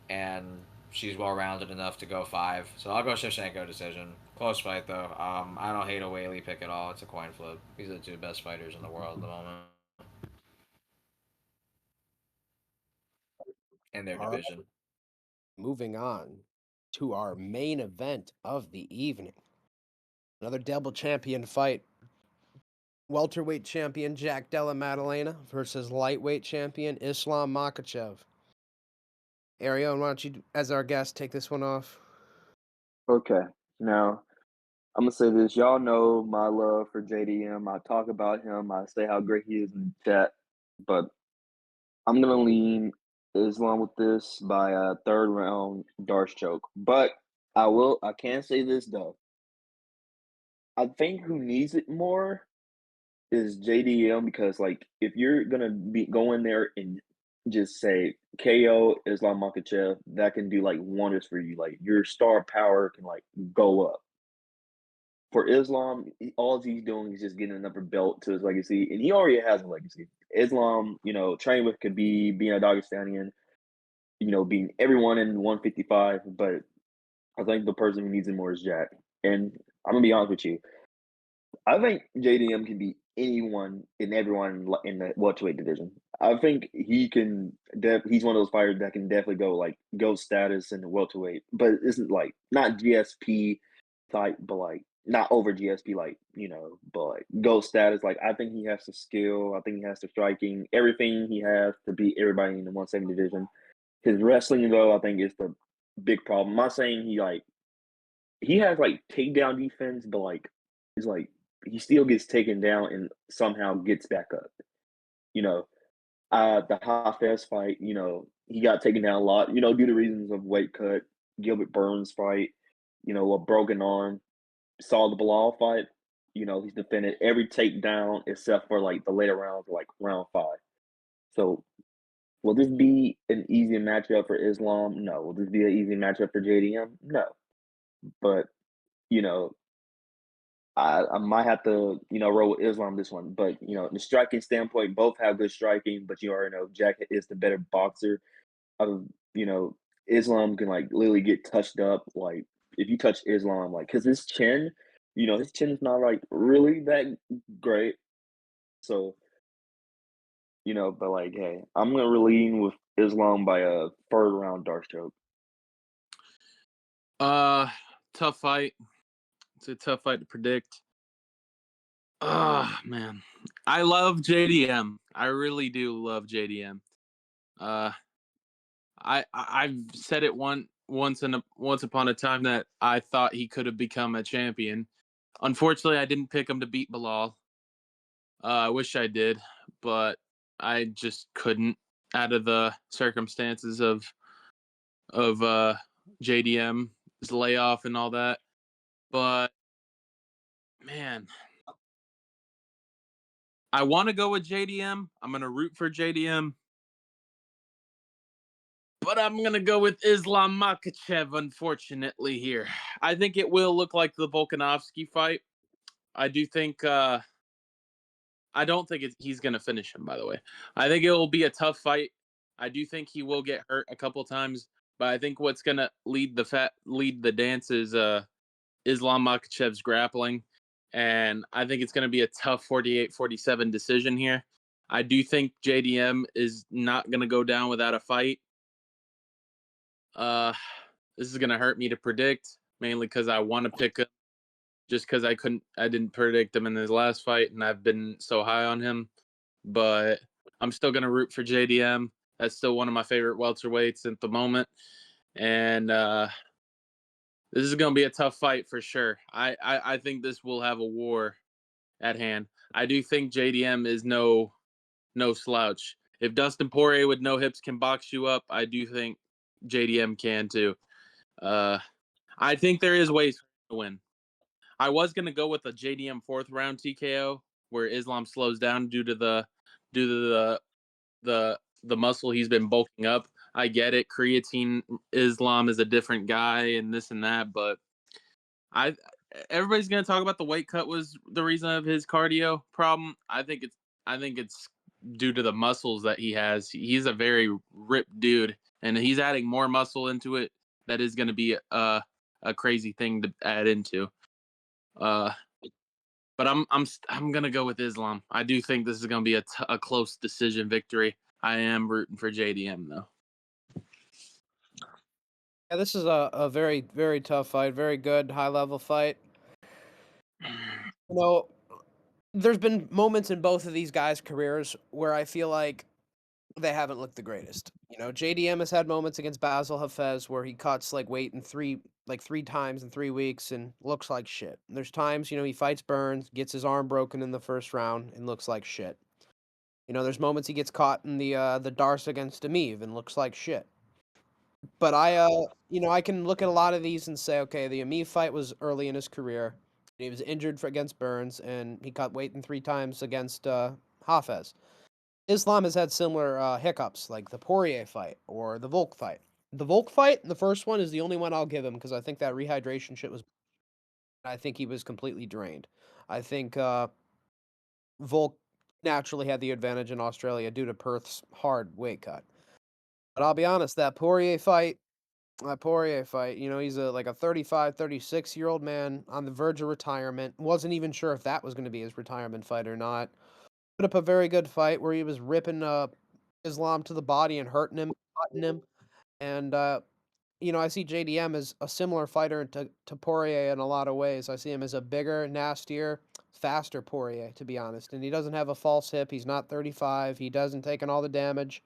and she's well rounded enough to go five. So I'll go Shevchenko decision. Close fight though. I don't hate a Whaley pick at all. It's a coin flip. These are the two best fighters in the world at the moment in their All right, division. moving on to our main event of the evening. Another double champion fight. Welterweight champion Jack Della Maddalena versus lightweight champion Islam Makachev. Arion, why don't you, as our guest, take this one off? Okay, now I'm gonna say this. Y'all know my love for JDM. I talk about him. I say how great he is in chat, but I'm gonna lean Islam with this by a third round Darce choke. But I can say this though. I think who needs it more is JDM because like if you're gonna be go in there and just say KO Islam Makachev, that can do like wonders for you. Like your star power can like go up. For Islam, all he's doing is just getting another belt to his legacy, and he already has a legacy. Islam, trained with Khabib, being a Dagestanian, being everyone in 155. But I think the person who needs it more is Jack. And I'm gonna be honest with you, I think JDM can beat anyone and everyone in the welterweight division. I think he can. He's one of those fighters that can definitely go like GOAT status in the welterweight, but isn't like not GSP type, but like not over GSP, like, but like GOAT status. Like, I think he has the skill. I think he has the striking, everything he has to beat everybody in the 170 division. His wrestling, though, I think is the big problem. I'm not saying he has like takedown defense, but like it's like he still gets taken down and somehow gets back up. You know, the Hafez fight, he got taken down a lot, due to reasons of weight cut. Gilbert Burns fight, a broken arm. Saw the Bilal fight, he's defended every takedown except for like the later rounds, like round 5. So will this be an easy matchup for Islam? No. Will this be an easy matchup for JDM? No. But, you know, I might have to, roll with Islam this one. But, the striking standpoint, both have good striking, but you already know Jack is the better boxer. Of Islam can like literally get touched up. Like if you touch Islam, like because his chin's not like really that great. So but like, hey, I'm gonna lean with Islam by a third round dark stroke. Uh, Tough fight. It's a tough fight to predict. Ah, man. I love JDM. I really do love JDM. Uh, I've said it once upon a time that I thought he could have become a champion. Unfortunately, I didn't pick him to beat Bilal. I wish I did, but I just couldn't out of the circumstances of JDM's layoff and all that. But man, I want to go with JDM. I'm going to root for JDM, but I'm going to go with Islam Makachev, unfortunately, here. I think it will look like the Volkanovski fight. I do think, I don't think he's going to finish him, by the way. I think it will be a tough fight. I do think he will get hurt a couple times, but I think what's going to lead the dance is Islam Makhachev's grappling. And I think it's going to be a tough 48-47 decision here. I do think JDM is not going to go down without a fight. Uh, this is going to hurt me to predict, mainly because I want to pick him, just because I didn't predict him in his last fight, and I've been so high on him. But I'm still going to root for JDM. That's still one of my favorite welterweights at the moment. And this is going to be a tough fight for sure. I think this will have a war at hand. I do think JDM is no slouch. If Dustin Poirier with no hips can box you up, I do think JDM can too. I think there is ways to win. I was gonna go with a JDM fourth round TKO where Islam slows down due to the muscle he's been bulking up. I get it. Creatine Islam is a different guy and this and that, but I everybody's gonna talk about the weight cut was the reason of his cardio problem. I think it's due to the muscles that he has. He's a very ripped dude, and he's adding more muscle into it. That is going to be a crazy thing to add into. Uh, but I'm gonna go with Islam. I do think this is gonna be a close decision victory. I am rooting for JDM though. Yeah, this is a very, very tough fight. Very good, high level fight. You know, there's been moments in both of these guys' careers where I feel like they haven't looked the greatest. JDM has had moments against Basil Hafez where he cuts like weight in three times in 3 weeks and looks like shit. And there's times, he fights Burns, gets his arm broken in the first round and looks like shit. There's moments he gets caught in the Darce against Demiv and looks like shit. But I can look at a lot of these and say, okay, the Amir fight was early in his career. He was injured against Burns, and he cut weight in 3 times against Hafez. Islam has had similar hiccups, like the Poirier fight or the Volk fight. The Volk fight, the first one, is the only one I'll give him because I think that rehydration shit was. I think he was completely drained. I think Volk naturally had the advantage in Australia due to Perth's hard weight cut. But I'll be honest, that Poirier fight, he's like a 35, 36-year-old man on the verge of retirement. Wasn't even sure if that was going to be his retirement fight or not. Put up a very good fight where he was ripping Islam to the body and hurting him, cutting him. And I see JDM as a similar fighter to Poirier in a lot of ways. I see him as a bigger, nastier, faster Poirier, to be honest. And he doesn't have a false hip. He's not 35. He doesn't take in all the damage.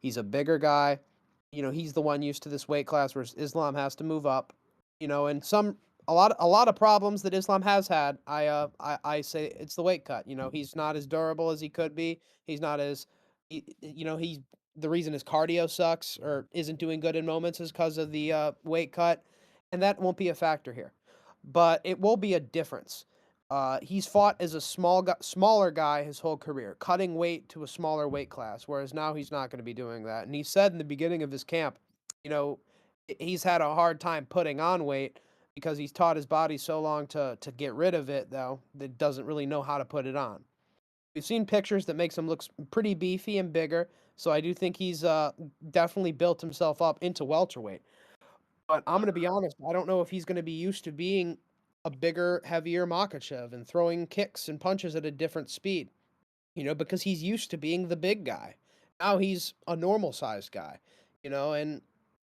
He's a bigger guy. He's the one used to this weight class where Islam has to move up. And a lot of problems that Islam has had. I say it's the weight cut. He's not as durable as he could be. He's not as he's the reason his cardio sucks or isn't doing good in moments is because of the weight cut, and that won't be a factor here. But it will be a difference. He's fought as a smaller guy his whole career, cutting weight to a smaller weight class, whereas now he's not going to be doing that. And he said in the beginning of his camp, you know, he's had a hard time putting on weight because he's taught his body so long to get rid of it, though, that doesn't really know how to put it on. We've seen pictures that makes him look pretty beefy and bigger, so I do think he's definitely built himself up into welterweight. But I'm gonna be honest, I don't know if he's gonna be used to being a bigger, heavier Makachev and throwing kicks and punches at a different speed, because he's used to being the big guy. Now he's a normal sized guy, and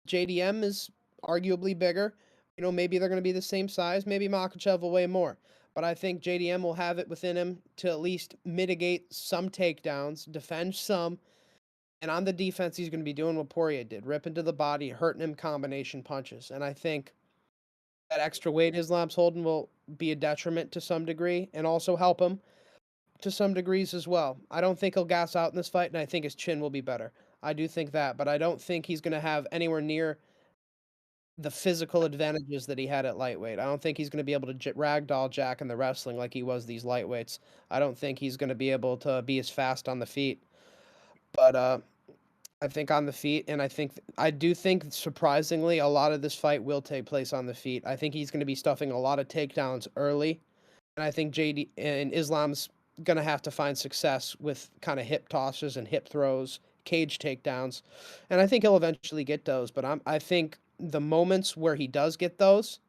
JDM is arguably bigger. Maybe they're gonna be the same size, maybe Makachev will weigh more. But I think JDM will have it within him to at least mitigate some takedowns, defend some, and on the defense, he's going to be doing what Poirier did, ripping to the body, hurting him combination punches. And I think that extra weight Islam's holding will be a detriment to some degree and also help him to some degrees as well. I don't think he'll gas out in this fight, and I think his chin will be better. I do think that, but I don't think he's going to have anywhere near the physical advantages that he had at lightweight. I don't think he's going to be able to ragdoll Jack in the wrestling like he was these lightweights. I don't think he's going to be able to be as fast on the feet. But I think on the feet, and I do think surprisingly a lot of this fight will take place on the feet. I think he's going to be stuffing a lot of takedowns early, and I think JD and Islam's going to have to find success with kind of hip tosses and hip throws, cage takedowns, and I think he'll eventually get those. But I think the moments where he does get those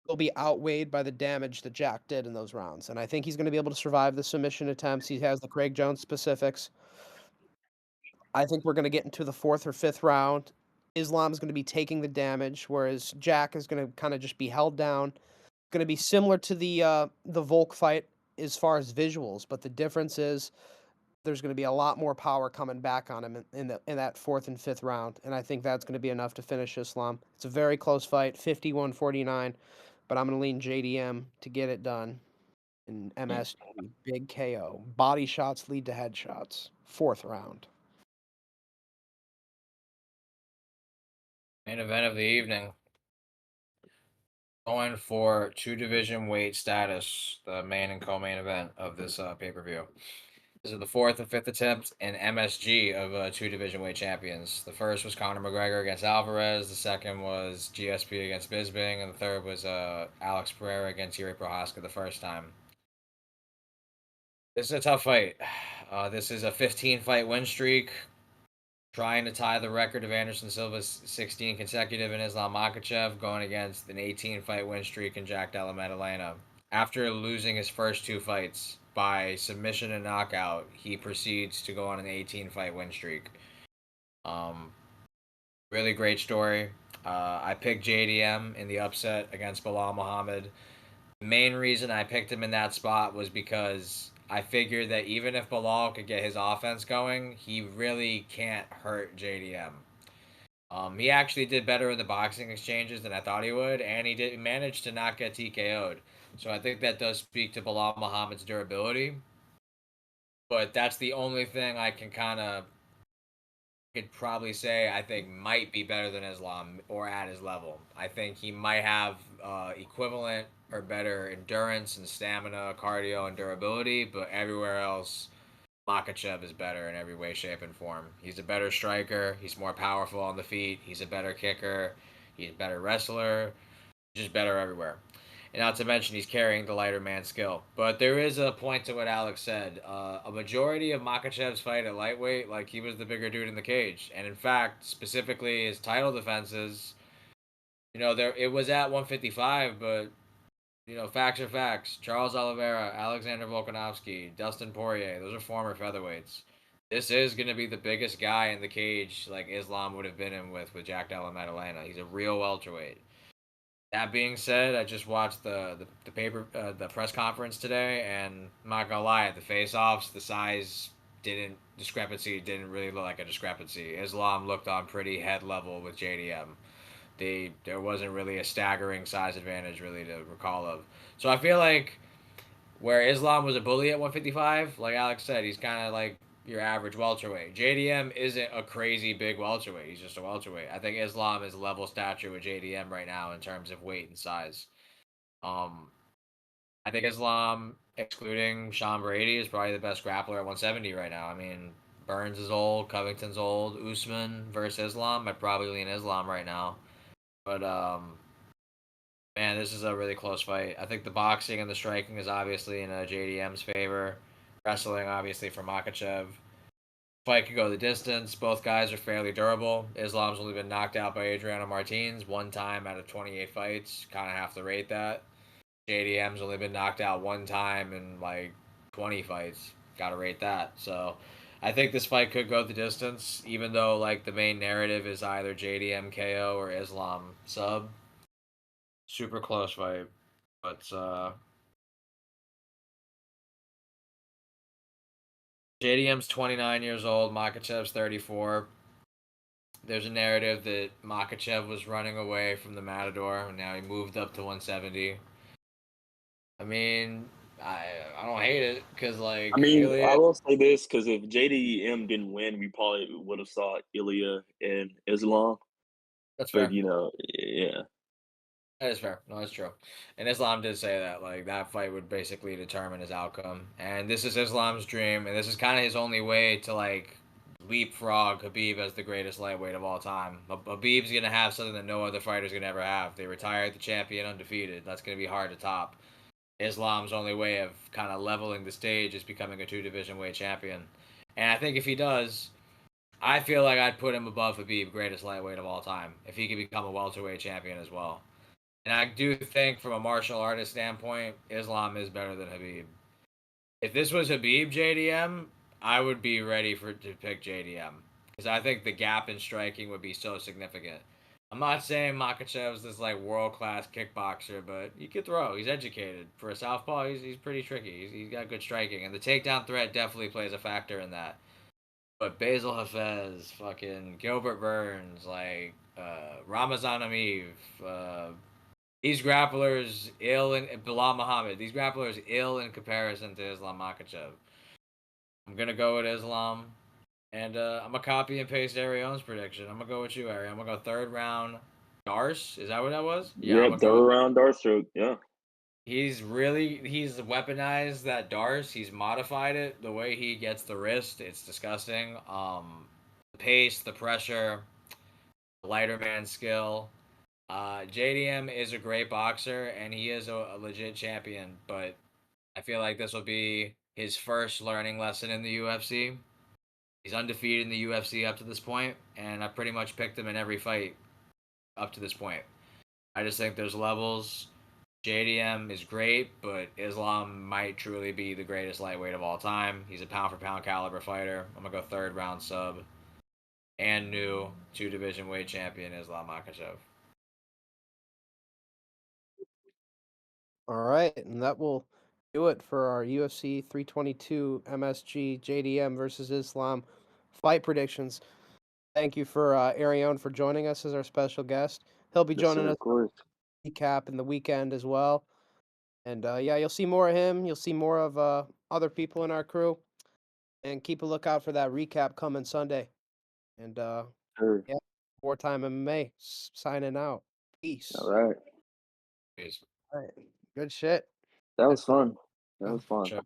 will be outweighed by the damage that Jack did in those rounds, and I think he's going to be able to survive the submission attempts. He has the Craig Jones specifics. I think we're gonna get into the 4th or 5th round. Islam's gonna be taking the damage, whereas Jack is gonna kinda just be held down. Gonna be similar to the Volk fight as far as visuals, but the difference is there's gonna be a lot more power coming back on him in that 4th and 5th round, and I think that's gonna be enough to finish Islam. It's a very close fight, 51-49, but I'm gonna lean JDM to get it done in MSG. Big KO. Body shots lead to headshots. 4th round. Main event of the evening. Going for two division weight status, the main and co-main event of this pay-per-view. This is the 4th and 5th attempt in MSG of two division weight champions. The first was Conor McGregor against Alvarez. The second was GSP against Bisping, and the third was Alex Pereira against Yuri Prohaska the first time. This is a tough fight. This is a 15-fight win streak, trying to tie the record of Anderson Silva's 16 consecutive in Islam Makachev, going against an 18-fight win streak in Jack Della Maddalena. After losing his first two fights by submission and knockout, he proceeds to go on an 18-fight win streak. Really great story. I picked JDM in the upset against Bilal Muhammad. The main reason I picked him in that spot was because I figured that even if Bilal could get his offense going, he really can't hurt JDM. He actually did better in the boxing exchanges than I thought he would, and he did manage to not get TKO'd. So I think that does speak to Bilal Muhammad's durability. But that's the only thing I can could probably say I think might be better than Islam or at his level. I think he might have equivalent or better endurance and stamina, cardio, and durability, but everywhere else, Makachev is better in every way, shape, and form. He's a better striker. He's more powerful on the feet. He's a better kicker. He's a better wrestler. Just better everywhere. And not to mention, he's carrying the lighter man skill. But there is a point to what Alex said. A majority of Makachev's fight at lightweight, like he was the bigger dude in the cage. And in fact, specifically his title defenses, there it was at 155, but facts are facts. Charles Oliveira, Alexander Volkanovski, Dustin Poirier, those are former featherweights. this is going to be the biggest guy in the cage like Islam would have been in with Jack Della Maddalena. He's a real welterweight. That being said, I just watched the press conference today, and I'm not gonna lie, at the face-offs, the size discrepancy didn't really look like a discrepancy. Islam looked on pretty head level with JDM. There wasn't really a staggering size advantage really to recall of. So I feel like where Islam was a bully at 155, like Alex said, he's kind of like your average welterweight. JDM isn't a crazy big welterweight. He's just a welterweight. I think Islam is level stature with JDM right now in terms of weight and size. Um, I think Islam, excluding Sean Brady, is probably the best grappler at 170 right now. I mean, Burns is old, Covington's old. Usman versus Islam, I'd probably lean Islam right now. But man, this is a really close fight. I think the boxing and the striking is obviously in JDM's favor. Wrestling, obviously, for Makachev. Fight could go the distance. Both guys are fairly durable. Islam's only been knocked out by Adriano Martins one time out of 28 fights. Kind of have to rate that. JDM's only been knocked out one time in like 20 fights. Got to rate that. So I think this fight could go the distance, even though like the main narrative is either JDM KO or Islam sub. Super close fight. But JDM's 29 years old, Makachev's 34. There's a narrative that Makachev was running away from the Matador, and now he moved up to 170. I mean, I don't hate it because I like mean, I Ilya. will say this because if JDM didn't win, we probably would have saw Ilya and Islam. That's But fair. yeah, That is fair. No, that's true. And Islam did say that like that fight would basically determine his outcome. And this is Islam's dream, and this is kind of his only way to like leapfrog Habib as the greatest lightweight of all time. Habib's gonna have something that no other fighter's gonna ever have. They retired the champion undefeated. That's gonna be hard to top. Islam's only way of kind of leveling the stage is becoming a two division weight champion. And I think if he does, I feel like I'd put him above Habib, greatest lightweight of all time, if he could become a welterweight champion as well. And I do think, from a martial artist standpoint, Islam is better than Habib. If this was Habib JDM, I would be ready to pick JDM because I think the gap in striking would be so significant. I'm not saying Makachev's this like world class kickboxer, but he could throw. He's educated for a southpaw. He's pretty tricky. He's got good striking, and the takedown threat definitely plays a factor in that. But Basil Hafez, fucking Gilbert Burns, like Ramazan Ameev, these grapplers ill in Bilal Muhammad. These grapplers ill in comparison to Islam Makachev. I'm gonna go with Islam, and I'm gonna copy and paste Arion's prediction. I'm gonna go with you, Ari. I'm gonna go third round. Darce, is that what that was? Yeah, I'm yep, gonna third go. round Darstroke. Yeah, He's weaponized that Darce. He's modified it. The way he gets the wrist, it's disgusting. The pace, the pressure, the lighter man skill. JDM is a great boxer and he is a legit champion, but I feel like this will be his first learning lesson in the UFC. He's undefeated in the UFC up to this point, and I pretty much picked him in every fight up to this point. I just think there's levels. JDM is great, but Islam might truly be the greatest lightweight of all time. He's a pound for pound caliber fighter. I'm gonna go third round sub and new two division weight champion Islam Makachev. All right, and that will do it for our UFC 322 MSG JDM versus Islam fight predictions. Thank you for Arion for joining us as our special guest. He'll be yes, joining sir. us Of course. recap in the weekend as well. And yeah, you'll see more of him. You'll see more of other people in our crew. And keep a lookout for that recap coming Sunday. And Sure. yeah, Wartime MMA signing out. All Peace. right. Peace. All right. Good shit. That was fun. That Yeah. was fun. Sure.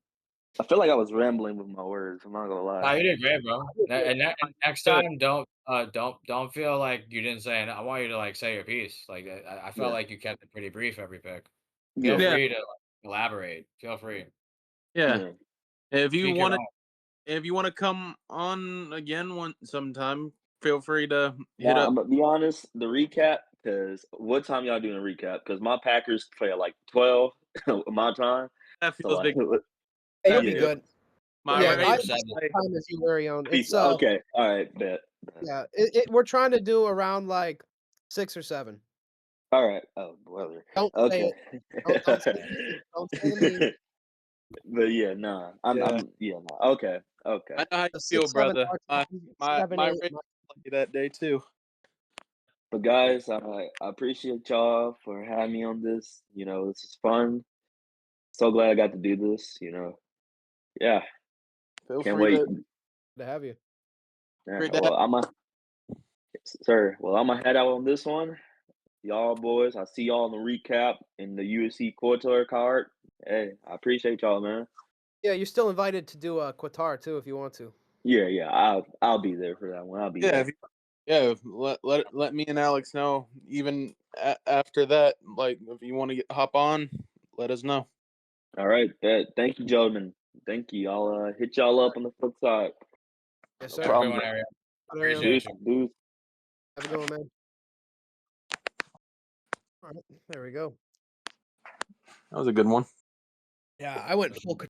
I feel like I was rambling with my words. I'm not gonna lie. Oh, you did great, bro. And next time, don't feel like you didn't say. I want you to like say your piece. Like I felt Yeah. like you kept it pretty brief every pick. Feel Yeah. Yeah, free to like, elaborate. Feel free. yeah. Yeah. If you Speak your want to, mind. if you want to come on again one sometime, feel free to hit Now up. I'm gonna be honest. The recap, because what time y'all doing a recap? Because my Packers play at like 12 my time. That So feels like, big. Hey, you'll That be yeah, good. My Yeah, I right have the seven. same time as you, Larion. Peace. It's Okay. All right. Bet. yeah, we're trying to do around like 6 or 7. All right. Oh, brother. Don't say Okay. it. Don't say it. Don't say the meme. But yeah, nah. Yeah. Nah. Okay. Okay. I know how you The feel, 6, 7 brother. our My time, my 7, my 8 Ravens my lucky that day too. But guys, I appreciate y'all for having me on this. This is fun. So glad I got to do this. Yeah. Feel Can't free wait. to have you. Yeah. free to have. Well, I'm gonna head out on this one. Y'all boys, I see y'all in the recap in the UFC Quarter card. Hey, I appreciate y'all, man. Yeah, you're still invited to do a Qatar too if you want to. Yeah. I'll be there for that one. I'll be Yeah, there. let me and Alex know. Even after that, like if you want to hop on, let us know. All right. Thank you, gentlemen. Thank you. I'll hit y'all up on the flip side. Yes, No sir. Have a good problem. one, Ariel. Larion, Appreciate Deuce, you. deuce. have a good one, man. All right, there we go. That was a good one. Yeah, I went full